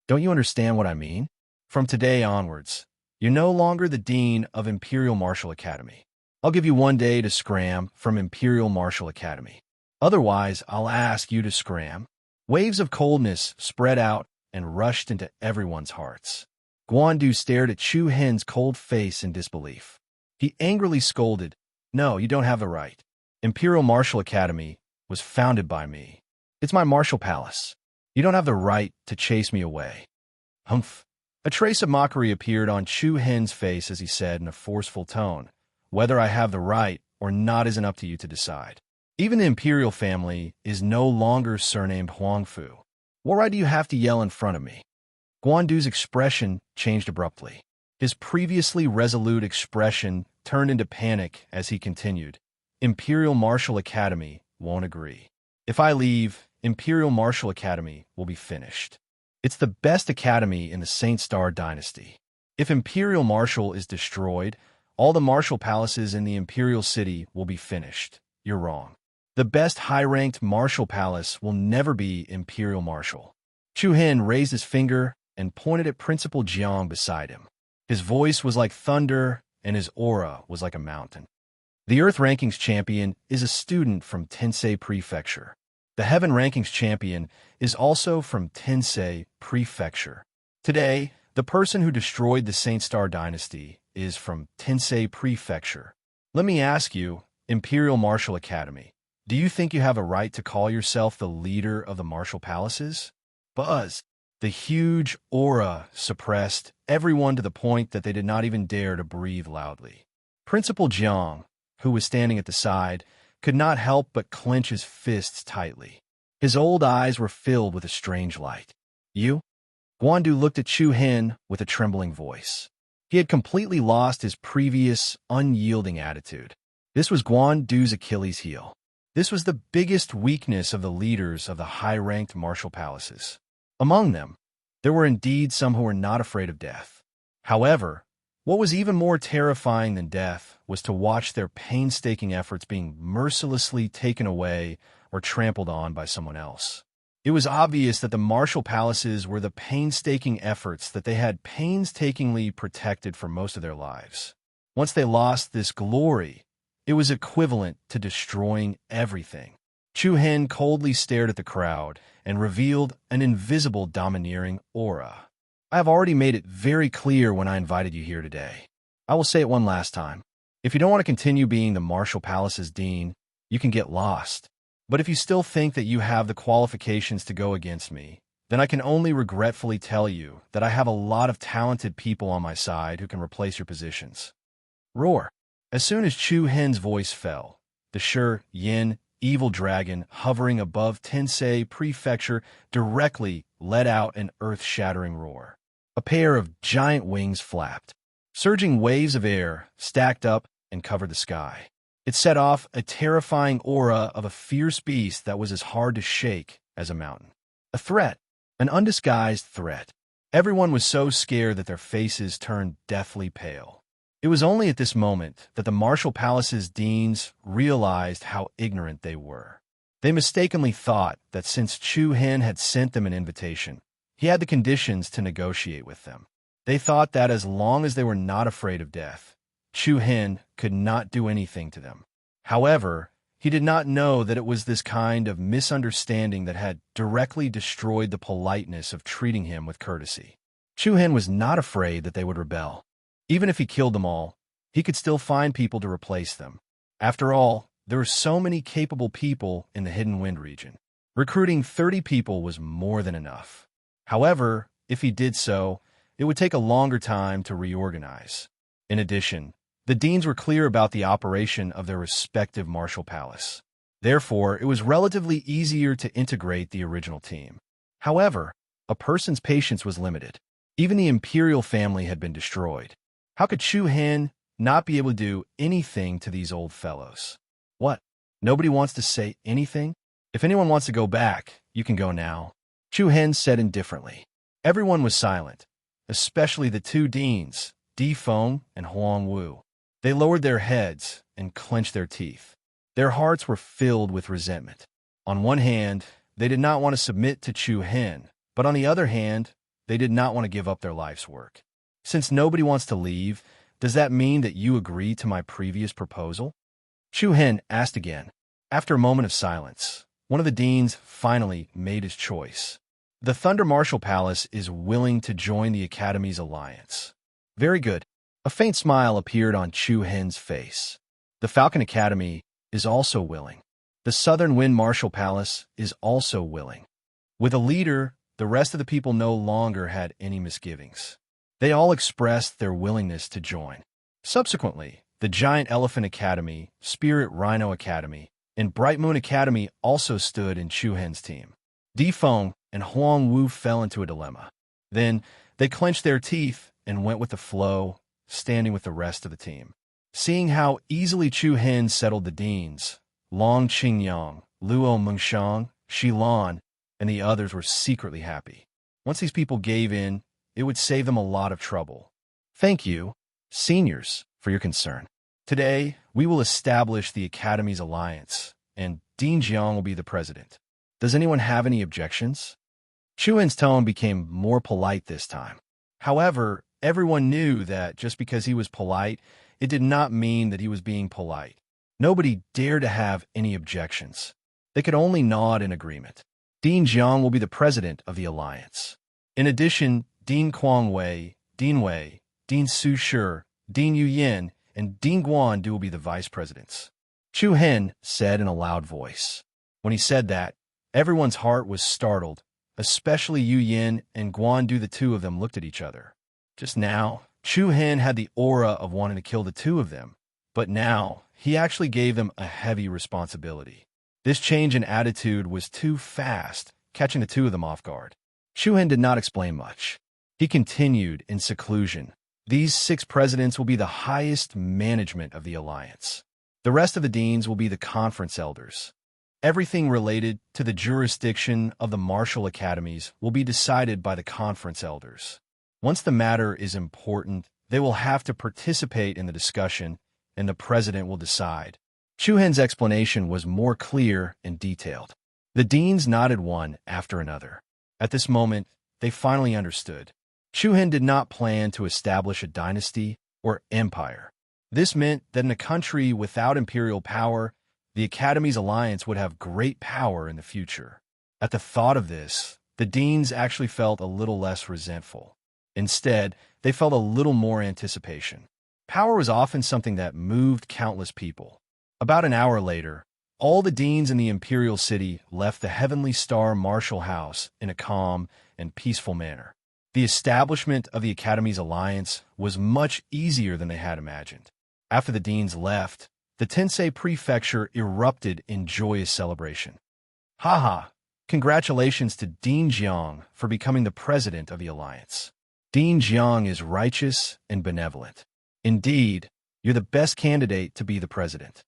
Speaker 1: "Don't you understand what I mean? From today onwards, you're no longer the dean of Imperial Martial Academy. I'll give you 1 day to scram from Imperial Martial Academy. Otherwise, I'll ask you to scram." Waves of coldness spread out and rushed into everyone's hearts. Guandu stared at Chuhan's cold face in disbelief. He angrily scolded, "No, you don't have the right. Imperial Martial Academy was founded by me. It's my martial palace. You don't have the right to chase me away." Humph. A trace of mockery appeared on Chuhan's face as he said in a forceful tone, "Whether I have the right or not isn't up to you to decide. Even the Imperial family is no longer surnamed Huangfu. What right do you have to yell in front of me?" Guandu's expression changed abruptly. His previously resolute expression turned into panic as he continued. Imperial Martial Academy won't agree. If I leave, Imperial Martial Academy will be finished. It's the best academy in the Saint Star dynasty. If Imperial Martial is destroyed, all the martial palaces in the Imperial City will be finished. You're wrong. The best high-ranked martial palace will never be Imperial Martial. Chu Hen raised his finger and pointed at Principal Jiang beside him. His voice was like thunder, and his aura was like a mountain. The Earth Rankings Champion is a student from Tensei Prefecture. The Heaven Rankings Champion is also from Tensei Prefecture. Today, the person who destroyed the Saint Star Dynasty is from Tensei Prefecture. Let me ask you, Imperial Martial Academy, do you think you have a right to call yourself the leader of the martial palaces? Buzz. The huge aura suppressed everyone to the point that they did not even dare to breathe loudly. Principal Jiang, who was standing at the side, could not help but clench his fists tightly. His old eyes were filled with a strange light. You? Guandu looked at Chu Hen with a trembling voice. He had completely lost his previous, unyielding attitude. This was Guandu's Achilles heel. This was the biggest weakness of the leaders of the high-ranked martial palaces. Among them, there were indeed some who were not afraid of death. However, what was even more terrifying than death was to watch their painstaking efforts being mercilessly taken away or trampled on by someone else. It was obvious that the martial palaces were the painstaking efforts that they had painstakingly protected for most of their lives. Once they lost this glory, it was equivalent to destroying everything. Chu Hen coldly stared at the crowd and revealed an invisible domineering aura. I have already made it very clear when I invited you here today. I will say it one last time. If you don't want to continue being the Martial Palace's dean, you can get lost. But if you still think that you have the qualifications to go against me, then I can only regretfully tell you that I have a lot of talented people on my side who can replace your positions. Roar. As soon as Chu Hen's voice fell, the Shi Yin evil dragon hovering above Tensei Prefecture directly let out an earth-shattering roar. A pair of giant wings flapped. Surging waves of air stacked up and covered the sky. It set off a terrifying aura of a fierce beast that was as hard to shake as a mountain. A threat, an undisguised threat. Everyone was so scared that their faces turned deathly pale. It was only at this moment that the Martial Palace's deans realized how ignorant they were. They mistakenly thought that since Chu Hen had sent them an invitation, he had the conditions to negotiate with them. They thought that as long as they were not afraid of death, Chu Hen could not do anything to them. However, he did not know that it was this kind of misunderstanding that had directly destroyed the politeness of treating him with courtesy. Chu Hen was not afraid that they would rebel. Even if he killed them all, he could still find people to replace them. After all, there were so many capable people in the Hidden Wind region. Recruiting 30 people was more than enough. However, if he did so, it would take a longer time to reorganize. In addition, the deans were clear about the operation of their respective martial palace. Therefore, it was relatively easier to integrate the original team. However, a person's patience was limited. Even the imperial family had been destroyed. How could Chu Hen not be able to do anything to these old fellows? What? Nobody wants to say anything? If anyone wants to go back, you can go now. Chu Hen said indifferently. Everyone was silent, especially the two deans, Di Feng and Huang Wu. They lowered their heads and clenched their teeth. Their hearts were filled with resentment. On one hand, they did not want to submit to Chu Hen, but on the other hand, they did not want to give up their life's work. Since nobody wants to leave, does that mean that you agree to my previous proposal? Chu Hen asked again. After a moment of silence, one of the deans finally made his choice. The Thunder Martial Palace is willing to join the Academy's alliance. Very good. A faint smile appeared on Chu Hen's face. The Falcon Academy is also willing. The Southern Wind Martial Palace is also willing. With a leader, the rest of the people no longer had any misgivings. They all expressed their willingness to join. Subsequently, the Giant Elephant Academy, Spirit Rhino Academy, and Bright Moon Academy also stood in Chu Hen's team. Di Feng and Huang Wu fell into a dilemma. Then they clenched their teeth and went with the flow, standing with the rest of the team. Seeing how easily Chu Hen settled the deans, Long Qingyang, Luo Mengshang, Xilan, and the others were secretly happy. Once these people gave in, it would save them a lot of trouble. Thank you, seniors, for your concern. Today, we will establish the Academy's alliance, and Dean Jiang will be the president. Does anyone have any objections? Chu Hen's tone became more polite this time. However, everyone knew that just because he was polite, it did not mean that he was being polite. Nobody dared to have any objections. They could only nod in agreement. Dean Jiang will be the president of the alliance. In addition, Dean Wei, Dean Su Shi, Dean Yu Yin, and Dean Guan will be the vice presidents. Chu Hen said in a loud voice. When he said that, everyone's heart was startled, especially Yu Yin and Guan Du. The two of them looked at each other. Just now, Chu Hen had the aura of wanting to kill the two of them, but now he actually gave them a heavy responsibility. This change in attitude was too fast, catching the two of them off guard. Chu Hen did not explain much. He continued in seclusion. These 6 presidents will be the highest management of the alliance. The rest of the deans will be the conference elders. Everything related to the jurisdiction of the martial academies will be decided by the conference elders. Once the matter is important, they will have to participate in the discussion, and the president will decide. Chu Hen's explanation was more clear and detailed. The deans nodded one after another. At this moment, they finally understood. Chu Hen did not plan to establish a dynasty or empire. This meant that in a country without imperial power, the Academy's alliance would have great power in the future. At the thought of this, the deans actually felt a little less resentful. Instead, they felt a little more anticipation. Power was often something that moved countless people. About an hour later, all the deans in the imperial city left the Heavenly Star Martial House in a calm and peaceful manner. The establishment of the Academy's alliance was much easier than they had imagined. After the deans left, the Tensei Prefecture erupted in joyous celebration. Haha! Congratulations to Dean Jiang for becoming the president of the alliance. Dean Jiang is righteous and benevolent. Indeed, you're the best candidate to be the president.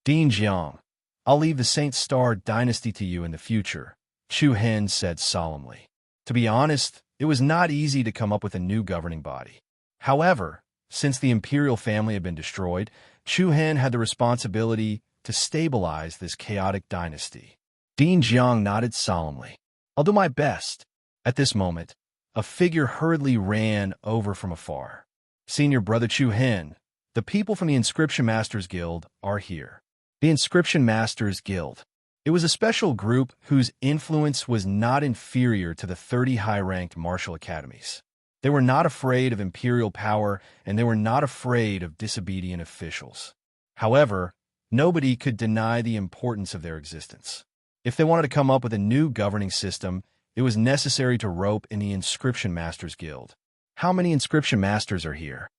Speaker 1: Dean Jiang, I'll leave the Saint Star dynasty to you in the future, Chu Hen said solemnly. To be honest, it was not easy to come up with a new governing body. However, since the imperial family had been destroyed, Chu Hen had the responsibility to stabilize this chaotic dynasty. Dean Jiang nodded solemnly. I'll do my best. At this moment, a figure hurriedly ran over from afar. Senior Brother Chu Hen, the people from the Inscription Masters Guild are here. The Inscription Masters Guild. It was a special group whose influence was not inferior to the 30 high-ranked martial academies. They were not afraid of imperial power, and they were not afraid of disobedient officials. However, nobody could deny the importance of their existence. If they wanted to come up with a new governing system, it was necessary to rope in the Inscription Masters Guild. How many Inscription Masters are here?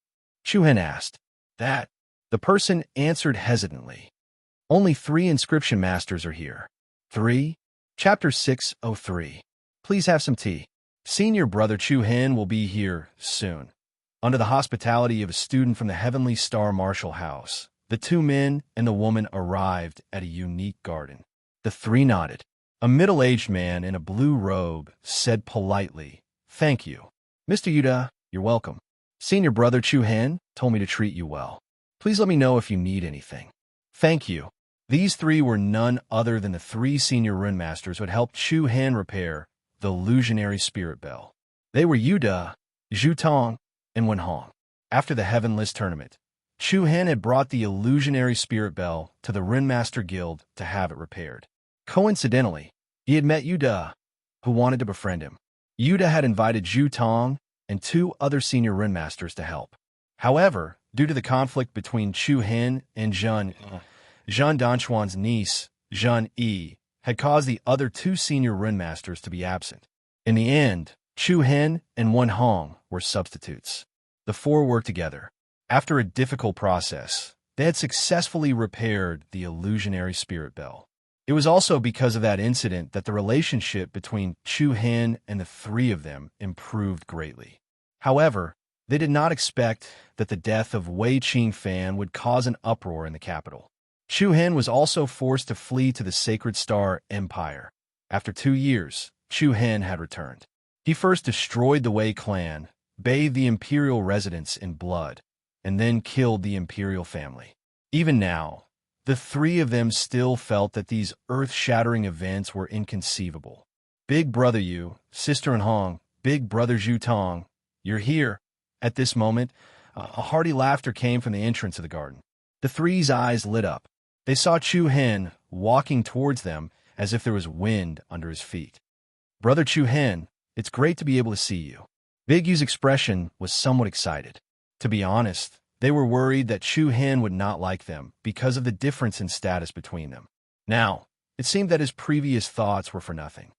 Speaker 1: Chu Hen asked. That. The person answered hesitantly. Only 3 Inscription Masters are here. 3? Chapter 603. Please have some tea. Senior Brother Chu Hen will be here soon. Under the hospitality of a student from the Heavenly Star Martial House, the 2 men and the woman arrived at a unique garden. The 3 nodded. A middle-aged man in a blue robe said politely, Thank you. Mr. Yuda, you're welcome. Senior Brother Chu Hen told me to treat you well. Please let me know if you need anything. Thank you. These 3 were none other than the 3 senior rune masters who had helped Chu Hen repair the illusionary spirit bell. They were Yuda, Zhu Tong, and Wen Hong. After the Heavenless tournament, Chu Hen had brought the illusionary spirit bell to the Rune Master Guild to have it repaired. Coincidentally, he had met Yuda, who wanted to befriend him. Yuda had invited Zhu Tong and 2 other senior rune masters to help. However, due to the conflict between Chu Hen and Zhang Danchuan's niece, Zhang Yi, had caused the other 2 senior rune masters to be absent. In the end, Chu Hen and Wen Hong were substitutes. The 4 worked together. After a difficult process, they had successfully repaired the illusionary spirit bell. It was also because of that incident that the relationship between Chu Hen and the three of them improved greatly. However, they did not expect that the death of Wei Qingfan would cause an uproar in the capital. Chu Hen was also forced to flee to the Sacred Star Empire. After 2 years, Chu Hen had returned. He first destroyed the Wei clan, bathed the imperial residents in blood, and then killed the imperial family. Even now, the three of them still felt that these earth-shattering events were inconceivable. Big brother Yu, sister and Hong, big brother Zhu Tong, you're here. At this moment, a hearty laughter came from the entrance of the garden. The three's eyes lit up. They saw Chu Hen walking towards them as if there was wind under his feet. Brother Chu Hen, it's great to be able to see you. Big Yu's expression was somewhat excited. To be honest, they were worried that Chu Hen would not like them because of the difference in status between them. Now, it seemed that his previous thoughts were for nothing.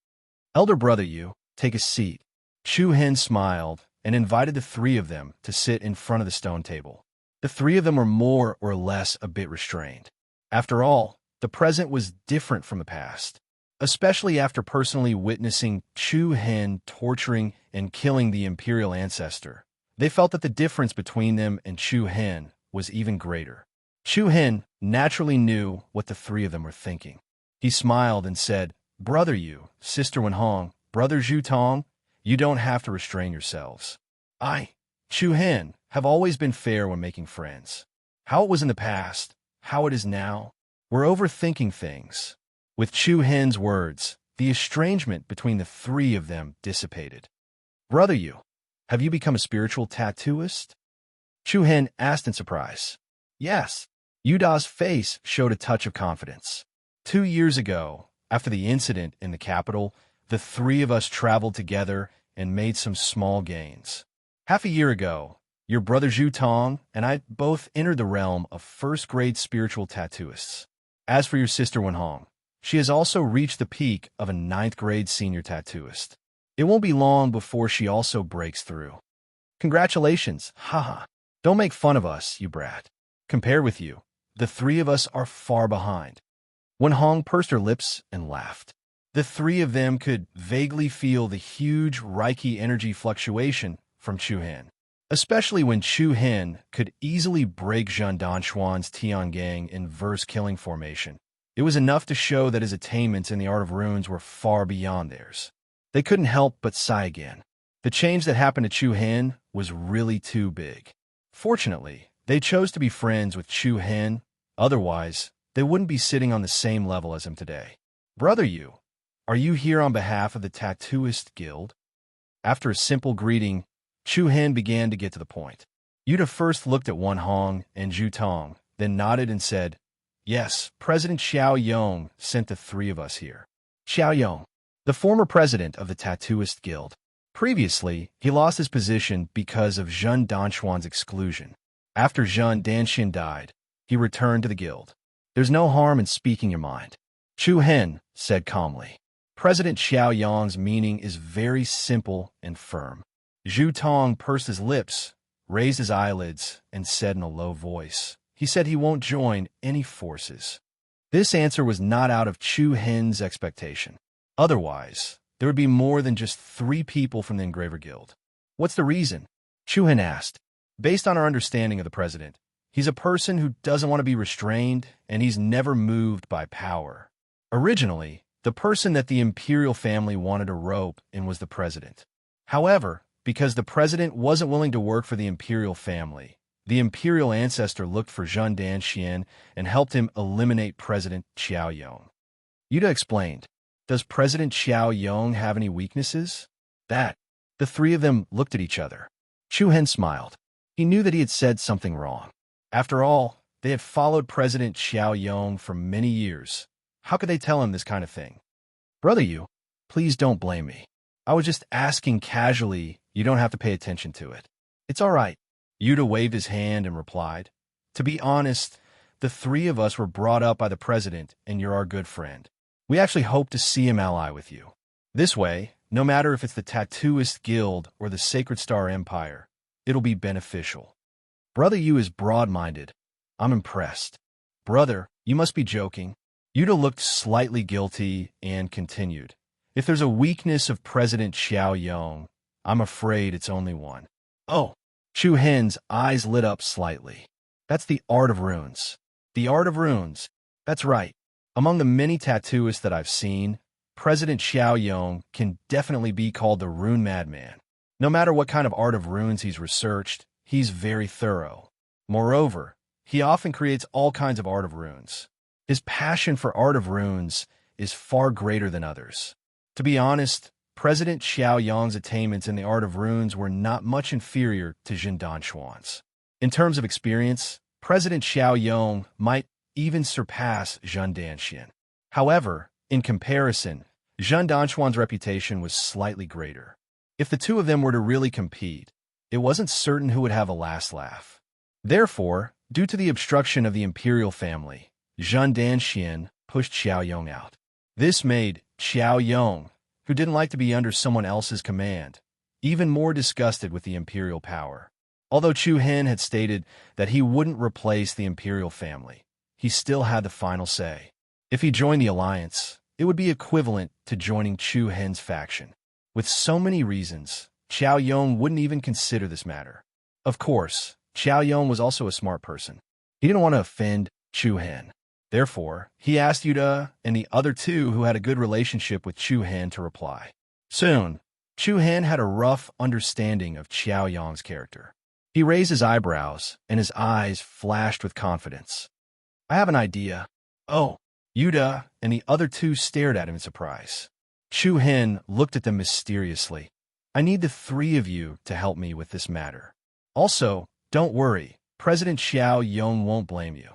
Speaker 1: Elder brother Yu, take a seat. Chu Hen smiled and invited the three of them to sit in front of the stone table. The three of them were more or less a bit restrained. After all, the present was different from the past, especially after personally witnessing Chu Hen torturing and killing the imperial ancestor. They felt that the difference between them and Chu Hen was even greater. Chu Hen naturally knew what the three of them were thinking. He smiled and said, Brother Yu, Sister Wenhong, Brother Zhu Tong, you don't have to restrain yourselves. I, Chu Hen, have always been fair when making friends. How it was in the past, how it is now, we're overthinking things. With Chu Hen's words, the estrangement between the three of them dissipated. Brother Yu, have you become a spiritual tattooist? Chu Hen asked in surprise. Yes. Yuda's face showed a touch of confidence. 2 years ago, after the incident in the capital, the three of us traveled together and made some small gains. Half a year ago, your brother Zhu Tong and I both entered the realm of first-grade spiritual tattooists. As for your sister Wenhong, she has also reached the peak of a 9th-grade senior tattooist. It won't be long before she also breaks through. Congratulations, haha. Don't make fun of us, you brat. Compared with you, the three of us are far behind. Wenhong pursed her lips and laughed. The three of them could vaguely feel the huge Reiki energy fluctuation from Chu Hen, especially when Chu Hen could easily break Zhen Danxuan's Tiangang in verse-killing formation. It was enough to show that his attainments in the art of runes were far beyond theirs. They couldn't help but sigh again. The change that happened to Chu Hen was really too big. Fortunately, they chose to be friends with Chu Hen. Otherwise, they wouldn't be sitting on the same level as him today. Brother Yu, are you here on behalf of the Tattooist Guild? After a simple greeting, Chu Hen began to get to the point. Yuda first looked at Wenhong and Zhu Tong, then nodded and said, Yes, President Xiao Yong sent the three of us here. Xiao Yong, the former president of the Tattooist Guild. Previously, he lost his position because of Zhen Danxuan's exclusion. After Zhen Danxian died, he returned to the guild. There's no harm in speaking your mind. Chu Hen said calmly. President Xiao Yong's meaning is very simple and firm. Zhu Tong pursed his lips, raised his eyelids, and said in a low voice, he said he won't join any forces. This answer was not out of Chu Hen's expectation. Otherwise, there would be more than just 3 people from the Engraver Guild. What's the reason? Chu Hen asked. Based on our understanding of the president, he's a person who doesn't want to be restrained, and he's never moved by power. Originally, the person that the imperial family wanted to rope in was the president. However, because the president wasn't willing to work for the imperial family, the imperial ancestor looked for Zhen Danxian and helped him eliminate President Xiao Yong. Yuda explained, Does President Xiao Yong have any weaknesses? The three of them looked at each other. Chu Hen smiled. He knew that he had said something wrong. After all, they had followed President Xiao Yong for many years. How could they tell him this kind of thing? Brother Yu, please don't blame me. I was just asking casually. You don't have to pay attention to it. It's all right. Yuda waved his hand and replied, To be honest, the three of us were brought up by the president, and you're our good friend. We actually hope to see him ally with you. This way, no matter if it's the Tattooist Guild or the Sacred Star Empire, it'll be beneficial. Brother Yu is broad-minded. I'm impressed. Brother, you must be joking. Yuta looked slightly guilty and continued. If there's a weakness of President Xiao Yong, I'm afraid it's only one. Oh, Chu Hen's eyes lit up slightly. That's the art of runes. The art of runes. That's right. Among the many tattooists that I've seen, President Xiao Yong can definitely be called the rune madman. No matter what kind of art of runes he's researched, he's very thorough. Moreover, he often creates all kinds of art of runes. His passion for art of runes is far greater than others. To be honest, President Xiao Yong's attainments in the art of runes were not much inferior to Jin Danquan's. In terms of experience, President Xiao Yong might even surpass Zhen Danxian. However, in comparison, Zhen Danquan's reputation was slightly greater. If the two of them were to really compete, it wasn't certain who would have a last laugh. Therefore, due to the obstruction of the imperial family, Zhen Danxian pushed Xiao Yong out. This made Xiao Yong, who didn't like to be under someone else's command, even more disgusted with the imperial power. Although Chu Hen had stated that he wouldn't replace the imperial family, he still had the final say. If he joined the alliance, it would be equivalent to joining Chu Hen's faction. With so many reasons, Xiao Yong wouldn't even consider this matter. Of course, Xiao Yong was also a smart person. He didn't want to offend Chu Hen. Therefore, he asked Yuta and the other two who had a good relationship with Chu Hen to reply. Soon, Chu Hen had a rough understanding of Xiao Yong's character. He raised his eyebrows, and his eyes flashed with confidence. I have an idea. Oh, Yuta and the other two stared at him in surprise. Chu Hen looked at them mysteriously. I need the three of you to help me with this matter. Also, don't worry, President Xiao Yong won't blame you.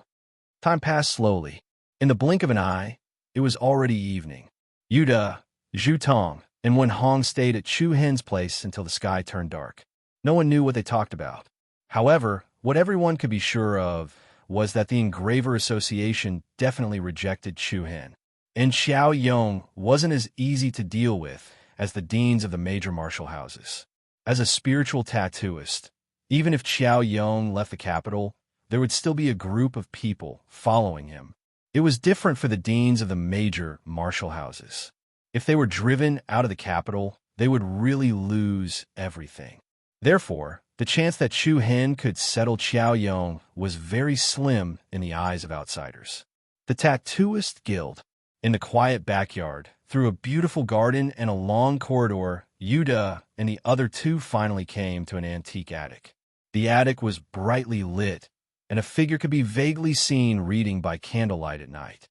Speaker 1: Time passed slowly. In the blink of an eye, it was already evening. Yuta, Zhu Tong, and Wen Hong stayed at Chu Hen's place until the sky turned dark. No one knew what they talked about. However, what everyone could be sure of was that the Engraver Association definitely rejected Chu Hen. And Xiao Yong wasn't as easy to deal with as the deans of the major martial houses. As a spiritual tattooist, even if Xiao Yong left the capital, there would still be a group of people following him. It was different for the deans of the major martial houses. If they were driven out of the capital, they would really lose everything. Therefore, the chance that Chu Hen could settle Xiao Yong was very slim in the eyes of outsiders. The Tattooist Guild. In the quiet backyard, through a beautiful garden and a long corridor, Yuta and the other two finally came to an antique attic. The attic was brightly lit, and a figure could be vaguely seen reading by candlelight at night.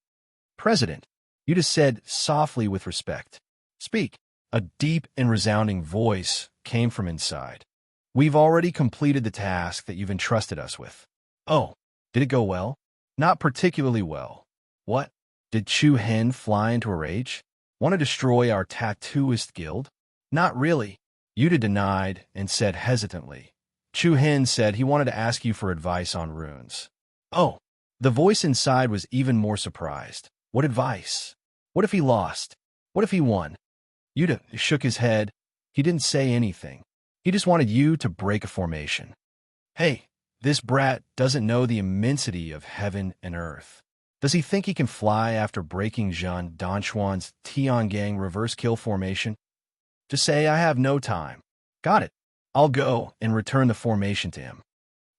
Speaker 1: President, Yuta said softly with respect. Speak. A deep and resounding voice came from inside. We've already completed the task that you've entrusted us with. Oh, did it go well? Not particularly well. What? Did Chu Hen fly into a rage? Want to destroy our Tattooist Guild? Not really. Yuta denied and said hesitantly. Chu Hen said he wanted to ask you for advice on runes. Oh, the voice inside was even more surprised. What advice? What if he lost? What if he won? Yuta shook his head. He didn't say anything. He just wanted you to break a formation. Hey, this brat doesn't know the immensity of heaven and earth. Does he think he can fly after breaking Zhen Danquan's Tiangang reverse kill formation? Just say I have no time. Got it. I'll go and return the formation to him.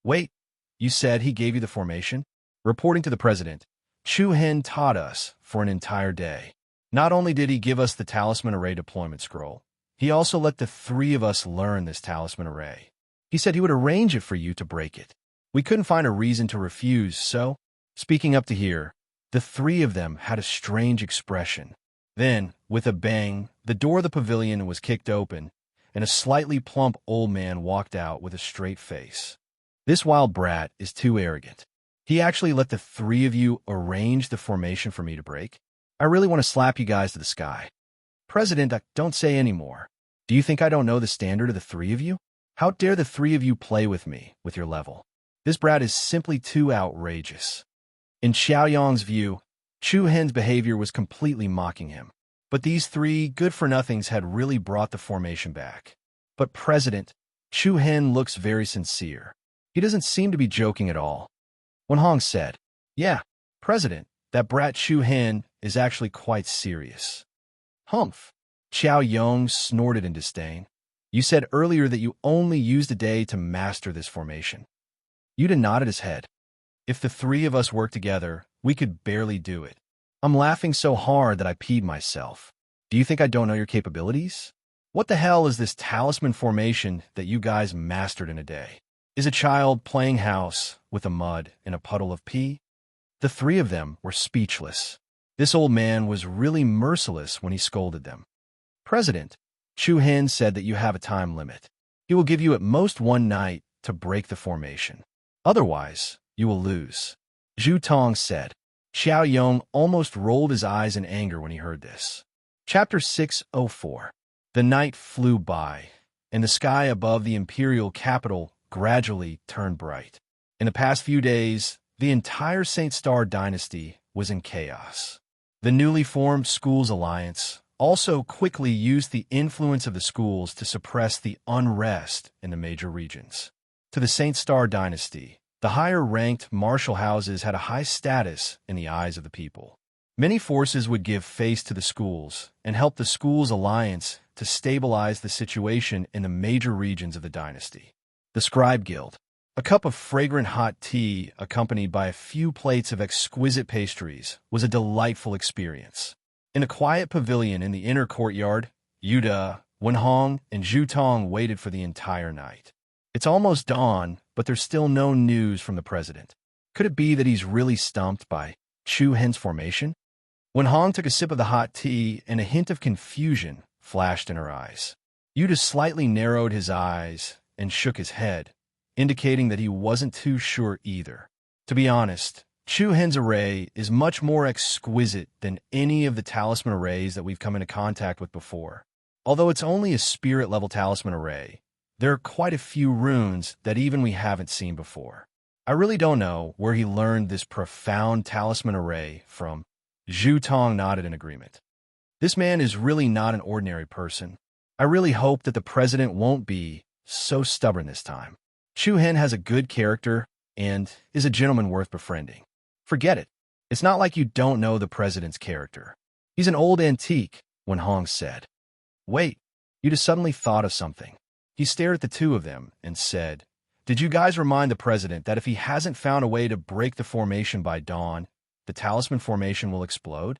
Speaker 1: Wait, you said he gave you the formation? Reporting to the president, Chu Hen taught us for an entire day. Not only did he give us the talisman array deployment scroll, he also let the three of us learn this talisman array. He said he would arrange it for you to break it. We couldn't find a reason to refuse, so, speaking up to here, the three of them had a strange expression. Then, with a bang, the door of the pavilion was kicked open, and a slightly plump old man walked out with a straight face. This wild brat is too arrogant. He actually let the three of you arrange the formation for me to break? I really want to slap you guys to the sky. President, don't say any more. Do you think I don't know the standard of the three of you? How dare the three of you play with me, with your level? This brat is simply too outrageous. In Xiao Yong's view, Chu Hen's behavior was completely mocking him. But these three good-for-nothings had really brought the formation back. But President, Chu Hen looks very sincere. He doesn't seem to be joking at all. Wen Hong said, Yeah, President, That brat Chu Hen is actually quite serious. Humph. Xiao Yong snorted in disdain. You said earlier that you only used a day to master this formation. Yuta nodded his head. If the three of us worked together, we could barely do it. I'm laughing so hard that I peed myself. Do you think I don't know your capabilities? What the hell is this talisman formation that you guys mastered in a day? Is a child playing house with a mud in a puddle of pee? The three of them were speechless. This old man was really merciless when he scolded them. President, Chu Hen said that you have a time limit. He will give you at most 1 night to break the formation. Otherwise, you will lose. Zhu Tong said. Xiao Yong almost rolled his eyes in anger when he heard this. Chapter 604. The night flew by, and the sky above the imperial capital gradually turned bright. In the past few days, the entire Saint Star dynasty was in chaos. The newly formed Schools Alliance also quickly used the influence of the schools to suppress the unrest in the major regions. To the Saint Star dynasty, the higher-ranked martial houses had a high status in the eyes of the people. Many forces would give face to the schools and help the Schools Alliance to stabilize the situation in the major regions of the dynasty. The Scribe Guild. A cup of fragrant hot tea accompanied by a few plates of exquisite pastries was a delightful experience. In a quiet pavilion in the inner courtyard, Yuta, Wenhong, and Zhu Tong waited for the entire night. It's almost dawn, but there's still no news from the president. Could it be that he's really stumped by Chu Hen's formation? Wenhong took a sip of the hot tea, and a hint of confusion flashed in her eyes. Yuta slightly narrowed his eyes and shook his head, indicating that he wasn't too sure either. To be honest, Chu Hen's array is much more exquisite than any of the talisman arrays that we've come into contact with before. Although it's only a spirit-level talisman array, there are quite a few runes that even we haven't seen before. I really don't know where he learned this profound talisman array from. Zhu Tong nodded in agreement. This man is really not an ordinary person. I really hope that the president won't be so stubborn this time. Chu Hen has a good character and is a gentleman worth befriending. Forget it. It's not like you don't know the president's character. He's an old antique, Wenhong said. Wait, Yuta suddenly thought of something. He stared at the two of them and said, Did you guys remind the president that if he hasn't found a way to break the formation by dawn, the talisman formation will explode?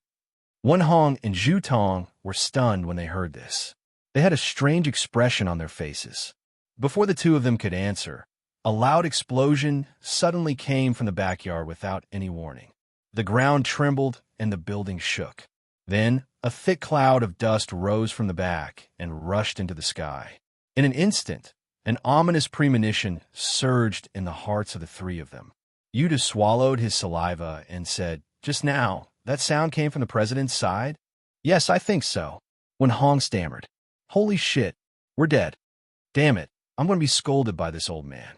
Speaker 1: Wenhong and Zhu Tong were stunned when they heard this. They had a strange expression on their faces. Before the two of them could answer, a loud explosion suddenly came from the backyard without any warning. The ground trembled and the building shook. Then, a thick cloud of dust rose from the back and rushed into the sky. In an instant, an ominous premonition surged in the hearts of the three of them. Yuta swallowed his saliva and said, Just now, that sound came from the president's side? Yes, I think so. Wenhong stammered. Holy shit, we're dead. Damn it, I'm going to be scolded by this old man.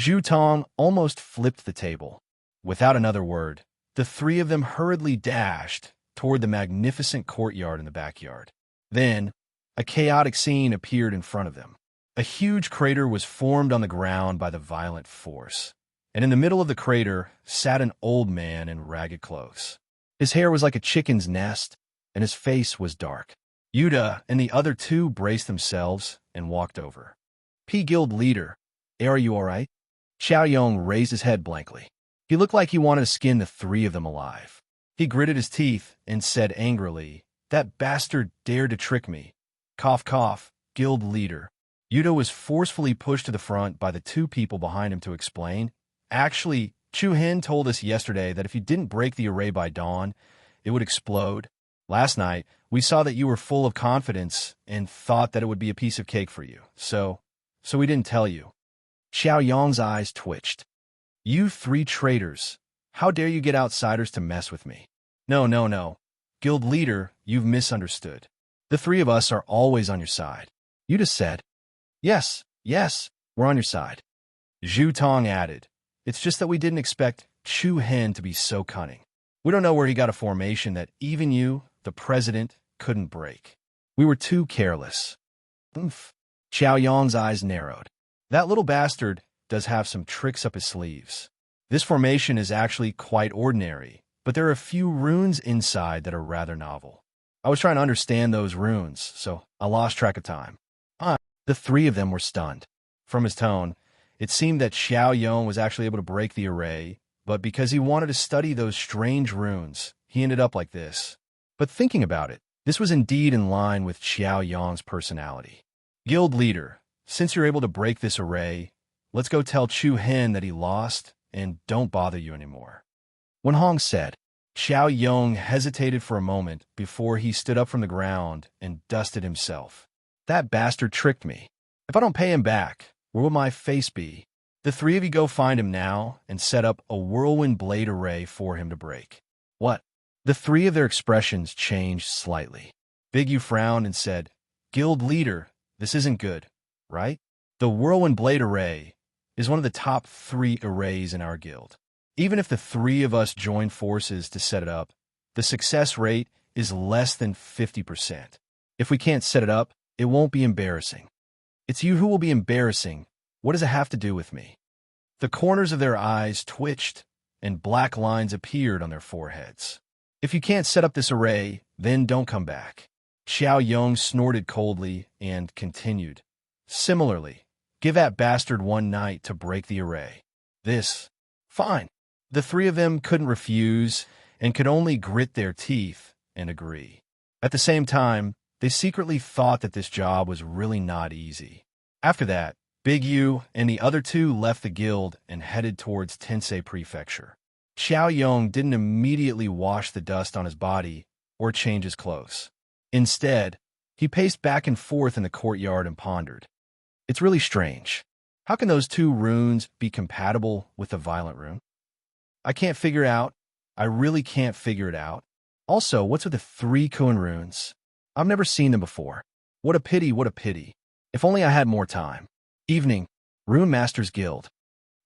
Speaker 1: Zhu Tong almost flipped the table. Without another word, the three of them hurriedly dashed toward the magnificent courtyard in the backyard. Then, a chaotic scene appeared in front of them. A huge crater was formed on the ground by the violent force, and in the middle of the crater sat an old man in ragged clothes. His hair was like a chicken's nest, and his face was dark. Yuta and the other two braced themselves and walked over. P-Guild leader, are you all right? Xiao Yong raised his head blankly. He looked like he wanted to skin the three of them alive. He gritted his teeth and said angrily, That bastard dared to trick me. Cough, cough, guild leader. Yuta was forcefully pushed to the front by the two people behind him to explain. Actually, Chu Hen told us yesterday that if you didn't break the array by dawn, it would explode. Last night, we saw that you were full of confidence and thought that it would be a piece of cake for you. So we didn't tell you. Xiao Yong's eyes twitched. You three traitors. How dare you get outsiders to mess with me? No. Guild leader, you've misunderstood. The three of us are always on your side. Yuta said. Yes, we're on your side. Zhu Tong added. It's just that we didn't expect Chu Hen to be so cunning. We don't know where he got a formation that even you, the president, couldn't break. We were too careless. Oomph. Xiao Yong's eyes narrowed. That little bastard does have some tricks up his sleeves. This formation is actually quite ordinary, but there are a few runes inside that are rather novel. I was trying to understand those runes, so I lost track of time. The three of them were stunned. From his tone, it seemed that Xiao Yong was actually able to break the array, but because he wanted to study those strange runes, he ended up like this. But thinking about it, this was indeed in line with Xiao Yong's personality. Guild leader, since you're able to break this array, let's go tell Chu Hen that he lost and don't bother you anymore. Wen Hong said, Xiao Yong hesitated for a moment before he stood up from the ground and dusted himself. That bastard tricked me. If I don't pay him back, where will my face be? The three of you go find him now and set up a whirlwind blade array for him to break. What? The three of their expressions changed slightly. Big U frowned and said, Guild leader, this isn't good, right? The whirlwind blade array is one of the top 3 arrays in our guild. Even if the 3 of us join forces to set it up, the success rate is less than 50%. If we can't set it up, it won't be embarrassing. It's you who will be embarrassing. What does it have to do with me? The corners of their eyes twitched, and black lines appeared on their foreheads. If you can't set up this array, then don't come back. Xiao Yong snorted coldly and continued. Similarly, give that bastard 1 night to break the array. This. Fine. The 3 of them couldn't refuse and could only grit their teeth and agree. At the same time, they secretly thought that this job was really not easy. After that, Big U and the other 2 left the guild and headed towards Tensei Prefecture. Xiao Yong didn't immediately wash the dust on his body or change his clothes. Instead, he paced back and forth in the courtyard and pondered. It's really strange. How can those 2 runes be compatible with the violent rune? I can't figure out. I really can't figure it out. Also, what's with the 3 Kuan runes? I've never seen them before. What a pity, what a pity. If only I had more time. Evening, Rune Masters Guild.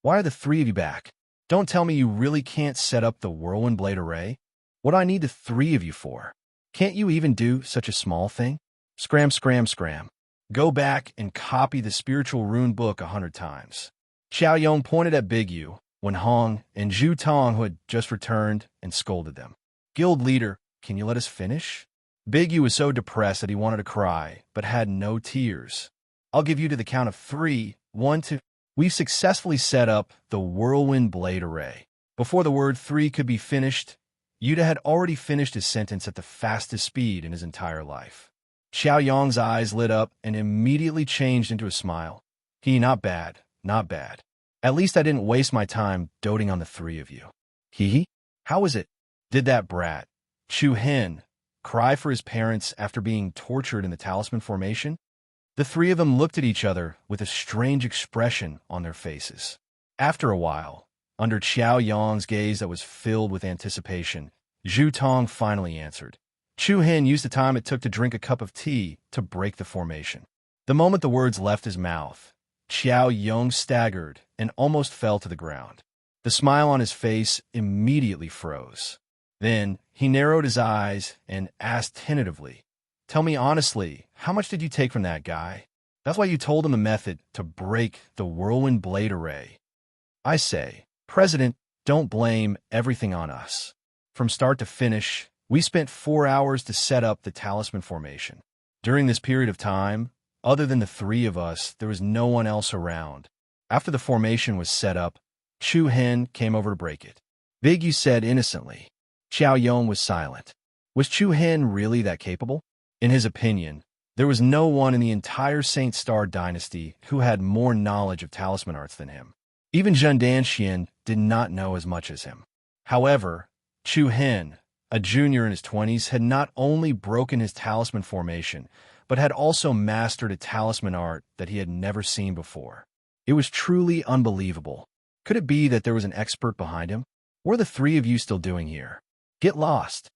Speaker 1: Why are the 3 of you back? Don't tell me you really can't set up the whirlwind blade array? What do I need the 3 of you for? Can't you even do such a small thing? Scram, scram, scram. Go back and copy the spiritual rune book 100 times. Xiao Yong pointed at Big U, Wen Hong, and Zhu Tong, who had just returned, and scolded them. Guild leader, can you let us finish? Big U was so depressed that he wanted to cry, but had no tears. I'll give you to the count of 3. 1, 2. We've successfully set up the whirlwind blade array. Before the word 3 could be finished, Yuta had already finished his sentence at the fastest speed in his entire life. Xiao Yong's eyes lit up and immediately changed into a smile. Not bad, not bad. At least I didn't waste my time doting on the 3 of you. How was it? Did that brat, Chu Hen, cry for his parents after being tortured in the talisman formation? The 3 of them looked at each other with a strange expression on their faces. After a while, under Xiao Yong's gaze that was filled with anticipation, Zhu Tong finally answered. Chu Hen used the time it took to drink a cup of tea to break the formation. The moment the words left his mouth, Xiao Yong staggered and almost fell to the ground. The smile on his face immediately froze. Then he narrowed his eyes and asked tentatively, Tell me honestly, how much did you take from that guy? That's why you told him the method to break the whirlwind blade array. I say, President, don't blame everything on us. From start to finish, we spent 4 hours to set up the talisman formation. During this period of time, other than the 3 of us, there was no one else around. After the formation was set up, Chu Hen came over to break it. Big U said innocently. Xiao Yong was silent. Was Chu Hen really that capable? In his opinion, there was no one in the entire Saint Star dynasty who had more knowledge of talisman arts than him. Even Zhen Danxian did not know as much as him. However, Chu Hen, a junior in his 20s, had not only broken his talisman formation, but had also mastered a talisman art that he had never seen before. It was truly unbelievable. Could it be that there was an expert behind him? What are the 3 of you still doing here? Get lost.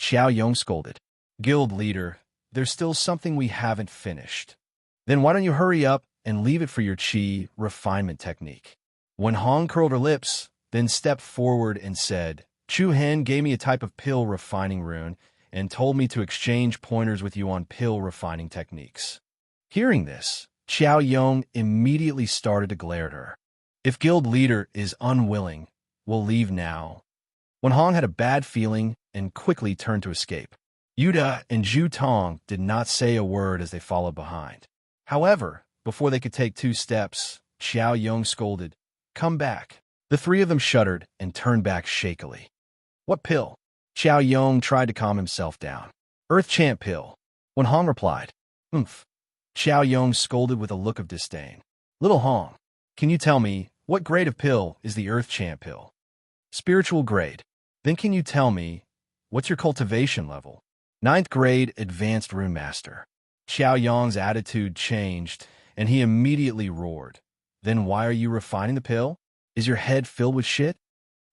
Speaker 1: Xiao Yong scolded. Guild leader, there's still something we haven't finished. Then why don't you hurry up and leave it for your chi refinement technique? Wen Hong curled her lips, then stepped forward and said, Chu Hen gave me a type of pill refining rune and told me to exchange pointers with you on pill refining techniques. Hearing this, Xiao Yong immediately started to glare at her. If guild leader is unwilling, we'll leave now. Wen Hong had a bad feeling and quickly turned to escape. Yuda and Zhu Tong did not say a word as they followed behind. However, before they could take 2 steps, Xiao Yong scolded, "Come back." The 3 of them shuddered and turned back shakily. "What pill?" Xiao Yong tried to calm himself down. "Earth Chant pill." Wen Hong replied. "Oomph." Xiao Yong scolded with a look of disdain. "Little Hong, can you tell me what grade of pill is the Earth Chant pill?" "Spiritual grade." "Then can you tell me what's your cultivation level?" "9th grade Advanced Rune Master." Xiao Yong's attitude changed, and he immediately roared. "Then why are you refining the pill? Is your head filled with shit?"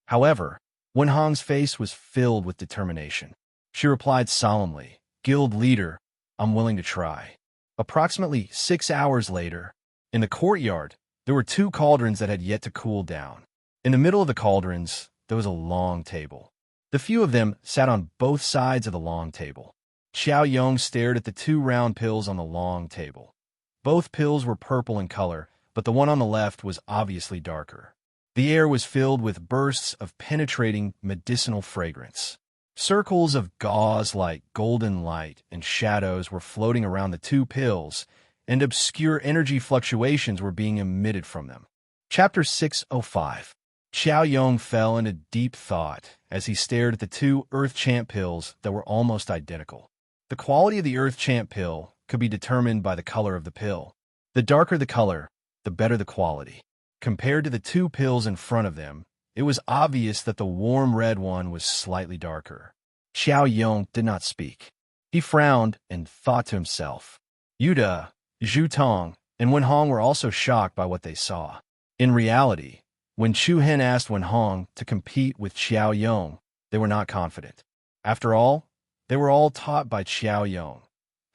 Speaker 1: However, Wen Hong's face was filled with determination. She replied solemnly, "Guild leader, I'm willing to try." Approximately 6 hours later, in the courtyard, there were 2 cauldrons that had yet to cool down. In the middle of the cauldrons, there was a long table. The few of them sat on both sides of the long table. Xiao Yong stared at the 2 round pills on the long table. Both pills were purple in color, but the one on the left was obviously darker. The air was filled with bursts of penetrating medicinal fragrance. Circles of gauze-like golden light and shadows were floating around the 2 pills, and obscure energy fluctuations were being emitted from them. Chapter 605. Xiao Yong fell into deep thought as he stared at the 2 Earth Chant pills that were almost identical. The quality of the Earth Chant pill could be determined by the color of the pill. The darker the color, the better the quality. Compared to the 2 pills in front of them, it was obvious that the warm red one was slightly darker. Xiao Yong did not speak. He frowned and thought to himself. Yuda, Zhu Tong, and Wen Hong were also shocked by what they saw. In reality, when Chu Hen asked Wen Hong to compete with Xiao Yong, they were not confident. After all, they were all taught by Xiao Yong.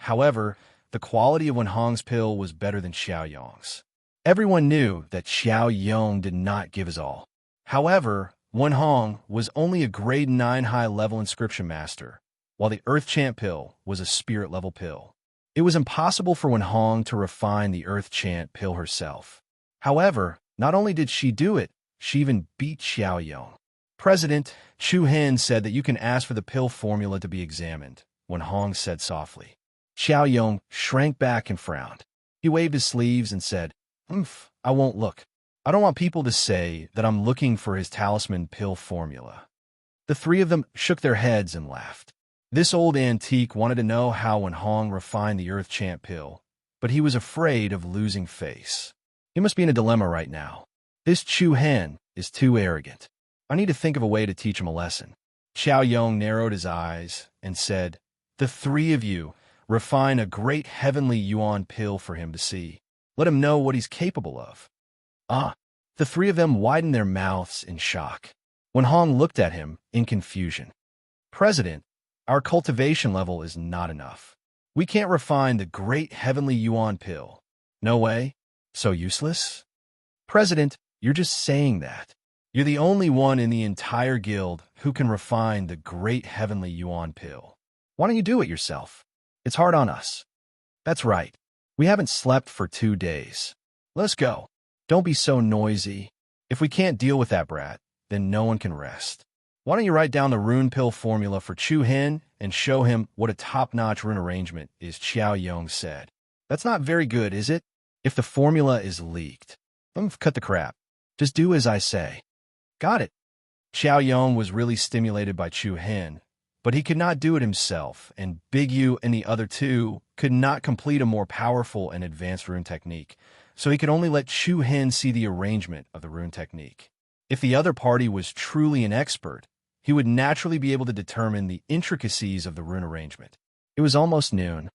Speaker 1: However, the quality of Wen Hong's pill was better than Xiao Yong's. Everyone knew that Xiao Yong did not give his all. However, Wen Hong was only a grade 9 high-level inscription master, while the Earth Chant pill was a spirit-level pill. It was impossible for Wen Hong to refine the Earth Chant pill herself. However, not only did she do it, she even beat Xiao Yong. President Chu Hen said that you can ask for the pill formula to be examined, Wen Hong said softly. Xiao Yong shrank back and frowned. He waved his sleeves and said, I won't look. I don't want people to say that I'm looking for his talisman pill formula." The 3 of them shook their heads and laughed. This old antique wanted to know how Wen Hong refined the Earth Chant pill, but he was afraid of losing face. He must be in a dilemma right now. This Chu Hen is too arrogant. I need to think of a way to teach him a lesson. Xiao Yong narrowed his eyes and said, "The 3 of you refine a great heavenly yuan pill for him to see. Let him know what he's capable of." "Ah." The 3 of them widened their mouths in shock. Wen Hong looked at him in confusion. "President, our cultivation level is not enough. We can't refine the great heavenly yuan pill." "No way? So useless?" "President, you're just saying that. You're the only one in the entire guild who can refine the great heavenly yuan pill. Why don't you do it yourself? It's hard on us." "That's right. We haven't slept for 2 days. Let's go." "Don't be so noisy. If we can't deal with that brat, then no one can rest. Why don't you write down the rune pill formula for Chu Hen and show him what a top-notch rune arrangement is," Xiao Yong said. "That's not very good, is it? If the formula is leaked, cut the crap. Just do as I say." "Got it." Xiao Yong was really stimulated by Chu Hen, but he could not do it himself, and Big Yu and the other 2 could not complete a more powerful and advanced rune technique, so he could only let Chu Hen see the arrangement of the rune technique. If the other party was truly an expert, he would naturally be able to determine the intricacies of the rune arrangement. It was almost noon.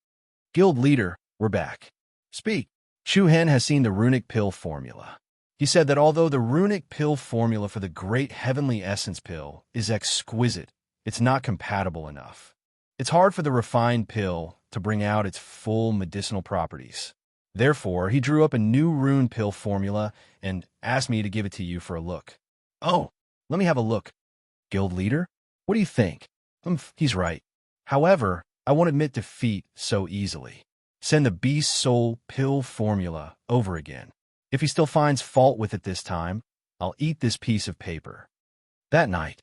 Speaker 1: "Guild leader, we're back. Speak." Chu Hen has seen the runic pill formula. He said that although the runic pill formula for the great heavenly essence pill is exquisite, it's not compatible enough. It's hard for the refined pill to bring out its full medicinal properties. Therefore, he drew up a new rune pill formula and asked me to give it to you for a look. "Oh, let me have a look." "Guild leader, what do you think?" He's right. However, I won't admit defeat so easily. Send the beast soul pill formula over again. If he still finds fault with it this time, I'll eat this piece of paper." That night,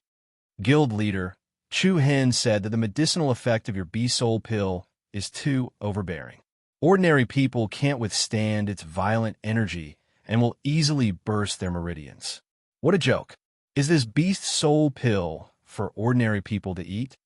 Speaker 1: Guild leader Chu Hin said that the medicinal effect of your bee soul pill is too overbearing. Ordinary people can't withstand its violent energy and will easily burst their meridians. What a joke. Is this beast soul pill for ordinary people to eat?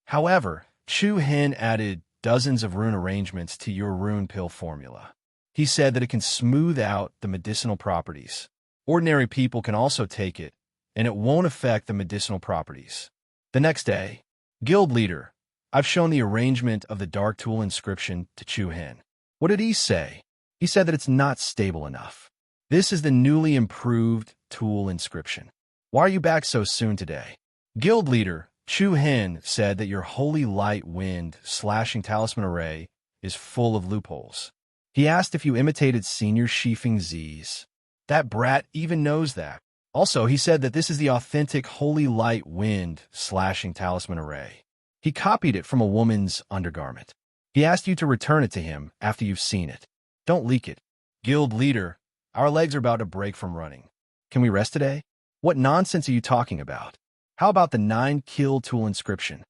Speaker 1: However, Chu Hin added dozens of rune arrangements to your rune pill formula. He said that it can smooth out the medicinal properties. Ordinary people can also take it, and it won't affect the medicinal properties. The next day, Guild leader, I've shown the arrangement of the Dark Tool inscription to Chu Hin. What did he say? He said that it's not stable enough. This is the newly improved tool inscription. Why are you back so soon today? Guild leader Chu Hin said that your holy light wind slashing talisman array is full of loopholes. He asked if you imitated Senior Shifeng Z's. That brat even knows that. Also, he said that this is the authentic holy light wind slashing talisman array. He copied it from a woman's undergarment. He asked you to return it to him after you've seen it. Don't leak it. Guild leader, our legs are about to break from running. Can we rest today? What nonsense are you talking about? How about the 9-kill tool inscription?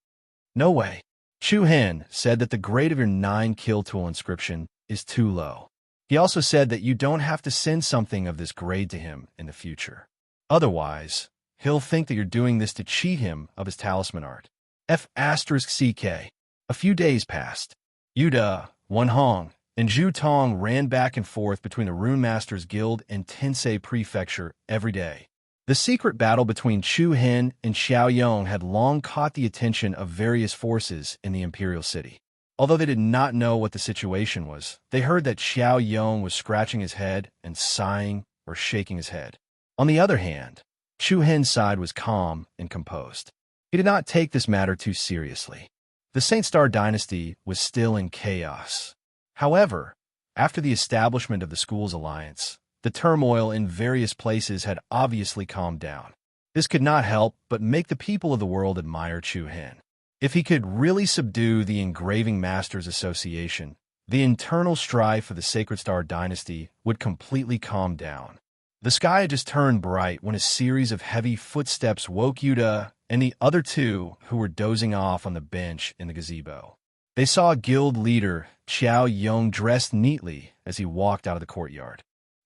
Speaker 1: No way. Chu Hin said that the grade of your 9-kill tool inscription is too low. He also said that you don't have to send something of this grade to him in the future. Otherwise, he'll think that you're doing this to cheat him of his talisman art. F***CK. A few days passed. Yuda, Wenhong, and Zhu Tong ran back and forth between the Rune Masters Guild and Tensei Prefecture every day. The secret battle between Chu Hin and Xiao Yong had long caught the attention of various forces in the Imperial City. Although they did not know what the situation was, they heard that Xiao Yong was scratching his head and sighing or shaking his head. On the other hand, Chu Hin's side was calm and composed. He did not take this matter too seriously. The Saint Star dynasty was still in chaos. However, after the establishment of the school's alliance, the turmoil in various places had obviously calmed down. This could not help but make the people of the world admire Chu Hin. If he could really subdue the Engraving Masters Association, the internal strife of the Sacred Star dynasty would completely calm down. The sky had just turned bright when a series of heavy footsteps woke Yuda and the other two who were dozing off on the bench in the gazebo. They saw Guild leader Xiao Yong dressed neatly as he walked out of the courtyard.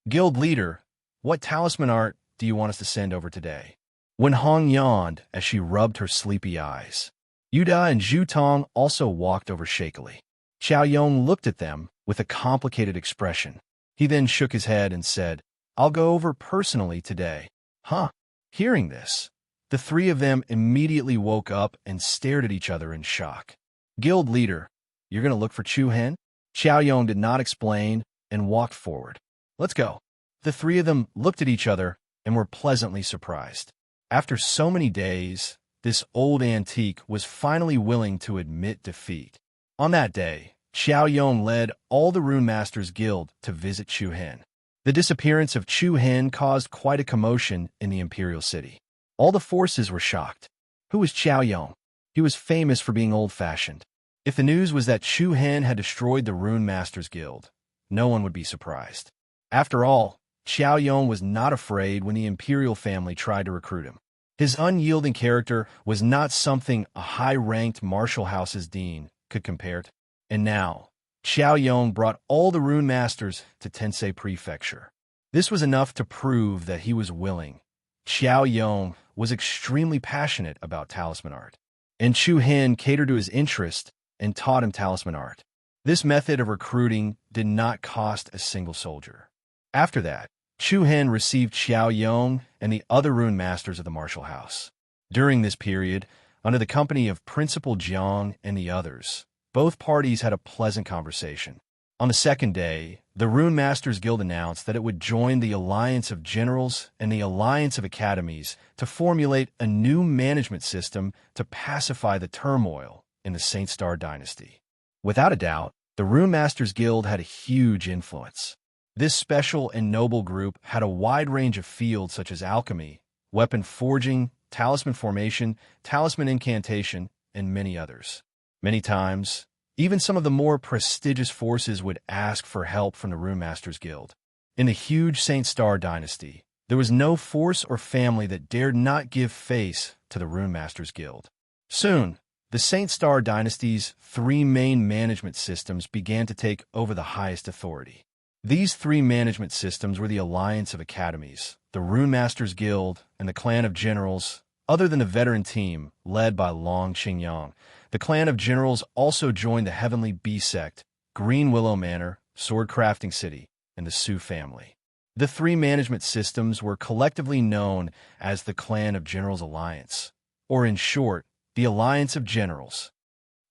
Speaker 1: Guild leader, what talisman art do you want us to send over today? Wenhong yawned as she rubbed her sleepy eyes. Yuda and Zhu Tong also walked over shakily. Xiao Yong looked at them with a complicated expression. He then shook his head and said, I'll go over personally today. Huh? Hearing this, the three of them immediately woke up and stared at each other in shock. Guild leader, you're going to look for Chu Hin? Xiao Yong did not explain and walked forward. Let's go. The three of them looked at each other and were pleasantly surprised. After so many days, this old antique was finally willing to admit defeat. On that day, Xiao Yong led all the Rune Masters Guild to visit Chu Hin. The disappearance of Chu Hin caused quite a commotion in the Imperial City. All the forces were shocked. Who was Xiao Yong? He was famous for being old-fashioned. If the news was that Chu Hin had destroyed the Rune Masters Guild, no one would be surprised. After all, Xiao Yong was not afraid when the Imperial family tried to recruit him. His unyielding character was not something a high-ranked martial house's dean could compare to. And now, Xiao Yong brought all the Rune Masters to Tensei Prefecture. This was enough to prove that he was willing. Xiao Yong was extremely passionate about talisman art, and Chu Hin catered to his interest and taught him talisman art. This method of recruiting did not cost a single soldier. After that, Chu Hin received Xiao Yong and the other Rune Masters of the martial house. During this period, under the company of Principal Jiang and the others, both parties had a pleasant conversation. On the second day, the Rune Masters Guild announced that it would join the Alliance of Generals and the Alliance of Academies to formulate a new management system to pacify the turmoil in the Saint Star dynasty. Without a doubt, the Rune Masters Guild had a huge influence. This special and noble group had a wide range of fields such as alchemy, weapon forging, talisman formation, talisman incantation, and many others. Many times, even some of the more prestigious forces would ask for help from the Rune Masters Guild. In the huge Saint Star dynasty, There was no force or family that dared not give face to the Rune Masters Guild. Soon, the Saint Star dynasty's three main management systems began to take over the highest authority. These three management systems were the Alliance of Academies, the Rune Masters Guild, and the Clan of Generals. Other than the veteran team, led by Long Qingyang, the Clan of Generals also joined the Heavenly Bee Sect, Green Willow Manor, Sword Crafting City, and the Sioux family. The three management systems were collectively known as the Clan of Generals Alliance, or in short, the Alliance of Generals.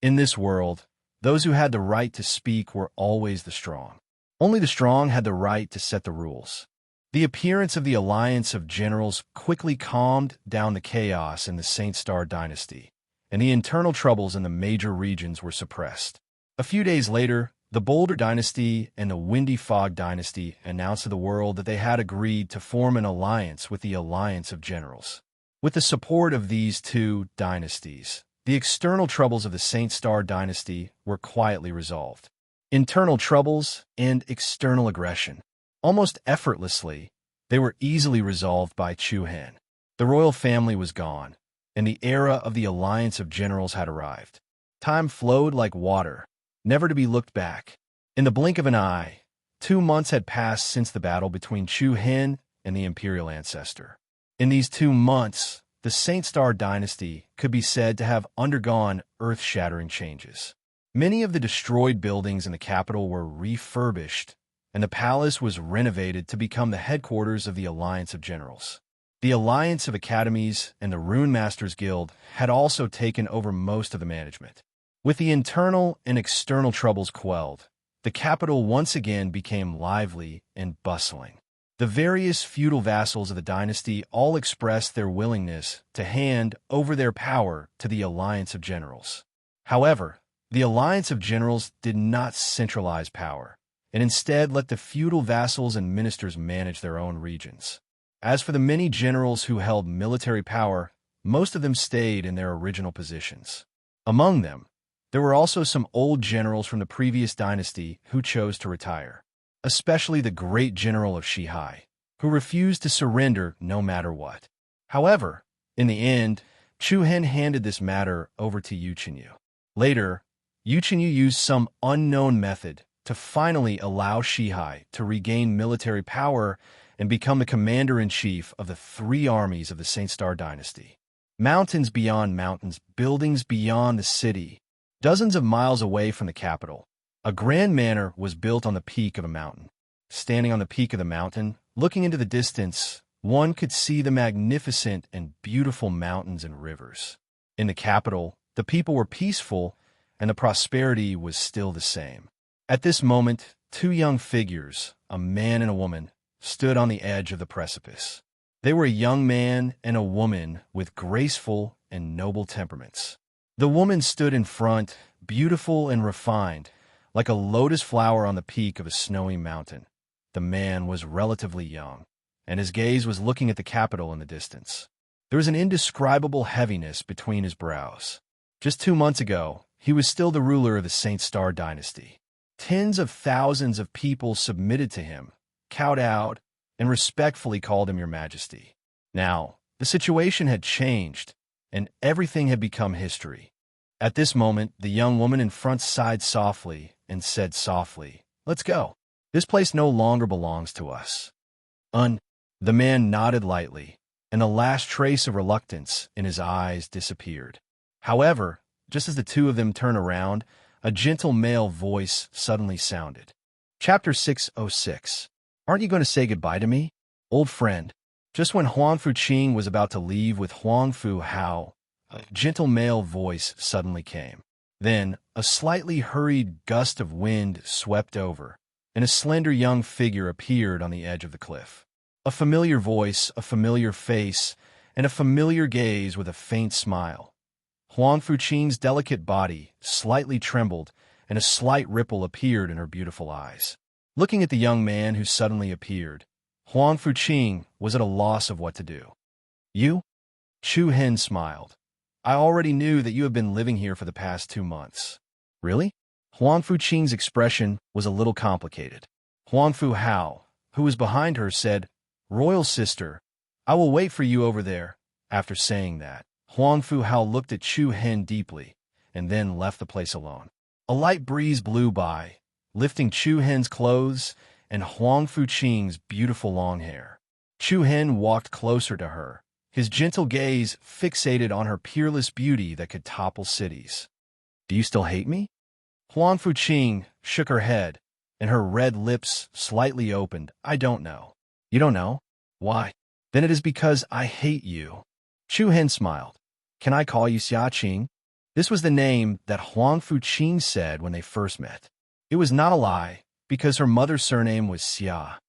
Speaker 1: In this world, those who had the right to speak were always the strong. Only the strong had the right to set the rules. The appearance of the Alliance of Generals quickly calmed down the chaos in the Saint Star dynasty, and the internal troubles in the major regions were suppressed. A few days later, the Boulder dynasty and the Windy Fog dynasty announced to the world that they had agreed to form an alliance with the Alliance of Generals. With the support of these two dynasties, the external troubles of the Saint Star dynasty were quietly resolved. Internal troubles and external aggression. Almost effortlessly, they were easily resolved by Chu Han. The royal family was gone, and the era of the Alliance of Generals had arrived. Time flowed like water, never to be looked back. In the blink of an eye, 2 months had passed since the battle between Chu Han and the imperial ancestor. In these 2 months, the Saint Star dynasty could be said to have undergone earth-shattering changes. Many of the destroyed buildings in the capital were refurbished, and the palace was renovated to become the headquarters of the Alliance of Generals. The Alliance of Academies and the Rune Masters Guild had also taken over most of the management. With the internal and external troubles quelled, the capital once again became lively and bustling. The various feudal vassals of the dynasty all expressed their willingness to hand over their power to the Alliance of Generals. However, the Alliance of Generals did not centralize power, and instead let the feudal vassals and ministers manage their own regions. As for the many generals who held military power, most of them stayed in their original positions. Among them, there were also some old generals from the previous dynasty who chose to retire, especially the great general of Shihai, who refused to surrender no matter what. However, in the end, Chu Han handed this matter over to Yu Qinyu. Later, Yu Qinyu used some unknown method to finally allow Shihai to regain military power and become the commander-in-chief of the 3 armies of the Saint Star dynasty. Mountains beyond mountains, buildings beyond the city, dozens of miles away from the capital, a grand manor was built on the peak of a mountain. Standing on the peak of the mountain, looking into the distance, one could see the magnificent and beautiful mountains and rivers. In the capital, the people were peaceful, and the prosperity was still the same. At this moment, 2 young figures, a man and a woman, stood on the edge of the precipice. They were a young man and a woman with graceful and noble temperaments. The woman stood in front, beautiful and refined, like a lotus flower on the peak of a snowy mountain. The man was relatively young, and his gaze was looking at the capital in the distance. There was an indescribable heaviness between his brows. Just 2 months ago, he was still the ruler of the Saint Star dynasty. Tens of thousands of people submitted to him, cowed out, and respectfully called him Your Majesty. Now, the situation had changed, and everything had become history. At this moment, the young woman in front sighed softly and said softly, "Let's go. This place no longer belongs to us." The man nodded lightly, and the last trace of reluctance in his eyes disappeared. However, just as the 2 of them turned around, a gentle male voice suddenly sounded. Chapter 606. Aren't you going to say goodbye to me, old friend? Just when Huang Fuqing was about to leave with Huang Fu Hao, a gentle male voice suddenly came. Then, a slightly hurried gust of wind swept over, and a slender young figure appeared on the edge of the cliff. A familiar voice, a familiar face, and a familiar gaze with a faint smile. Huang Fuqing's delicate body slightly trembled, and a slight ripple appeared in her beautiful eyes. Looking at the young man who suddenly appeared, Huang Fuqing was at a loss of what to do. "You?" Chu Han smiled. "I already knew that you have been living here for the past 2 months." "Really?" Huang Fuqing's expression was a little complicated. Huang Fu Hao, who was behind her, said, Royal sister, I will wait for you over there. After saying that, Huang Fu Hao looked at Chu Hen deeply, and then left the place alone. A light breeze blew by, lifting Chu Hen's clothes and Huang Fu Qing's beautiful long hair. Chu Hen walked closer to her, his gentle gaze fixated on her peerless beauty that could topple cities. Do you still hate me? Huang Fu Qing shook her head, and her red lips slightly opened. I don't know. You don't know? Why? Then it is because I hate you. Chu Hen smiled. Can I call you Xia Qing? This was the name that Huang Fu Qing said when they first met. It was not a lie, because her mother's surname was Xia.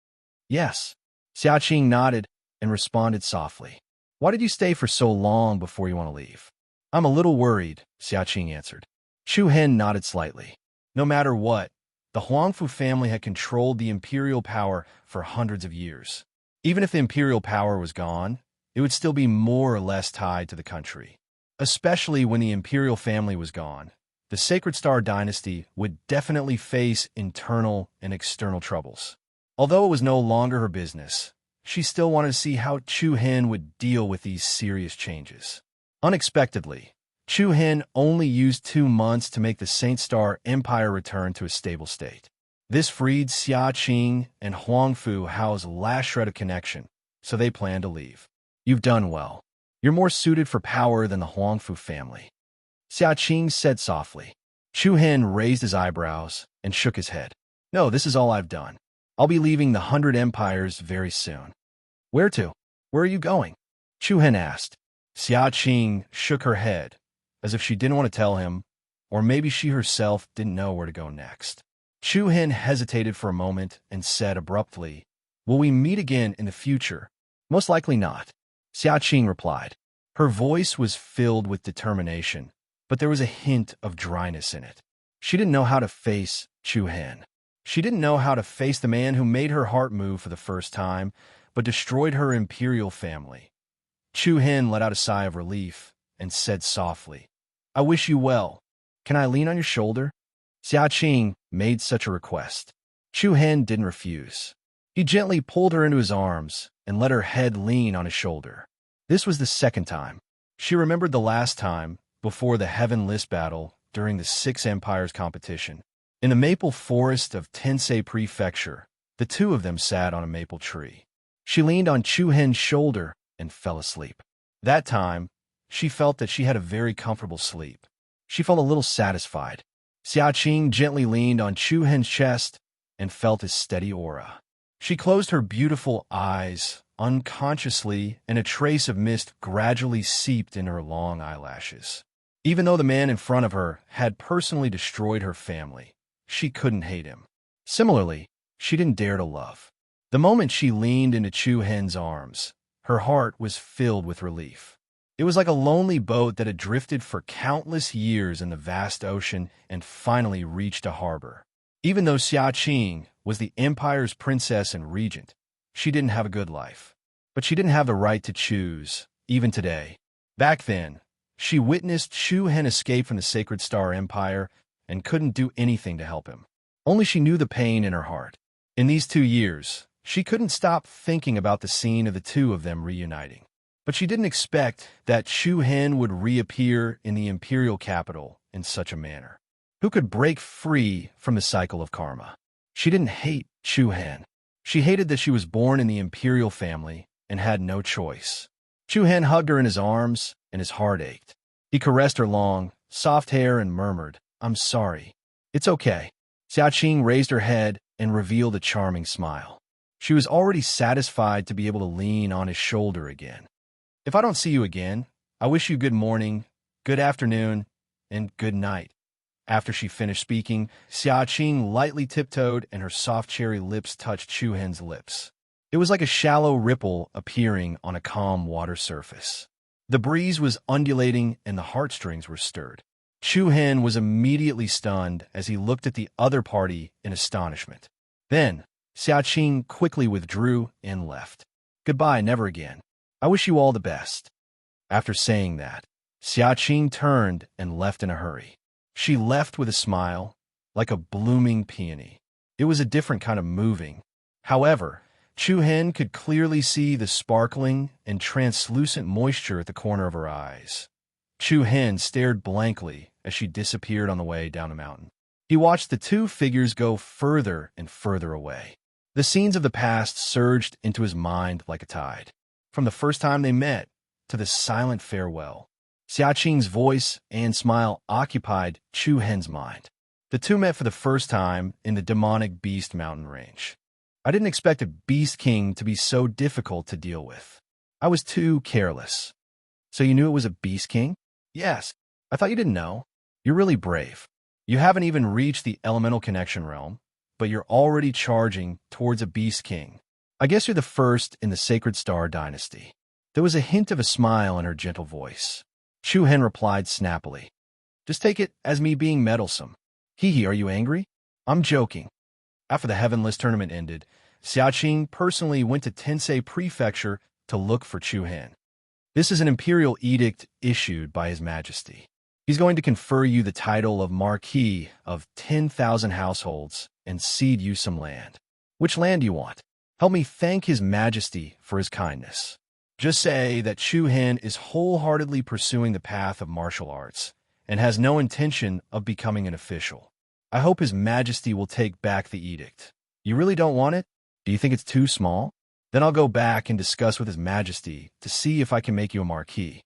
Speaker 1: Yes. Xia Qing nodded and responded softly. Why did you stay for so long before you want to leave? I'm a little worried, Xia Qing answered. Chu Hen nodded slightly. No matter what, the Huangfu family had controlled the imperial power for hundreds of years. Even if the imperial power was gone, it would still be more or less tied to the country. Especially when the imperial family was gone, the Sacred Star dynasty would definitely face internal and external troubles. Although it was no longer her business, she still wanted to see how Chu Hen would deal with these serious changes. Unexpectedly, Chu Hen only used 2 months to make the Saint Star Empire return to a stable state. This freed Xia Qing and Huang Fu Hao's last shred of connection, so they planned to leave. You've done well. You're more suited for power than the Huang Fu family, Xia Qing said softly. Chu Hen raised his eyebrows and shook his head. No, this is all I've done. I'll be leaving the 100 Empires very soon. Where to? Where are you going? Chu Hen asked. Xia Qing shook her head, as if she didn't want to tell him, or maybe she herself didn't know where to go next. Chu Hen hesitated for a moment and said abruptly, Will we meet again in the future? Most likely not, Xia Qing replied. Her voice was filled with determination, but there was a hint of dryness in it. She didn't know how to face Chu Hen. She didn't know how to face the man who made her heart move for the first time, but destroyed her imperial family. Chu Hen let out a sigh of relief and said softly, I wish you well. Can I lean on your shoulder? Xia Qing made such a request. Chu Hen didn't refuse. He gently pulled her into his arms and let her head lean on his shoulder. This was the second time. She remembered the last time, before the Heaven List battle during the 6 Empires competition. In the maple forest of Tensei Prefecture, the two of them sat on a maple tree. She leaned on Chu Hen's shoulder and fell asleep. That time, she felt that she had a very comfortable sleep. She felt a little satisfied. Xia Qing gently leaned on Chu Hen's chest and felt his steady aura. She closed her beautiful eyes unconsciously, and a trace of mist gradually seeped in her long eyelashes. Even though the man in front of her had personally destroyed her family, she couldn't hate him. Similarly, she didn't dare to love. The moment she leaned into Chu Hen's arms, her heart was filled with relief. It was like a lonely boat that had drifted for countless years in the vast ocean and finally reached a harbor. Even though Xia Qing was the empire's princess and regent, she didn't have a good life. But she didn't have the right to choose, even today. Back then, she witnessed Chu Hen escape from the Sacred Star Empire and couldn't do anything to help him. Only she knew the pain in her heart. In these 2 years, she couldn't stop thinking about the scene of the two of them reuniting. But she didn't expect that Chu Hen would reappear in the imperial capital in such a manner. Who could break free from the cycle of karma? She didn't hate Chu Hen. She hated that she was born in the imperial family and had no choice. Chu Hen hugged her in his arms, and his heart ached. He caressed her long, soft hair and murmured, I'm sorry. It's okay. Xia Qing raised her head and revealed a charming smile. She was already satisfied to be able to lean on his shoulder again. If I don't see you again, I wish you good morning, good afternoon, and good night. After she finished speaking, Xia Qing lightly tiptoed and her soft cherry lips touched Chu Hen's lips. It was like a shallow ripple appearing on a calm water surface. The breeze was undulating and the heartstrings were stirred. Chu Hen was immediately stunned as he looked at the other party in astonishment. Then, Xia Qing quickly withdrew and left. Goodbye, never again. I wish you all the best. After saying that, Xia Qing turned and left in a hurry. She left with a smile, like a blooming peony. It was a different kind of moving. However, Chu Hen could clearly see the sparkling and translucent moisture at the corner of her eyes. Chu Hen stared blankly as she disappeared on the way down the mountain. He watched the two figures go further and further away. The scenes of the past surged into his mind like a tide. From the first time they met to the silent farewell, Xiaqing's voice and smile occupied Chu Hen's mind. The two met for the first time in the demonic Beast Mountain range. I didn't expect a Beast King to be so difficult to deal with. I was too careless. So you knew it was a Beast King? Yes. I thought you didn't know. You're really brave. You haven't even reached the elemental connection realm, but you're already charging towards a Beast King. I guess you're the first in the Sacred Star Dynasty. There was a hint of a smile in her gentle voice. Chu Hen replied snappily. Just take it as me being meddlesome. Hee, are you angry? I'm joking. After the Heavenless tournament ended, Xiaqing personally went to Tensei Prefecture to look for Chu Hen. This is an imperial edict issued by His Majesty. He's going to confer you the title of Marquis of 10,000 households and cede you some land. Which land do you want? Help me thank His Majesty for his kindness. Just say that Chu Hen is wholeheartedly pursuing the path of martial arts and has no intention of becoming an official. I hope His Majesty will take back the edict. You really don't want it? Do you think it's too small? Then I'll go back and discuss with His Majesty to see if I can make you a marquis.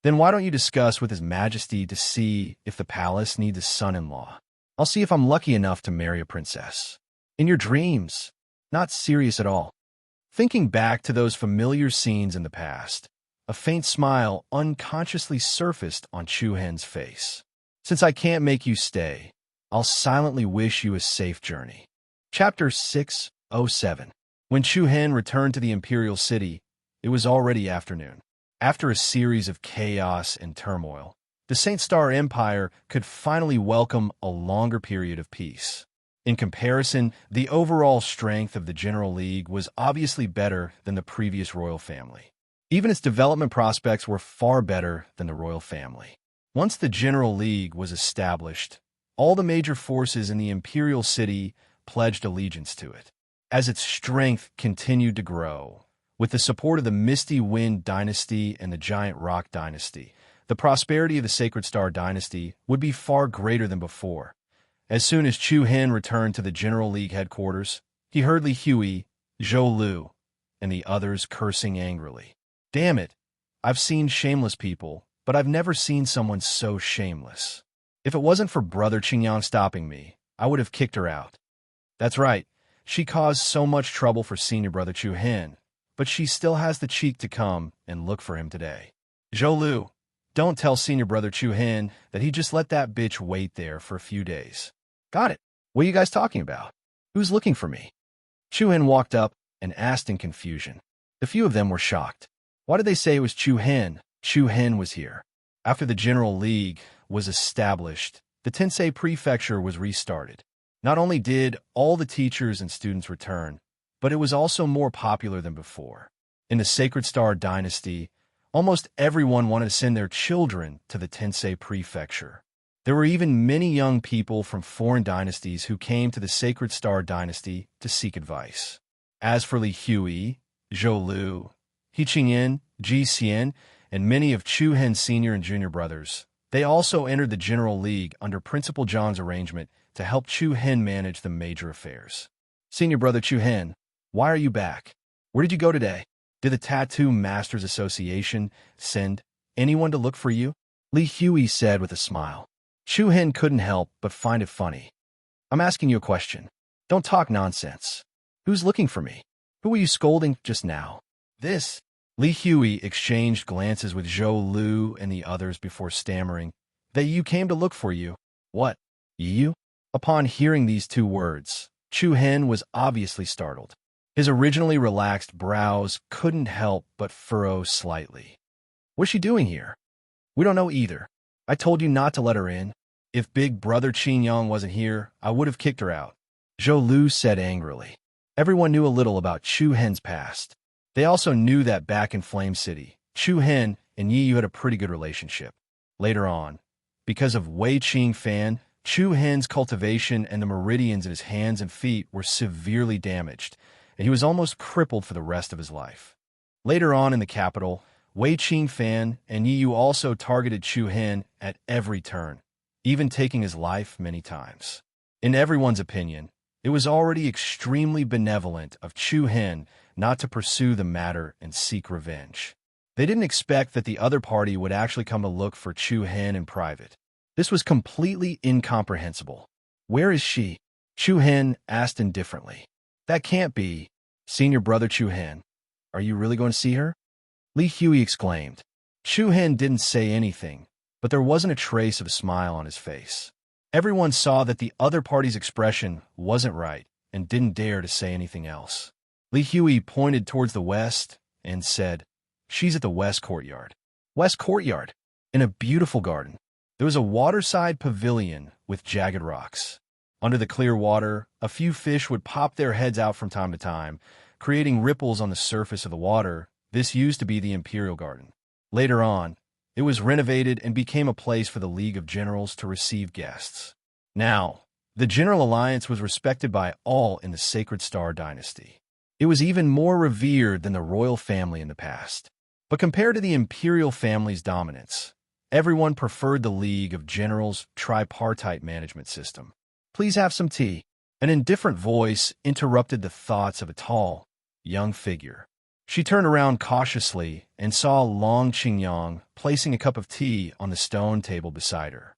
Speaker 1: Then why don't you discuss with His Majesty to see if the palace needs a son-in-law? I'll see if I'm lucky enough to marry a princess. In your dreams. Not serious at all. Thinking back to those familiar scenes in the past, a faint smile unconsciously surfaced on Chu Hen's face. Since I can't make you stay, I'll silently wish you a safe journey. Chapter 607. When Chu Hen returned to the imperial city, it was already afternoon. After a series of chaos and turmoil, the Saint Star Empire could finally welcome a longer period of peace. In comparison, the overall strength of the General League was obviously better than the previous royal family. Even its development prospects were far better than the royal family. Once the General League was established, all the major forces in the imperial city pledged allegiance to it. As its strength continued to grow, with the support of the Misty Wind Dynasty and the Giant Rock Dynasty, the prosperity of the Sacred Star Dynasty would be far greater than before. As soon as Chu Hen returned to the General League headquarters, he heard Li Hui, Zhou Lu, and the others cursing angrily. Damn it, I've seen shameless people, but I've never seen someone so shameless. If it wasn't for Brother Qingyang stopping me, I would have kicked her out. That's right, she caused so much trouble for Senior Brother Chu Hen, but she still has the cheek to come and look for him today. Zhou Lu, don't tell Senior Brother Chu Hen that he just let that bitch wait there for a few days. Got it. What are you guys talking about? Who's looking for me? Chu Hen walked up and asked in confusion. A few of them were shocked. Why did they say it was Chu Hen? Chu Hen was here. After the General League was established, the Tensei Prefecture was restarted. Not only did all the teachers and students return, but it was also more popular than before. In the Sacred Star Dynasty, almost everyone wanted to send their children to the Tensei Prefecture. There were even many young people from foreign dynasties who came to the Sacred Star Dynasty to seek advice. As for Li Hui, Zhou Lu, He Qingyan, Ji Xian, and many of Chu Hen's senior and junior brothers, they also entered the General League under Principal Zhang's arrangement to help Chu Hen manage the major affairs. Senior Brother Chu Hen, why are you back? Where did you go today? Did the Tattoo Masters Association send anyone to look for you? Li Hui said with a smile. Chu Hen couldn't help but find it funny. I'm asking you a question. Don't talk nonsense. Who's looking for me? Who were you scolding just now? This. Li Hui exchanged glances with Zhou Lu and the others before stammering. That you came to look for you. What? You? Upon hearing these two words, Chu Hen was obviously startled. His originally relaxed brows couldn't help but furrow slightly. What's she doing here? We don't know either. I told you not to let her in. If Big Brother Qingyang wasn't here, I would have kicked her out. Zhou Lu said angrily. Everyone knew a little about Chu Hen's past. They also knew that back in Flame City, Chu Hen and Yi Yu had a pretty good relationship. Later on, because of Wei Qing Fan, Chu Hen's cultivation and the meridians in his hands and feet were severely damaged, and he was almost crippled for the rest of his life. Later on in the capital, Wei Qingfan and Yi Yu also targeted Chu Hen at every turn, even taking his life many times. In everyone's opinion, it was already extremely benevolent of Chu Hen not to pursue the matter and seek revenge. They didn't expect that the other party would actually come to look for Chu Hen in private. This was completely incomprehensible. "Where is she?" Chu Hen asked indifferently. "That can't be. Senior brother Chu Hen. Are you really going to see her?" Li Hui exclaimed. Chu Hen didn't say anything, but there wasn't a trace of a smile on his face. Everyone saw that the other party's expression wasn't right and didn't dare to say anything else. Li Hui pointed towards the west and said, "She's at the west courtyard." West courtyard? In a beautiful garden. There was a waterside pavilion with jagged rocks. Under the clear water, a few fish would pop their heads out from time to time, creating ripples on the surface of the water. This used to be the Imperial Garden. Later on, it was renovated and became a place for the League of Generals to receive guests. Now, the General Alliance was respected by all in the Sacred Star Dynasty. It was even more revered than the royal family in the past. But compared to the Imperial family's dominance, everyone preferred the League of Generals' tripartite management system. "Please have some tea." An indifferent voice interrupted the thoughts of a tall, young figure. She turned around cautiously and saw Long Qingyang placing a cup of tea on the stone table beside her.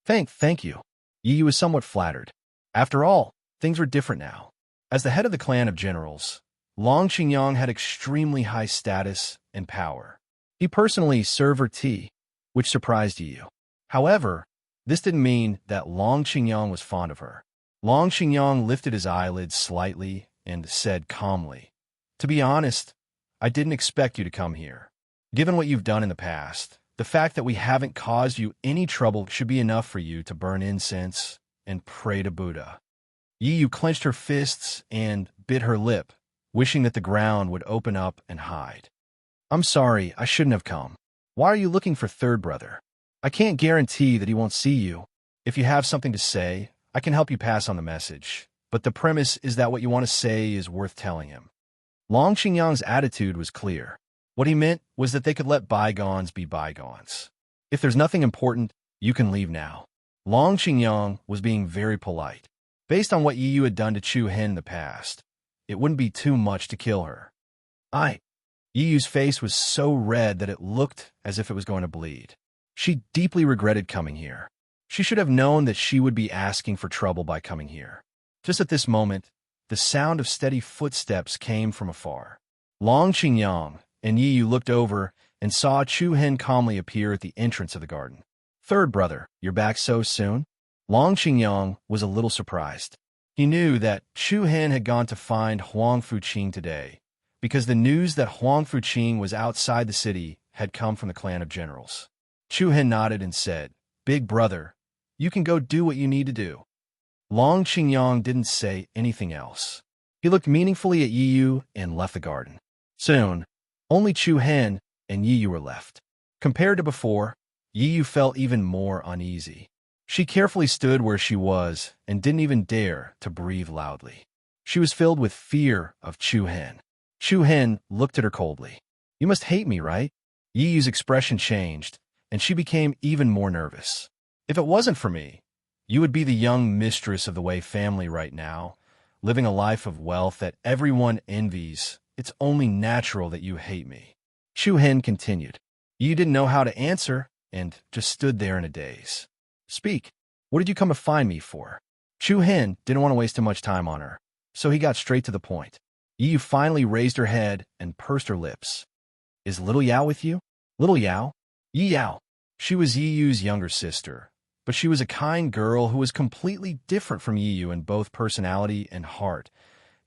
Speaker 1: Thank you." Yi Yu was somewhat flattered. After all, things were different now. As the head of the clan of generals, Long Qingyang had extremely high status and power. He personally served her tea, which surprised Yi Yu. However, this didn't mean that Long Qingyang was fond of her. Long Qingyang lifted his eyelids slightly and said calmly, "To be honest, I didn't expect you to come here. Given what you've done in the past, the fact that we haven't caused you any trouble should be enough for you to burn incense and pray to Buddha." Yi Yu clenched her fists and bit her lip, wishing that the ground would open up and hide. "I'm sorry, I shouldn't have come. Why are you looking for third brother? I can't guarantee that he won't see you. If you have something to say, I can help you pass on the message. But the premise is that what you want to say is worth telling him." Long Qingyang's attitude was clear. What he meant was that they could let bygones be bygones. "If there's nothing important, you can leave now." Long Qingyang was being very polite. Based on what Yi Yu had done to Chu Hen in the past, it wouldn't be too much to kill her. Yi Yu's face was so red that it looked as if it was going to bleed. She deeply regretted coming here. She should have known that she would be asking for trouble by coming here. Just at this moment, the sound of steady footsteps came from afar. Long Qingyang and Yi Yu looked over and saw Chu Hen calmly appear at the entrance of the garden. "Third brother, you're back so soon?" Long Qingyang was a little surprised. He knew that Chu Hen had gone to find Huang Fuqing today, because the news that Huang Fuqing was outside the city had come from the clan of generals. Chu Hen nodded and said, "Big brother, you can go do what you need to do." Long Qingyang didn't say anything else. He looked meaningfully at Yi Yu and left the garden. Soon, only Chu Hen and Yi Yu were left. Compared to before, Yi Yu felt even more uneasy. She carefully stood where she was and didn't even dare to breathe loudly. She was filled with fear of Chu Hen. Chu Hen looked at her coldly. "You must hate me, right?" Yi Yu's expression changed, and she became even more nervous. "If it wasn't for me, you would be the young mistress of the Wei family right now, living a life of wealth that everyone envies. It's only natural that you hate me." Chu Hen continued. Yi didn't know how to answer and just stood there in a daze. "Speak. What did you come to find me for?" Chu Hen didn't want to waste too much time on her, so he got straight to the point. Yi finally raised her head and pursed her lips. "Is Little Yao with you?" Little Yao? Yi Yao. She was Yi Yu's younger sister, but she was a kind girl who was completely different from Yi Yu in both personality and heart.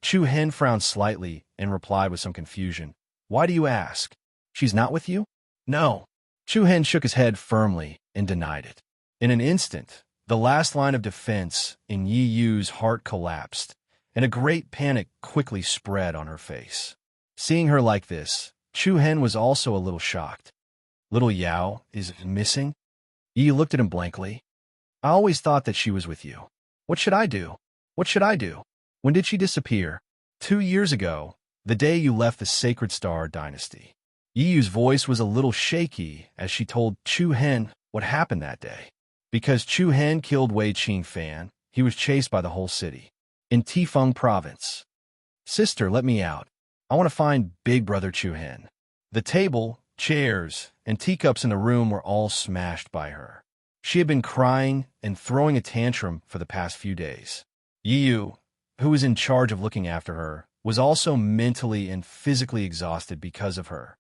Speaker 1: Chu Hen frowned slightly and replied with some confusion. "Why do you ask? She's not with you?" "No." Chu Hen shook his head firmly and denied it. In an instant, the last line of defense in Yi Yu's heart collapsed, and a great panic quickly spread on her face. Seeing her like this, Chu Hen was also a little shocked. "Little Yao is missing?" Yi looked at him blankly. "I always thought that she was with you. What should I do? What should I do? When did she disappear?" 2 years ago, the day you left the Sacred Star Dynasty. Yi Yu's voice was a little shaky as she told Chu Hen what happened that day. Because Chu Hen killed Wei Qingfan, he was chased by the whole city. In Tifeng Province. Sister, let me out. I want to find Big Brother Chu Hen. The table, chairs, and teacups in the room were all smashed by her. She had been crying and throwing a tantrum for the past few days. Yi Yu, who was in charge of looking after her, was also mentally and physically exhausted because of her.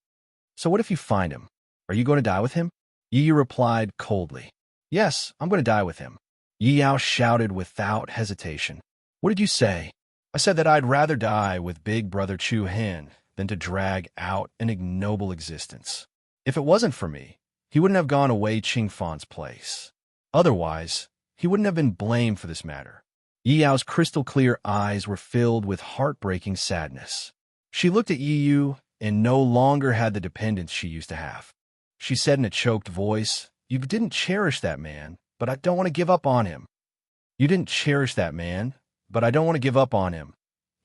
Speaker 1: So what if you find him? Are you going to die with him? Yi Yu replied coldly. Yes, I'm going to die with him. Yi Yao shouted without hesitation. What did you say? I said that I'd rather die with Big Brother Chu Hen than to drag out an ignoble existence. If it wasn't for me, he wouldn't have gone away Qingfan's place. Otherwise, he wouldn't have been blamed for this matter. Yi Yao's crystal-clear eyes were filled with heartbreaking sadness. She looked at Yi Yu and no longer had the dependence she used to have. She said in a choked voice, You didn't cherish that man, but I don't want to give up on him. You didn't cherish that man, but I don't want to give up on him.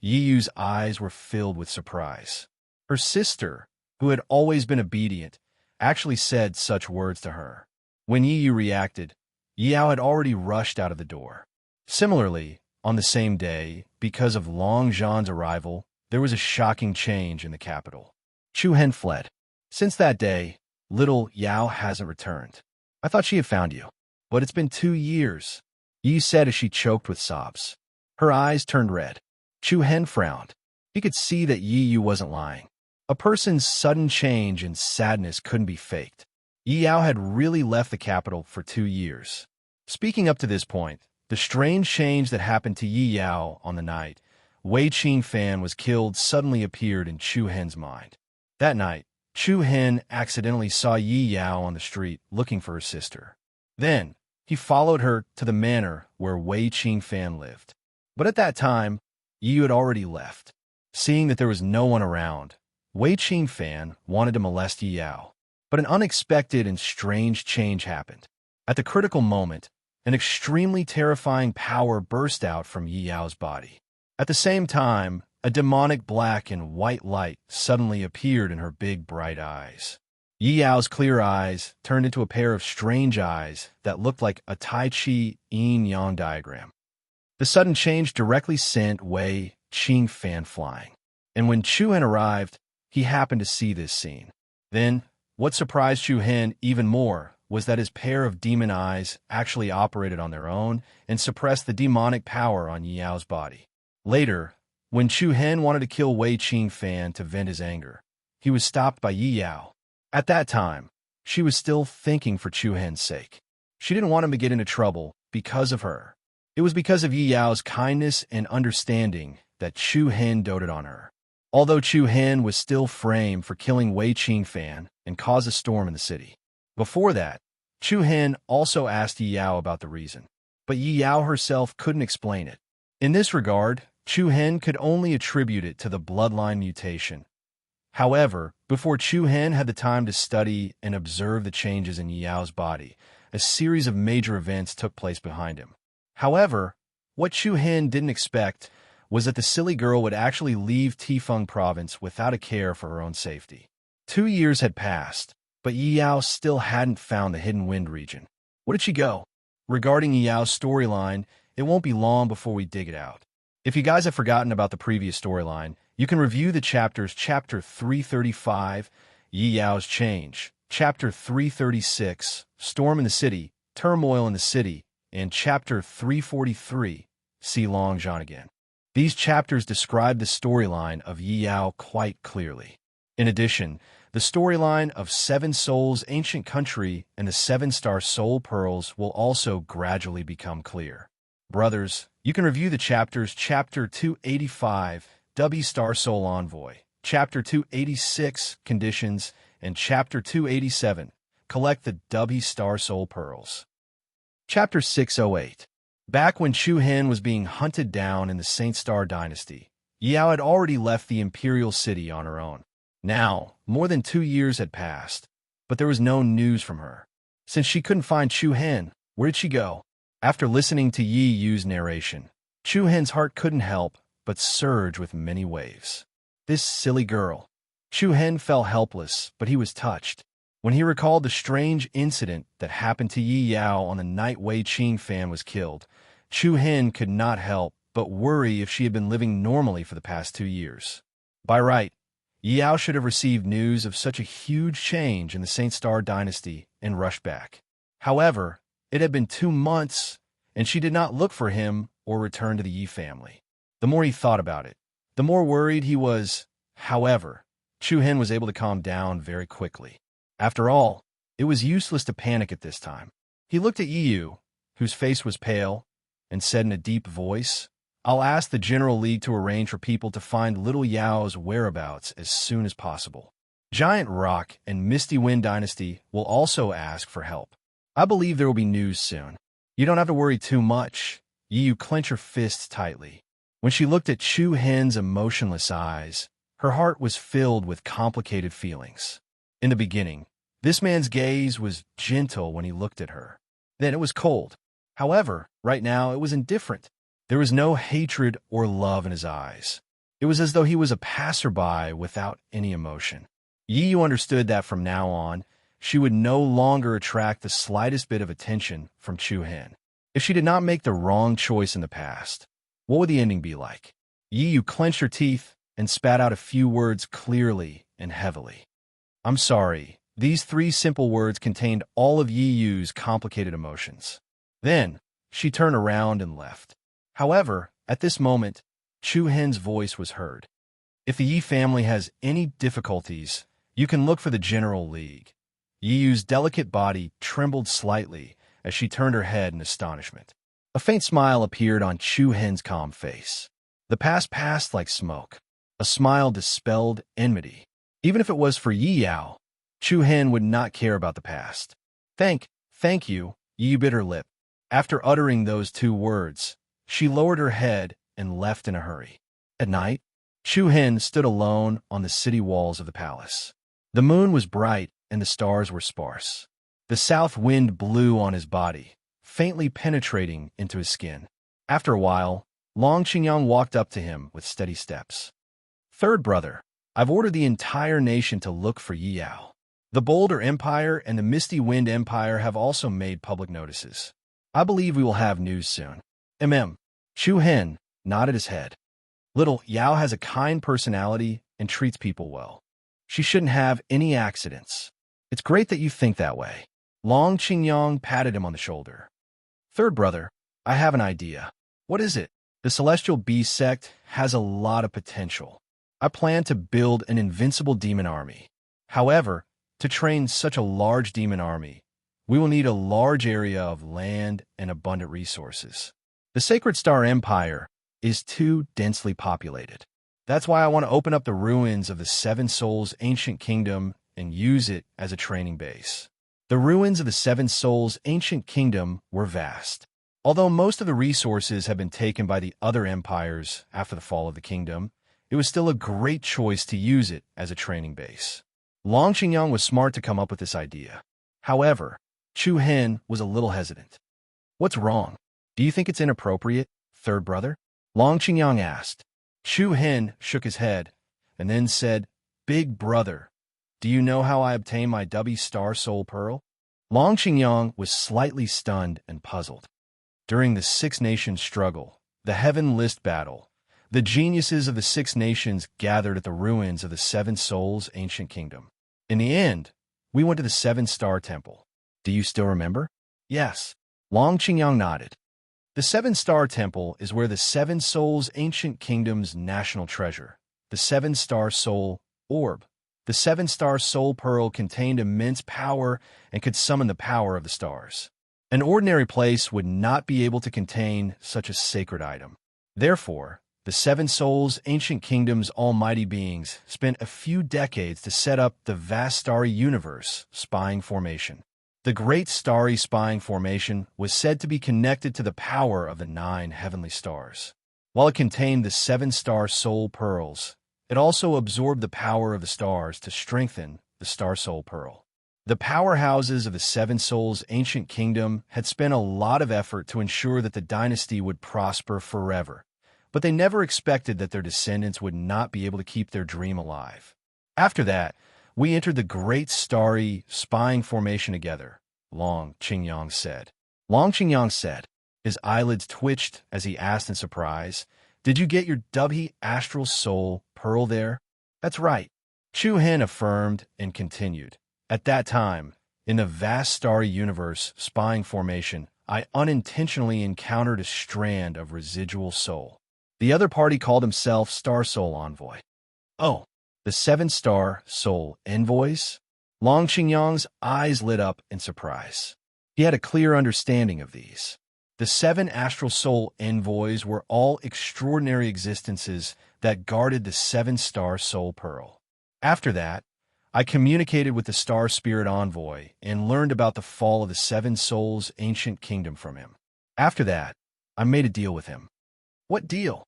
Speaker 1: Yi Yu's eyes were filled with surprise. Her sister, who had always been obedient, actually said such words to her. When Yi Yu reacted, Yi Yao had already rushed out of the door. Similarly, on the same day, because of Long Zhan's arrival, there was a shocking change in the capital. Chu Hen fled. Since that day, little Yao hasn't returned. I thought she had found you, but it's been 2 years, Yi said as she choked with sobs. Her eyes turned red. Chu Hen frowned. He could see that Yi Yu wasn't lying. A person's sudden change and sadness couldn't be faked. Yi Yao had really left the capital for 2 years. Speaking up to this point, the strange change that happened to Yi Yao on the night Wei Qingfan was killed suddenly appeared in Chu Hen's mind. That night, Chu Hen accidentally saw Yi Yao on the street looking for her sister. Then, he followed her to the manor where Wei Qingfan lived. But at that time, Yi Yu had already left. Seeing that there was no one around, Wei Qingfan wanted to molest Yi Yao. But an unexpected and strange change happened. At the critical moment, an extremely terrifying power burst out from Yi Yao's body. At the same time, a demonic black and white light suddenly appeared in her big, bright eyes. Yi Yao's clear eyes turned into a pair of strange eyes that looked like a Tai Chi yin-yang diagram. The sudden change directly sent Wei Qingfan flying. And when Chu Hen arrived, he happened to see this scene. Then, what surprised Chu Hen even more was that his pair of demon eyes actually operated on their own and suppressed the demonic power on Yi Yao's body. Later, when Chu Hen wanted to kill Wei Qingfan to vent his anger, he was stopped by Yi Yao. At that time, she was still thinking for Chu Hen's sake. She didn't want him to get into trouble because of her. It was because of Yi Yao's kindness and understanding that Chu Hen doted on her. Although Chu Hen was still framed for killing Wei Qingfan and caused a storm in the city. Before that, Chu Hen also asked Yi Yao about the reason, but Yi Yao herself couldn't explain it. In this regard, Chu Hen could only attribute it to the bloodline mutation. However, before Chu Hen had the time to study and observe the changes in Yi Yao's body, a series of major events took place behind him. However, what Chu Hen didn't expect was that the silly girl would actually leave Tifeng Province without a care for her own safety. 2 years had passed, but Yi Yao still hadn't found the Hidden Wind region. Where did she go? Regarding Yi Yao's storyline, it won't be long before we dig it out. If you guys have forgotten about the previous storyline, you can review the chapters Chapter 335, Yi Yao's Change, Chapter 336, Storm in the City, Turmoil in the City, and Chapter 343, See Long Zhan Again. These chapters describe the storyline of Yi Yao quite clearly. In addition, the storyline of Seven Souls' Ancient Country and the Seven-Star Soul Pearls will also gradually become clear. Brothers, you can review the chapters Chapter 285, W Star Soul Envoy, Chapter 286, Conditions, and Chapter 287, Collect the W Star Soul Pearls. Chapter 608. Back when Chu Hen was being hunted down in the Saint Star Dynasty, Yi Yao had already left the Imperial City on her own. Now, more than 2 years had passed, but there was no news from her. Since she couldn't find Chu Hen, where did she go? After listening to Yi Yu's narration, Chu Hen's heart couldn't help but surge with many waves. This silly girl. Chu Hen felt helpless, but he was touched. When he recalled the strange incident that happened to Yi Yao on the night Wei Qing fan was killed, Chu Hen could not help but worry if she had been living normally for the past 2 years. By right, Yi Yao should have received news of such a huge change in the Saint Star dynasty and rushed back. However, it had been 2 months, and she did not look for him or return to the Yi family. The more he thought about it, the more worried he was. However, Chu Hen was able to calm down very quickly. After all, it was useless to panic at this time. He looked at Yi Yu, whose face was pale, and said in a deep voice, "I'll ask the General League to arrange for people to find little Yao's whereabouts as soon as possible. Giant Rock and Misty Wind Dynasty will also ask for help. I believe there will be news soon. You don't have to worry too much." Yi Yu clenched her fists tightly. When she looked at Chu Hen's emotionless eyes, her heart was filled with complicated feelings. In the beginning, this man's gaze was gentle when he looked at her. Then it was cold. However, right now it was indifferent. There was no hatred or love in his eyes. It was as though he was a passerby without any emotion. Yi Yu understood that from now on, she would no longer attract the slightest bit of attention from Chu Hen. If she did not make the wrong choice in the past, what would the ending be like? Yi Yu clenched her teeth and spat out a few words clearly and heavily. "I'm sorry." These 3 simple words contained all of Yi Yu's complicated emotions. Then, she turned around and left. However, at this moment, Chu Hen's voice was heard. "If the Yi family has any difficulties, you can look for the General League." Yi Yu's delicate body trembled slightly as she turned her head in astonishment. A faint smile appeared on Chu Hen's calm face. The past passed like smoke. A smile dispelled enmity. Even if it was for Yi Yao, Chu Hen would not care about the past. Thank you," Yi Yu bit her lip. After uttering those 2 words, she lowered her head and left in a hurry. At night, Chu Hen stood alone on the city walls of the palace. The moon was bright and the stars were sparse. The south wind blew on his body, faintly penetrating into his skin. After a while, Long Qingyang walked up to him with steady steps. "Third brother, I've ordered the entire nation to look for Yi Yao. The Boulder Empire and the Misty Wind Empire have also made public notices. I believe we will have news soon." Chu Hen nodded his head. "Little Yao has a kind personality and treats people well. She shouldn't have any accidents. It's great that you think that way." Long Qingyang patted him on the shoulder. "Third brother, I have an idea." "What is it?" "The Celestial Beast sect has a lot of potential. I plan to build an invincible demon army. However, to train such a large demon army, we will need a large area of land and abundant resources. The Sacred Star Empire is too densely populated. That's why I want to open up the ruins of the Seven Souls Ancient Kingdom and use it as a training base." The ruins of the Seven Souls Ancient Kingdom were vast. Although most of the resources had been taken by the other empires after the fall of the kingdom, it was still a great choice to use it as a training base. Long Qingyang was smart to come up with this idea. However, Chu Hen was a little hesitant. "What's wrong? Do you think it's inappropriate, third brother?" Long Qingyang asked. Chu Hen shook his head and then said, "Big brother, do you know how I obtained my W Star Soul Pearl?" Long Qingyang was slightly stunned and puzzled. During the Six Nations struggle, the Heaven List battle, the geniuses of the Six Nations gathered at the ruins of the Seven Souls Ancient Kingdom. In the end, we went to the Seven Star Temple. Do you still remember? Yes. Long Qingyang nodded. The Seven Star Temple is where the Seven Souls Ancient Kingdom's national treasure, the Seven Star Soul Orb. The Seven Star Soul Pearl contained immense power and could summon the power of the stars. An ordinary place would not be able to contain such a sacred item. Therefore, the Seven Souls Ancient Kingdom's almighty beings spent a few decades to set up the vast starry universe spying formation. The Great Starry Spying Formation was said to be connected to the power of the 9 heavenly stars. While it contained the 7 star soul pearls, it also absorbed the power of the stars to strengthen the Star Soul Pearl. The powerhouses of the Seven Souls Ancient Kingdom had spent a lot of effort to ensure that the dynasty would prosper forever, but they never expected that their descendants would not be able to keep their dream alive. After that, we entered the great starry spying formation together, Long Qingyang said. Long Qingyang said. His eyelids twitched as he asked in surprise, "Did you get your Dubhe astral soul pearl there?" "That's right," Chu Hen affirmed and continued. "At that time, in the vast starry universe spying formation, I unintentionally encountered a strand of residual soul. The other party called himself Star Soul Envoy." "Oh, the 7-star soul envoys?" Long Qingyang's eyes lit up in surprise. He had a clear understanding of these. The 7 astral soul envoys were all extraordinary existences that guarded the 7-star soul pearl. After that, I communicated with the star spirit envoy and learned about the fall of the 7 souls' ancient kingdom from him. After that, I made a deal with him. "What deal?"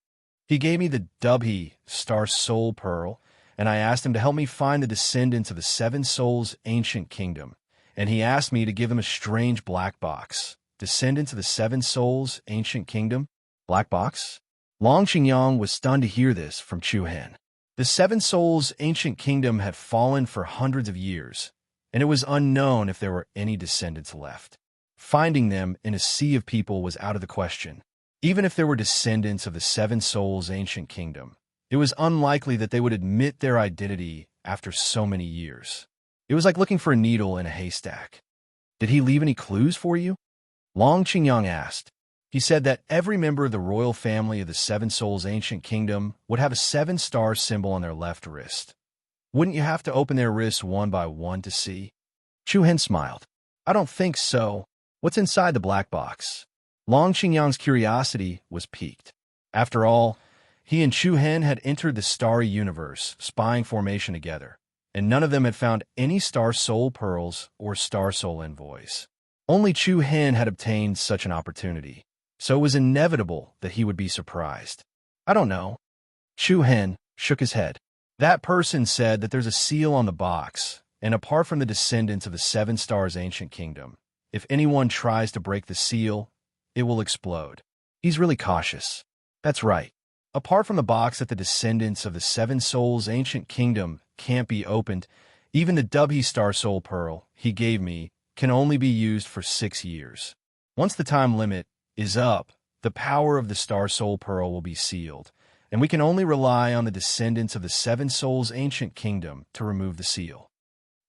Speaker 1: "He gave me the Dubhe star soul pearl, and I asked him to help me find the descendants of the 7 souls' ancient kingdom, and he asked me to give him a strange black box. Descendants of the 7 souls' ancient kingdom? Black box?" Long Qingyang was stunned to hear this from Chu Hen. The 7 souls' ancient kingdom had fallen for hundreds of years, and it was unknown if there were any descendants left. Finding them in a sea of people was out of the question. Even if there were descendants of the 7 souls' ancient kingdom, it was unlikely that they would admit their identity after so many years. It was like looking for a needle in a haystack. "Did he leave any clues for you?" Long Qingyang asked. "He said that every member of the royal family of the 7 souls' ancient kingdom would have a 7-star symbol on their left wrist. Wouldn't you have to open their wrists one by one to see?" Chu Hen smiled. "I don't think so. What's inside the black box?" Long Qingyang's curiosity was piqued. After all, he and Chu Hen had entered the starry universe, spying formation together, and none of them had found any star soul pearls or star soul envoys. Only Chu Hen had obtained such an opportunity, so it was inevitable that he would be surprised. "I don't know." Chu Hen shook his head. "That person said that there's a seal on the box, and apart from the descendants of the 7 stars ancient kingdom, if anyone tries to break the seal, it will explode. He's really cautious." "That's right. Apart from the box that the descendants of the 7 souls ancient kingdom can't be opened, even the Dubhe star soul pearl he gave me can only be used for 6 years. Once the time limit is up, the power of the star soul pearl will be sealed, and we can only rely on the descendants of the 7 souls ancient kingdom to remove the seal."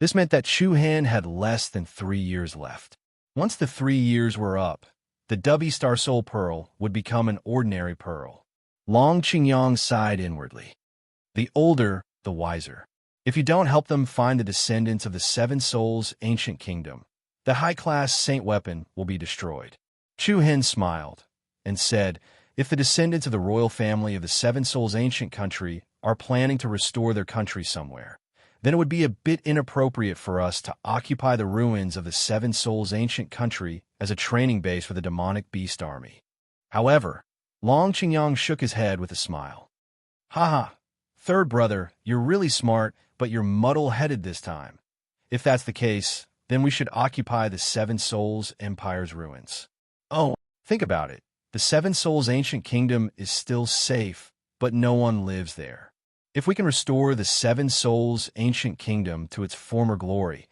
Speaker 1: This meant that Chu Hen had less than 3 years left. Once the 3 years were up, the Dubhe star soul pearl would become an ordinary pearl. Long Qingyang sighed inwardly. The older, the wiser. If you don't help them find the descendants of the 7 souls ancient kingdom, the high-class saint weapon will be destroyed. Chu Hen smiled and said, "If the descendants of the royal family of the 7 souls ancient country are planning to restore their country somewhere, then it would be a bit inappropriate for us to occupy the ruins of the 7 souls ancient country as a training base for the demonic beast army." However, Long Qingyang shook his head with a smile. "Haha, third brother, you're really smart, but you're muddle-headed this time. If that's the case, then we should occupy the 7 souls empire's ruins." "Oh, think about it. The 7 souls ancient kingdom is still safe, but no one lives there. If we can restore the 7 souls ancient kingdom to its former glory,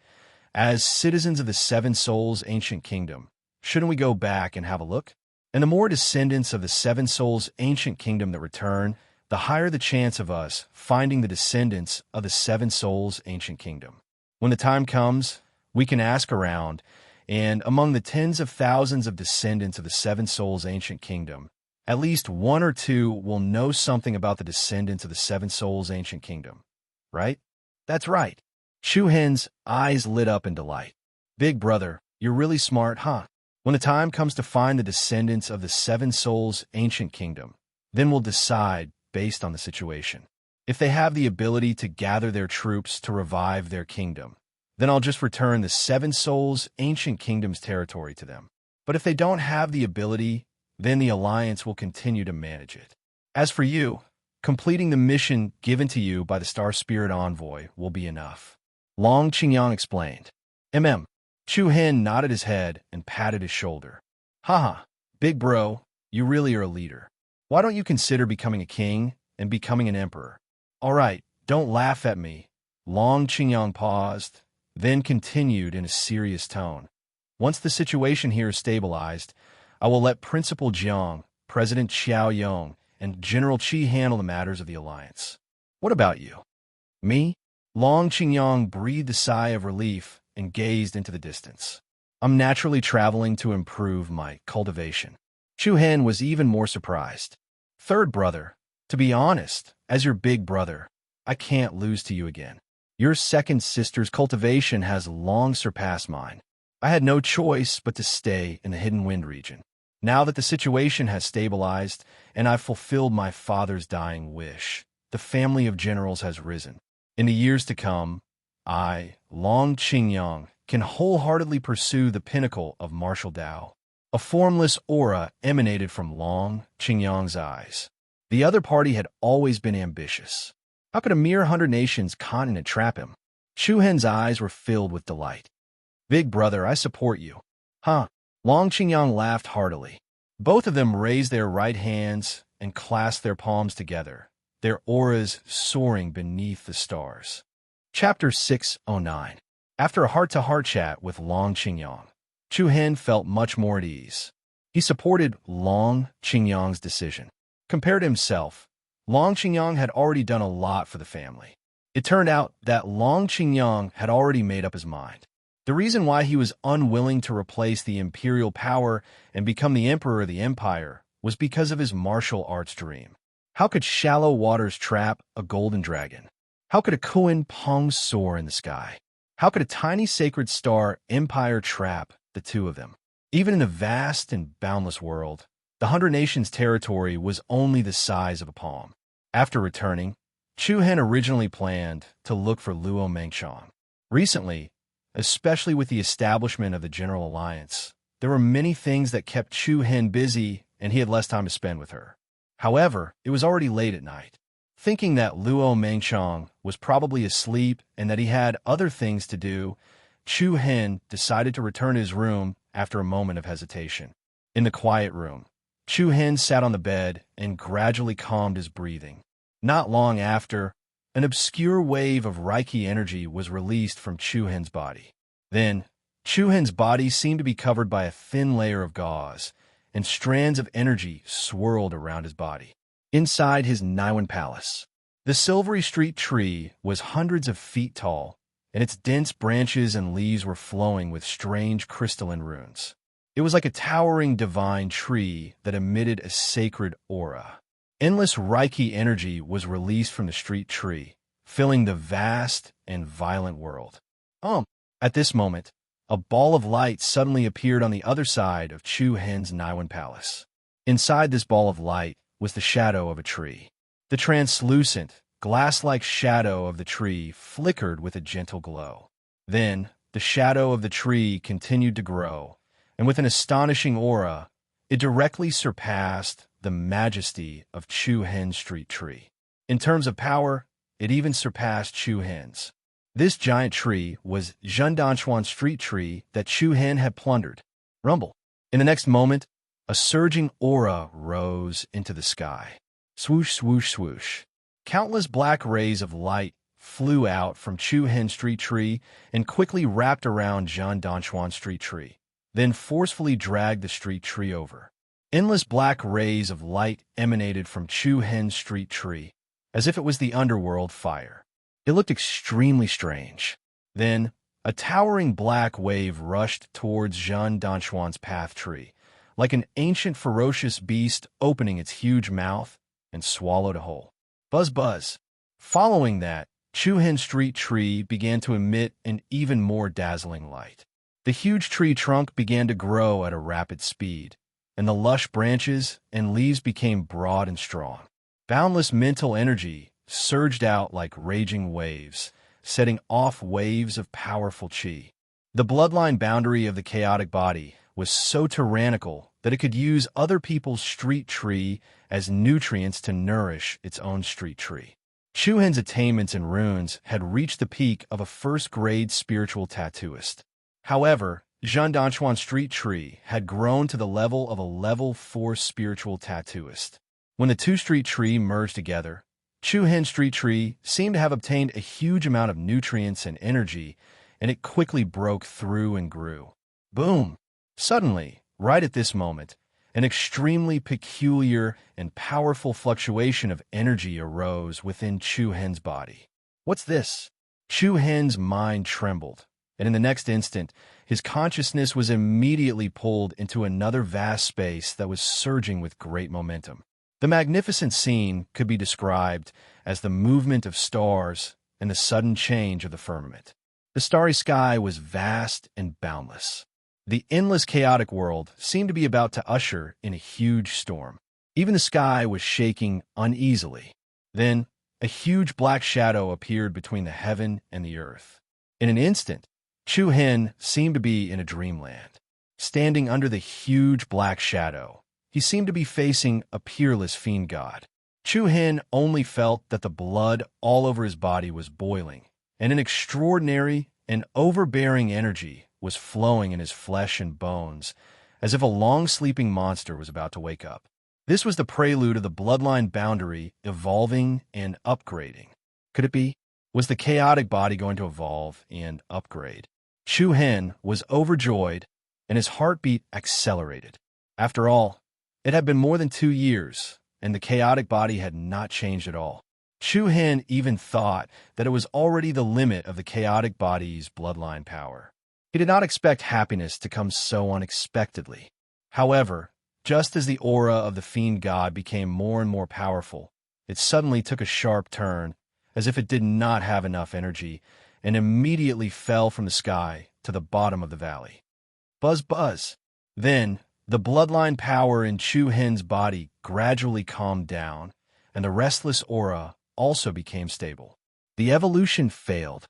Speaker 1: as citizens of the 7 souls ancient kingdom, shouldn't we go back and have a look? And the more descendants of the 7 souls ancient kingdom that return, the higher the chance of us finding the descendants of the 7 souls ancient kingdom. When the time comes, we can ask around, and among the tens of thousands of descendants of the 7 souls ancient kingdom, at least 1 or 2 will know something about the descendants of the 7 souls ancient kingdom. Right?" "That's right." Chu Hen's eyes lit up in delight. "Big brother, you're really smart, huh? When the time comes to find the descendants of the 7 souls ancient kingdom, then we'll decide based on the situation. If they have the ability to gather their troops to revive their kingdom, then I'll just return the 7 souls ancient kingdom's territory to them. But if they don't have the ability, then the Alliance will continue to manage it. As for you, completing the mission given to you by the Star Spirit Envoy will be enough." Long Qingyang explained. Chu Hen nodded his head and patted his shoulder. "Haha, big bro, you really are a leader. Why don't you consider becoming a king and becoming an emperor? All right, don't laugh at me. Long Qingyang paused, then continued in a serious tone. Once the situation here is stabilized, I will let Principal Jiang, President Xiao Yong, and General Qi handle the matters of the alliance. What about you? Me? Long Qingyang breathed a sigh of relief and gazed into the distance. I'm naturally traveling to improve my cultivation. Chu Hen was even more surprised. Third brother, to be honest, as your big brother, I can't lose to you again. Your second sister's cultivation has long surpassed mine. I had no choice but to stay in the Hidden Wind region. Now that the situation has stabilized and I've fulfilled my father's dying wish, the family of generals has risen. In the years to come, I, Long Qingyang, can wholeheartedly pursue the pinnacle of martial Dao. A formless aura emanated from Long Qingyang's eyes. The other party had always been ambitious. How could a mere 100 nations continent trap him? Chu Hen's eyes were filled with delight. Big brother, I support you. Huh? Long Qingyang laughed heartily. Both of them raised their right hands and clasped their palms together, their auras soaring beneath the stars. Chapter 609. After a heart-to-heart chat with Long Qingyang, Chu Hen felt much more at ease. He supported Long Qingyang's decision. Compared to himself, Long Qingyang had already done a lot for the family. It turned out that Long Qingyang had already made up his mind. The reason why he was unwilling to replace the imperial power and become the emperor of the empire was because of his martial arts dream. How could shallow waters trap a golden dragon? How could a Kuan Pong soar in the sky? How could a tiny sacred star empire trap the two of them? Even in a vast and boundless world, the 100 Nations territory was only the size of a palm. After returning, Chu Hen originally planned to look for Luo Mengchang. Recently, especially with the establishment of the General Alliance, there were many things that kept Chu Hen busy and he had less time to spend with her. However, it was already late at night. Thinking that Luo Mengchang was probably asleep and that he had other things to do, Chu Hen decided to return to his room after a moment of hesitation. In the quiet room, Chu Hen sat on the bed and gradually calmed his breathing. Not long after, an obscure wave of Reiki energy was released from Chu Hen's body. Then, Chu Hen's body seemed to be covered by a thin layer of gauze, and strands of energy swirled around his body. Inside his Naiwan palace, the silvery street tree was hundreds of feet tall, and its dense branches and leaves were flowing with strange crystalline runes. It was like a towering divine tree that emitted a sacred aura. Endless Reiki energy was released from the street tree, filling the vast and violent world. At this moment, a ball of light suddenly appeared on the other side of Chu Hen's Naiwan palace. Inside this ball of light was the shadow of a tree. The translucent, glass-like shadow of the tree flickered with a gentle glow. Then, the shadow of the tree continued to grow, and with an astonishing aura, it directly surpassed the majesty of Chu Hen's street tree. In terms of power, it even surpassed Chu Hen's. This giant tree was Zhendanchuan's street tree that Chu Hen had plundered. Rumble. In the next moment, a surging aura rose into the sky. Swoosh, swoosh, swoosh. Countless black rays of light flew out from Chu Hen's street tree and quickly wrapped around Zhendanchuan's street tree, then forcefully dragged the street tree over. Endless black rays of light emanated from Chu Hen's street tree, as if it was the underworld fire. It looked extremely strange. Then, a towering black wave rushed towards Zhendanchuan's path tree, like an ancient ferocious beast opening its huge mouth and swallowed a whole. Buzz buzz. Following that, Chu Hen's street tree began to emit an even more dazzling light. The huge tree trunk began to grow at a rapid speed, and the lush branches and leaves became broad and strong. Boundless mental energy surged out like raging waves, setting off waves of powerful qi. The bloodline boundary of the chaotic body was so tyrannical that it could use other people's street tree as nutrients to nourish its own street tree. Chu Hen's attainments in runes had reached the peak of a first-grade spiritual tattooist. However, Zhendanchuan's street tree had grown to the level of a level 4 spiritual tattooist. When the two street tree merged together, Chu Hen Street Tree seemed to have obtained a huge amount of nutrients and energy, and it quickly broke through and grew. Boom! Suddenly, right at this moment, an extremely peculiar and powerful fluctuation of energy arose within Chu Hen's body. What's this? Chu Hen's mind trembled, and in the next instant, his consciousness was immediately pulled into another vast space that was surging with great momentum. The magnificent scene could be described as the movement of stars and the sudden change of the firmament. The starry sky was vast and boundless. The endless chaotic world seemed to be about to usher in a huge storm. Even the sky was shaking uneasily. Then, a huge black shadow appeared between the heaven and the earth. In an instant, Chu Hen seemed to be in a dreamland. Standing under the huge black shadow, he seemed to be facing a peerless fiend god. Chu Hen only felt that the blood all over his body was boiling, and an extraordinary and overbearing energy was flowing in his flesh and bones, as if a long-sleeping monster was about to wake up. This was the prelude of the bloodline boundary evolving and upgrading. Could it be? Was the chaotic body going to evolve and upgrade? Chu Hen was overjoyed, and his heartbeat accelerated. After all, it had been more than 2 years, and the chaotic body had not changed at all. Chu Hen even thought that it was already the limit of the chaotic body's bloodline power. He did not expect happiness to come so unexpectedly. However, just as the aura of the fiend god became more and more powerful, it suddenly took a sharp turn, as if it did not have enough energy, and immediately fell from the sky to the bottom of the valley. Buzz, buzz. Then, the bloodline power in Chu Hen's body gradually calmed down, and the restless aura also became stable. The evolution failed.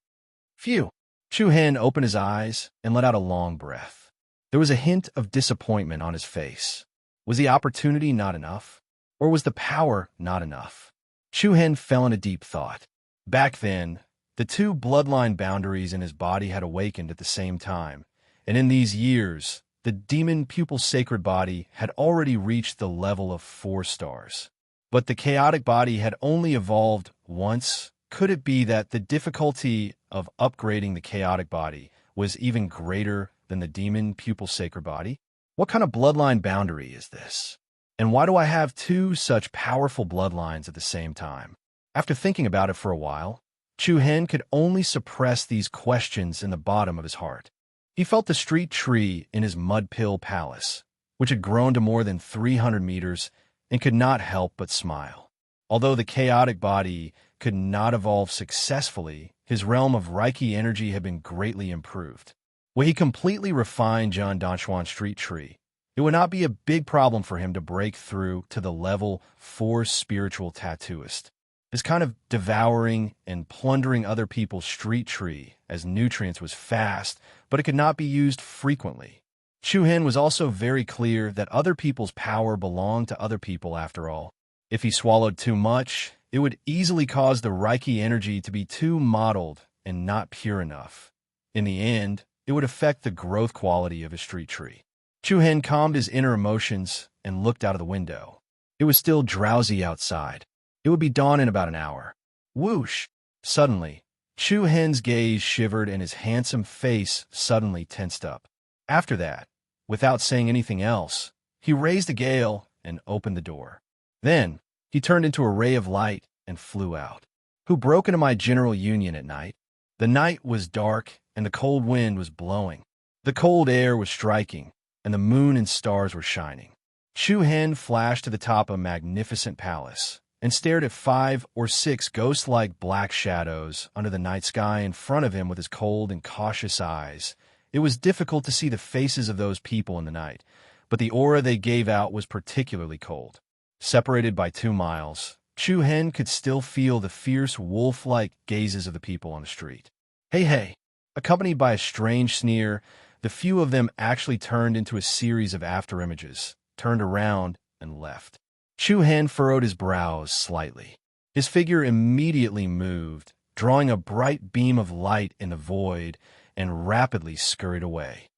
Speaker 1: Phew! Chu Hen opened his eyes and let out a long breath. There was a hint of disappointment on his face. Was the opportunity not enough? Or was the power not enough? Chu Hen fell in a deep thought. Back then, the two bloodline boundaries in his body had awakened at the same time, and in these years, the demon pupil sacred body had already reached the level of 4 stars. But the chaotic body had only evolved once. Could it be that the difficulty of upgrading the chaotic body was even greater than the demon pupil sacred body? What kind of bloodline boundary is this? And why do I have 2 such powerful bloodlines at the same time? After thinking about it for a while, Chu Hen could only suppress these questions in the bottom of his heart. He felt the street tree in his mud pill palace, which had grown to more than 300 meters, and could not help but smile. Although the chaotic body could not evolve successfully, his realm of Reiki energy had been greatly improved. When he completely refined John Donchuan Street Tree, it would not be a big problem for him to break through to the level 4 spiritual tattooist. This kind of devouring and plundering other people's street tree as nutrients was fast, but it could not be used frequently. Chu Hen was also very clear that other people's power belonged to other people after all. If he swallowed too much, it would easily cause the Reiki energy to be too mottled and not pure enough. In the end, it would affect the growth quality of his street tree. Chu Hen calmed his inner emotions and looked out of the window. It was still drowsy outside. It would be dawn in about an hour. Whoosh! Suddenly, Chu Hen's gaze shivered and his handsome face suddenly tensed up. After that, without saying anything else, he raised the gale and opened the door. Then, he turned into a ray of light and flew out. Who broke into my general union at night? The night was dark and the cold wind was blowing. The cold air was striking, and the moon and stars were shining. Chu Hen flashed to the top of a magnificent palace and stared at 5 or 6 ghost-like black shadows under the night sky in front of him with his cold and cautious eyes. It was difficult to see the faces of those people in the night, but the aura they gave out was particularly cold. Separated by 2 miles, Chu Hen could still feel the fierce wolf-like gazes of the people on the street. Hey, hey! Accompanied by a strange sneer, the few of them actually turned into a series of afterimages, turned around, and left. Chu Hen furrowed his brows slightly. His figure immediately moved, drawing a bright beam of light in the void, and rapidly scurried away.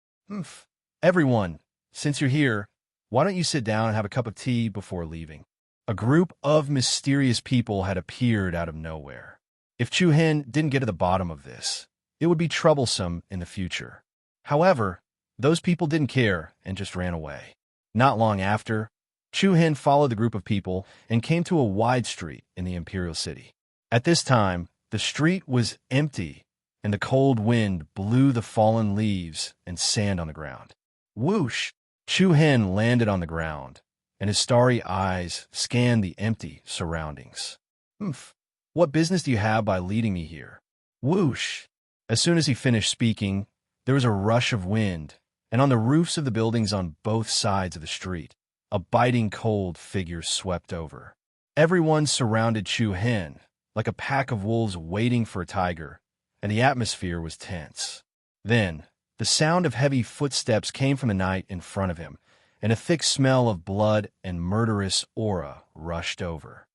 Speaker 1: Everyone, since you're here, why don't you sit down and have a cup of tea before leaving? A group of mysterious people had appeared out of nowhere. If Chu Hen didn't get to the bottom of this, it would be troublesome in the future. However, those people didn't care and just ran away. Not long after, Chu Hen followed the group of people and came to a wide street in the imperial city. At this time, the street was empty, and the cold wind blew the fallen leaves and sand on the ground. Whoosh! Chu Hen landed on the ground, and his starry eyes scanned the empty surroundings. Humph! What business do you have by leading me here? Whoosh! As soon as he finished speaking, there was a rush of wind, and on the roofs of the buildings on both sides of the street, a biting cold figure swept over. Everyone surrounded Chu Hen, like a pack of wolves waiting for a tiger, and the atmosphere was tense. Then, the sound of heavy footsteps came from the night in front of him, and a thick smell of blood and murderous aura rushed over.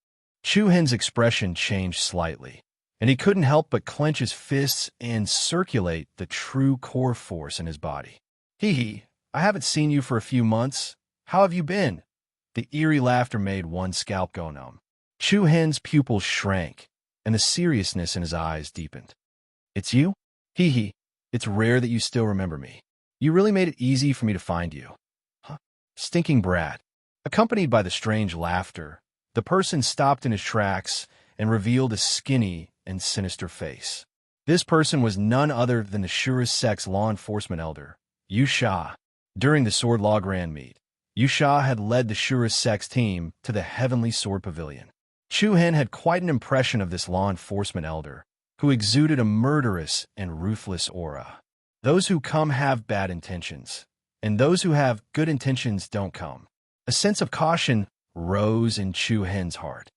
Speaker 1: Chu Hen's expression changed slightly, and he couldn't help but clench his fists and circulate the true core force in his body. Hee, I haven't seen you for a few months. How have you been? The eerie laughter made one's scalp go numb. Chu Hen's pupils shrank, and the seriousness in his eyes deepened. It's you? Hee, it's rare that you still remember me. You really made it easy for me to find you. Huh? Stinking brat. Accompanied by the strange laughter, the person stopped in his tracks and revealed a skinny and sinister face. This person was none other than the Shura's Sect's law enforcement elder, Yu Sha. During the Sword Law Grand Meet, Yu Sha had led the Shura's Sect's team to the Heavenly Sword Pavilion. Chu Hen had quite an impression of this law enforcement elder, who exuded a murderous and ruthless aura. Those who come have bad intentions, and those who have good intentions don't come. A sense of caution rose in Chu Hen's heart.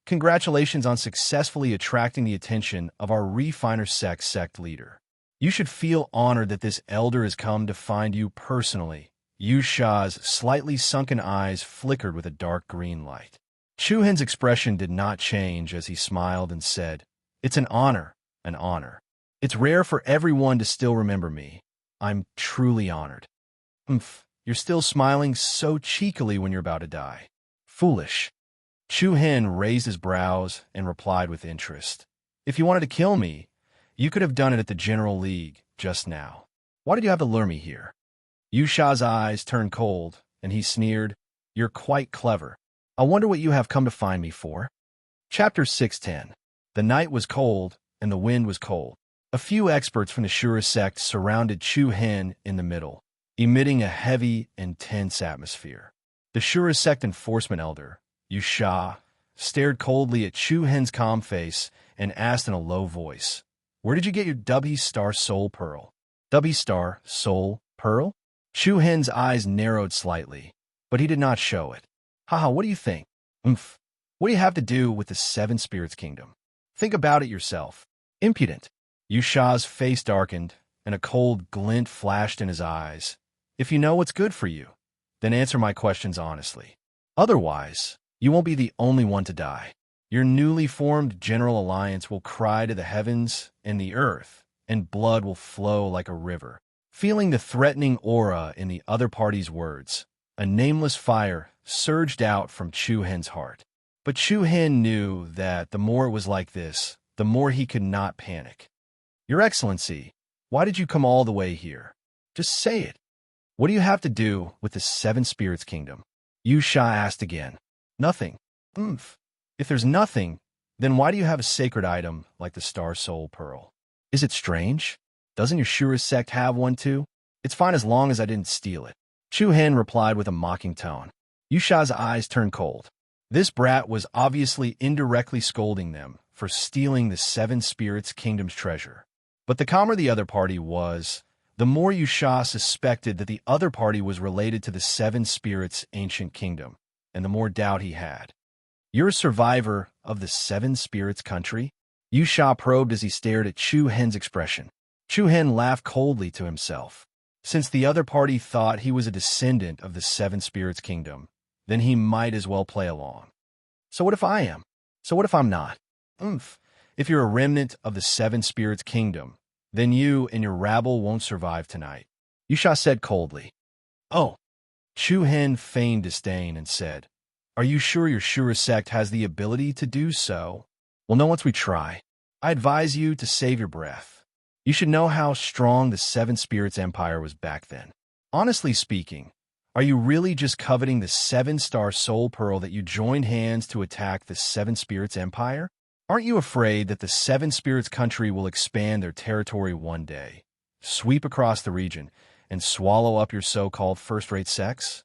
Speaker 1: Congratulations on successfully attracting the attention of our Refiner sect leader. You should feel honored that this elder has come to find you personally. Yu Sha's slightly sunken eyes flickered with a dark green light. Chu Hen's expression did not change as he smiled and said, It's an honor, an honor. It's rare for everyone to still remember me. I'm truly honored. You're still smiling so cheekily when you're about to die. Foolish. Chu Hen raised his brows and replied with interest. If you wanted to kill me, you could have done it at the General League just now. Why did you have to lure me here? Yu Sha's eyes turned cold, and he sneered, You're quite clever. I wonder what you have come to find me for. Chapter 610. The night was cold, and the wind was cold. A few experts from the Shura sect surrounded Chu Hen in the middle, emitting a heavy and tense atmosphere. The Shura sect enforcement elder, Yu Sha, stared coldly at Chu Hen's calm face and asked in a low voice, Where did you get your W Star Soul Pearl? W Star Soul Pearl? Chu Hen's eyes narrowed slightly, but he did not show it. What do you think? What do you have to do with the Seven Spirits Kingdom? Think about it yourself. Impudent. Yu Sha's face darkened, and a cold glint flashed in his eyes. If you know what's good for you, then answer my questions honestly. Otherwise, you won't be the only one to die. Your newly formed General Alliance will cry to the heavens and the earth, and blood will flow like a river. Feeling the threatening aura in the other party's words, a nameless fire surged out from Chu Hen's heart. But Chu Hen knew that the more it was like this, the more he could not panic. Your Excellency, why did you come all the way here? Just say it. What do you have to do with the Seven Spirits Kingdom? Yu Sha asked again. Nothing. If there's nothing, then why do you have a sacred item like the Star Soul Pearl? Is it strange? Doesn't your Shura sect have one too? It's fine as long as I didn't steal it. Chu Hen replied with a mocking tone. Yu Sha's eyes turned cold. This brat was obviously indirectly scolding them for stealing the Seven Spirits Kingdom's treasure. But the calmer the other party was, the more Yu Sha suspected that the other party was related to the Seven Spirits' ancient kingdom, and the more doubt he had. You're a survivor of the Seven Spirits country? Yu Sha probed as he stared at Chu Hen's expression. Chu Hen laughed coldly to himself. Since the other party thought he was a descendant of the Seven Spirits Kingdom, then he might as well play along. So what if I am? So what if I'm not? If you're a remnant of the Seven Spirits Kingdom, then you and your rabble won't survive tonight. Yu Sha said coldly. Oh. Chu Hen feigned disdain and said, Are you sure your Shura sect has the ability to do so? Well, no, once we try. I advise you to save your breath. You should know how strong the Seven Spirits Empire was back then. Honestly speaking, are you really just coveting the 7-star soul pearl that you joined hands to attack the Seven Spirits Empire? Aren't you afraid that the Seven Spirits country will expand their territory one day, sweep across the region, and swallow up your so-called first-rate sects?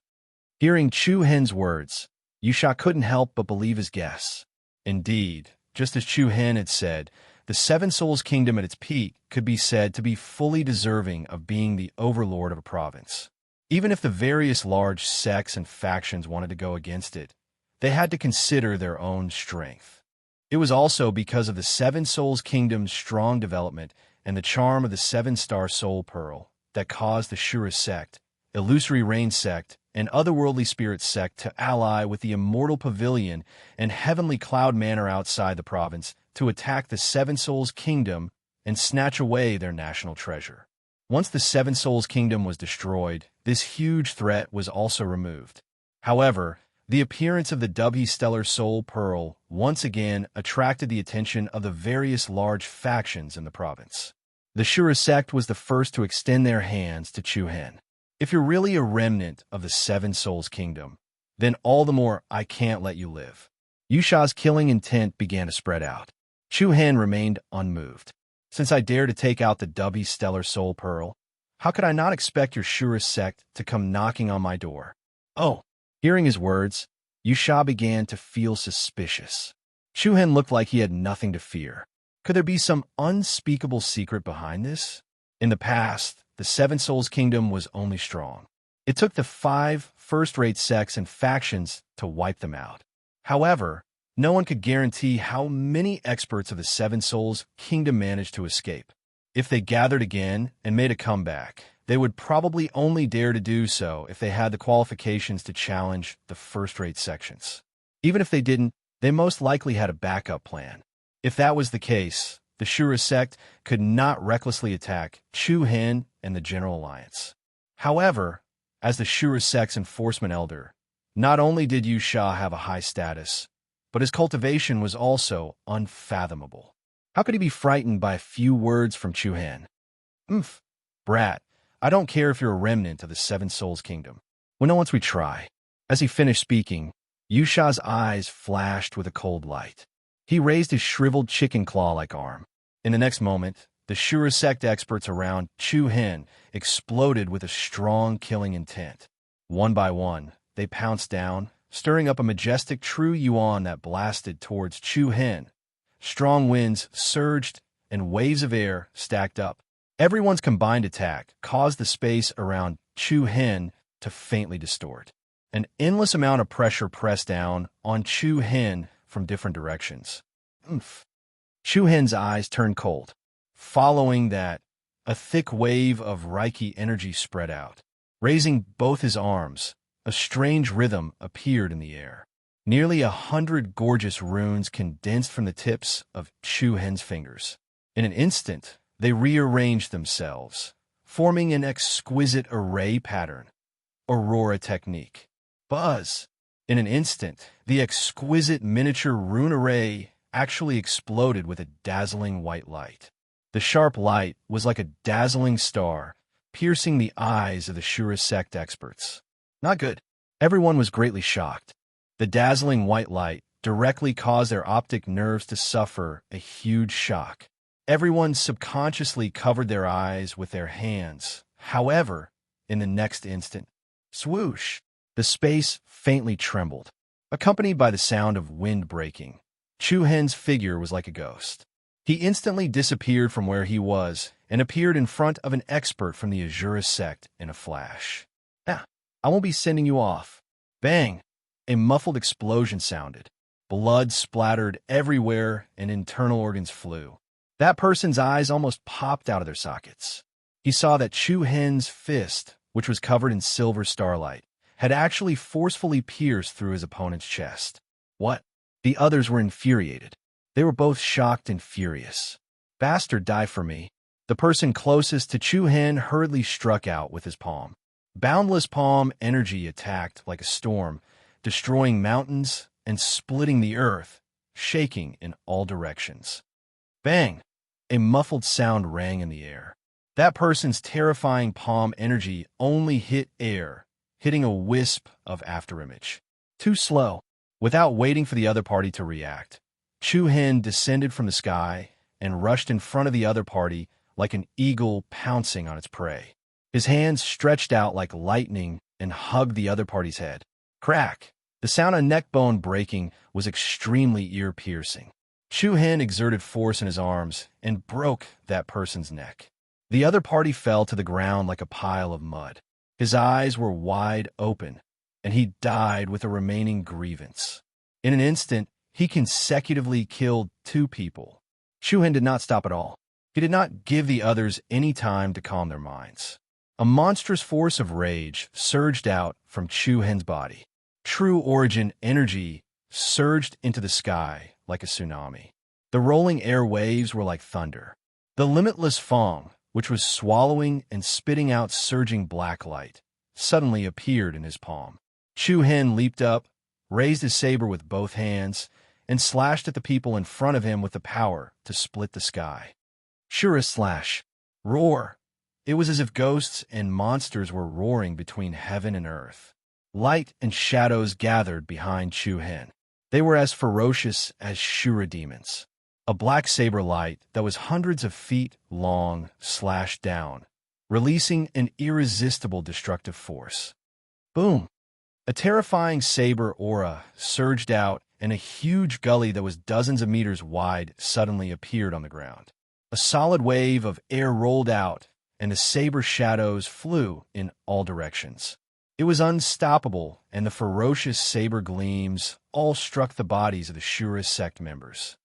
Speaker 1: Hearing Chu Hen's words, Yusha couldn't help but believe his guess. Indeed, just as Chu Hen had said, the Seven Souls Kingdom at its peak could be said to be fully deserving of being the overlord of a province. Even if the various large sects and factions wanted to go against it, they had to consider their own strength. It was also because of the Seven Souls Kingdom's strong development and the charm of the 7-star soul pearl that caused the Shura sect, Illusory Rain sect, and Otherworldly Spirit sect to ally with the Immortal Pavilion and Heavenly Cloud Manor outside the province to attack the Seven Souls Kingdom and snatch away their national treasure. Once the Seven Souls Kingdom was destroyed, this huge threat was also removed. However, the appearance of the Dubhi Stellar Soul Pearl once again attracted the attention of the various large factions in the province. The Shura sect was the first to extend their hands to Chu Hen. If you're really a remnant of the Seven Souls Kingdom, then all the more I can't let you live. Yusha's killing intent began to spread out. Chu Hen remained unmoved. Since I dare to take out the Dubhi Stellar Soul Pearl, how could I not expect your Shura sect to come knocking on my door? Oh! Hearing his words, Yusha began to feel suspicious. Chu Hen looked like he had nothing to fear. Could there be some unspeakable secret behind this? In the past, the Seven Souls Kingdom was only strong. It took the 5 first-rate sects and factions to wipe them out. However, no one could guarantee how many experts of the Seven Souls Kingdom managed to escape. If they gathered again and made a comeback, they would probably only dare to do so if they had the qualifications to challenge the first-rate sections. Even if they didn't, they most likely had a backup plan. If that was the case, the Shura sect could not recklessly attack Chu Hen and the General Alliance. However, as the Shura sect's enforcement elder, not only did Yusha have a high status, but his cultivation was also unfathomable. How could he be frightened by a few words from Chu Hen? Brat, I don't care if you're a remnant of the Seven Souls Kingdom. Well, no, once we try. As he finished speaking, Yusha's eyes flashed with a cold light. He raised his shriveled chicken claw-like arm. In the next moment, the Shura sect experts around Chu Hen exploded with a strong killing intent. One by one, they pounced down, stirring up a majestic true yuan that blasted towards Chu Hen. Strong winds surged, and waves of air stacked up. Everyone's combined attack caused the space around Chu Hen to faintly distort. An endless amount of pressure pressed down on Chu Hen from different directions. Chu Hen's eyes turned cold. Following that, a thick wave of Reiki energy spread out. Raising both his arms, a strange rhythm appeared in the air. Nearly 100 gorgeous runes condensed from the tips of Chu Hen's fingers. In an instant, they rearranged themselves, forming an exquisite array pattern. Aurora technique. Buzz! In an instant, the exquisite miniature rune array actually exploded with a dazzling white light. The sharp light was like a dazzling star, piercing the eyes of the Shura sect experts. Not good. Everyone was greatly shocked. The dazzling white light directly caused their optic nerves to suffer a huge shock. Everyone subconsciously covered their eyes with their hands. However, in the next instant, swoosh! The space faintly trembled. Accompanied by the sound of wind breaking, Chu Hen's figure was like a ghost. He instantly disappeared from where he was and appeared in front of an expert from the Azura sect in a flash. I won't be sending you off. Bang! A muffled explosion sounded. Blood splattered everywhere and internal organs flew. That person's eyes almost popped out of their sockets. He saw that Chu Hen's fist, which was covered in silver starlight, had actually forcefully pierced through his opponent's chest. What? The others were infuriated. They were both shocked and furious. Bastard, die for me. The person closest to Chu Hen hurriedly struck out with his palm. Boundless palm energy attacked like a storm, destroying mountains and splitting the earth, shaking in all directions. Bang! A muffled sound rang in the air. That person's terrifying palm energy only hit air, hitting a wisp of afterimage. Too slow. Without waiting for the other party to react, Chu-Hen descended from the sky and rushed in front of the other party like an eagle pouncing on its prey. His hands stretched out like lightning and hugged the other party's head. Crack! The sound of neck bone breaking was extremely ear-piercing. Chu-Hen exerted force in his arms and broke that person's neck. The other party fell to the ground like a pile of mud. His eyes were wide open, and he died with a remaining grievance. In an instant, he consecutively killed 2 people. Chu-Hen did not stop at all. He did not give the others any time to calm their minds. A monstrous force of rage surged out from Chu-Hen's body. True origin energy surged into the sky like a tsunami. The rolling air waves were like thunder. The limitless Fong, which was swallowing and spitting out surging black light, suddenly appeared in his palm. Chu-Hen leaped up, raised his saber with both hands, and slashed at the people in front of him with the power to split the sky. Shura slash. Roar. It was as if ghosts and monsters were roaring between heaven and earth. Light and shadows gathered behind Chu-Hen. They were as ferocious as Shura demons. A black saber light that was hundreds of feet long slashed down, releasing an irresistible destructive force. Boom! A terrifying saber aura surged out, and a huge gully that was dozens of meters wide suddenly appeared on the ground. A solid wave of air rolled out, and the saber shadows flew in all directions. It was unstoppable, and the ferocious saber gleams all struck the bodies of the Shura sect members.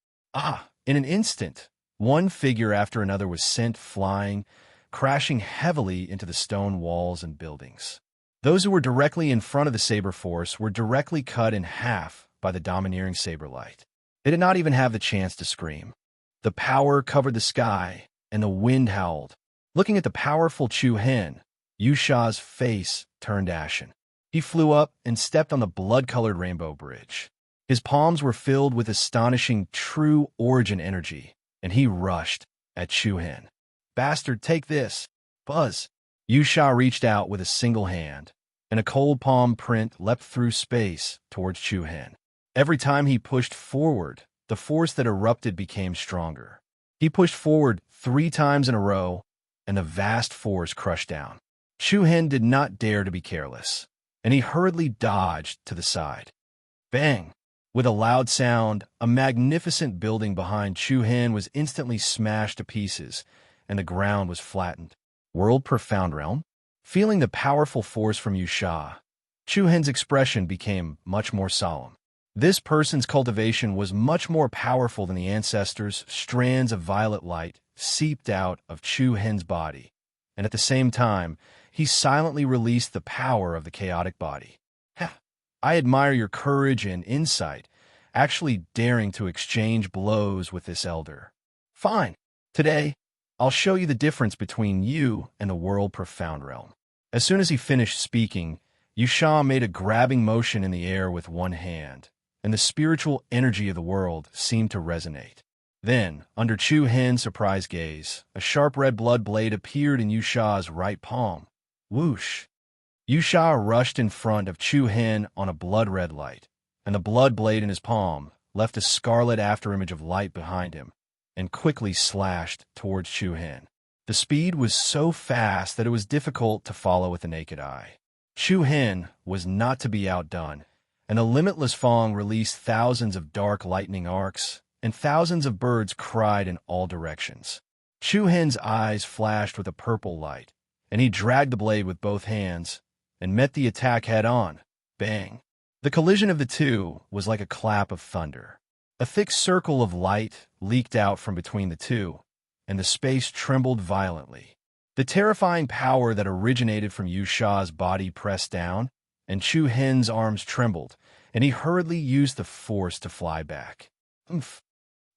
Speaker 1: In an instant, one figure after another was sent flying, crashing heavily into the stone walls and buildings. Those who were directly in front of the saber force were directly cut in half by the domineering saber light. They did not even have the chance to scream. The power covered the sky, and the wind howled. Looking at the powerful Chu-Hen, Yusha's face turned ashen. He flew up and stepped on the blood-colored rainbow bridge. His palms were filled with astonishing true origin energy, and he rushed at Chu-Hen. Bastard, take this. Buzz. Yusha reached out with a single hand, and a cold palm print leapt through space towards Chu-Hen. Every time he pushed forward, the force that erupted became stronger. He pushed forward 3 times in a row, and the vast force crushed down. Chu-Hen did not dare to be careless, and he hurriedly dodged to the side. Bang! With a loud sound, a magnificent building behind Chu-Hen was instantly smashed to pieces, and the ground was flattened. World Profound Realm? Feeling the powerful force from Yusha, Chu-Hen's expression became much more solemn. This person's cultivation was much more powerful than the ancestors. Strands of violet light seeped out of Chu-Hen's body, and at the same time, he silently released the power of the chaotic body. I admire your courage and insight, actually daring to exchange blows with this elder. Fine. Today, I'll show you the difference between you and the World Profound Realm. As soon as he finished speaking, Yusha made a grabbing motion in the air with one hand, and the spiritual energy of the world seemed to resonate. Then, under Chu-Hen's surprised gaze, a sharp red blood blade appeared in Yusha's right palm. Whoosh! Yusha rushed in front of Chu-Hen on a blood-red light, and the blood blade in his palm left a scarlet afterimage of light behind him, and quickly slashed towards Chu-Hen. The speed was so fast that it was difficult to follow with the naked eye. Chu-Hen was not to be outdone, and the limitless Fong released thousands of dark lightning arcs, and thousands of birds cried in all directions. Chu-Hen's eyes flashed with a purple light, and he dragged the blade with both hands, and met the attack head-on. Bang! The collision of the two was like a clap of thunder. A thick circle of light leaked out from between the two, and the space trembled violently. The terrifying power that originated from Yusha's body pressed down, and Chu-Hen's arms trembled, and he hurriedly used the force to fly back. Oomph!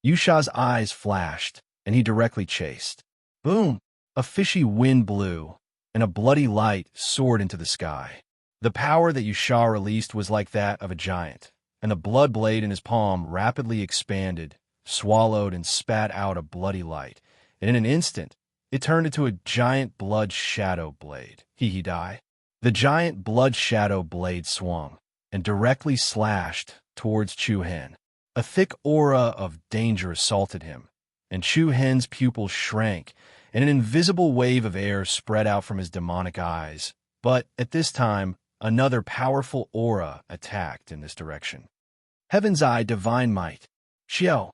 Speaker 1: Yusha's eyes flashed, and he directly chased. Boom! A fishy wind blew, and a bloody light soared into the sky. The power that Yushao released was like that of a giant, and the blood blade in his palm rapidly expanded, swallowed, and spat out a bloody light, and in an instant, it turned into a giant blood shadow blade. He die. The giant blood shadow blade swung, and directly slashed towards Chu Hen. A thick aura of danger assaulted him, and Chu Hen's pupils shrank, and an invisible wave of air spread out from his demonic eyes. But at this time, another powerful aura attacked in this direction. Heaven's Eye Divine Might. Xiao,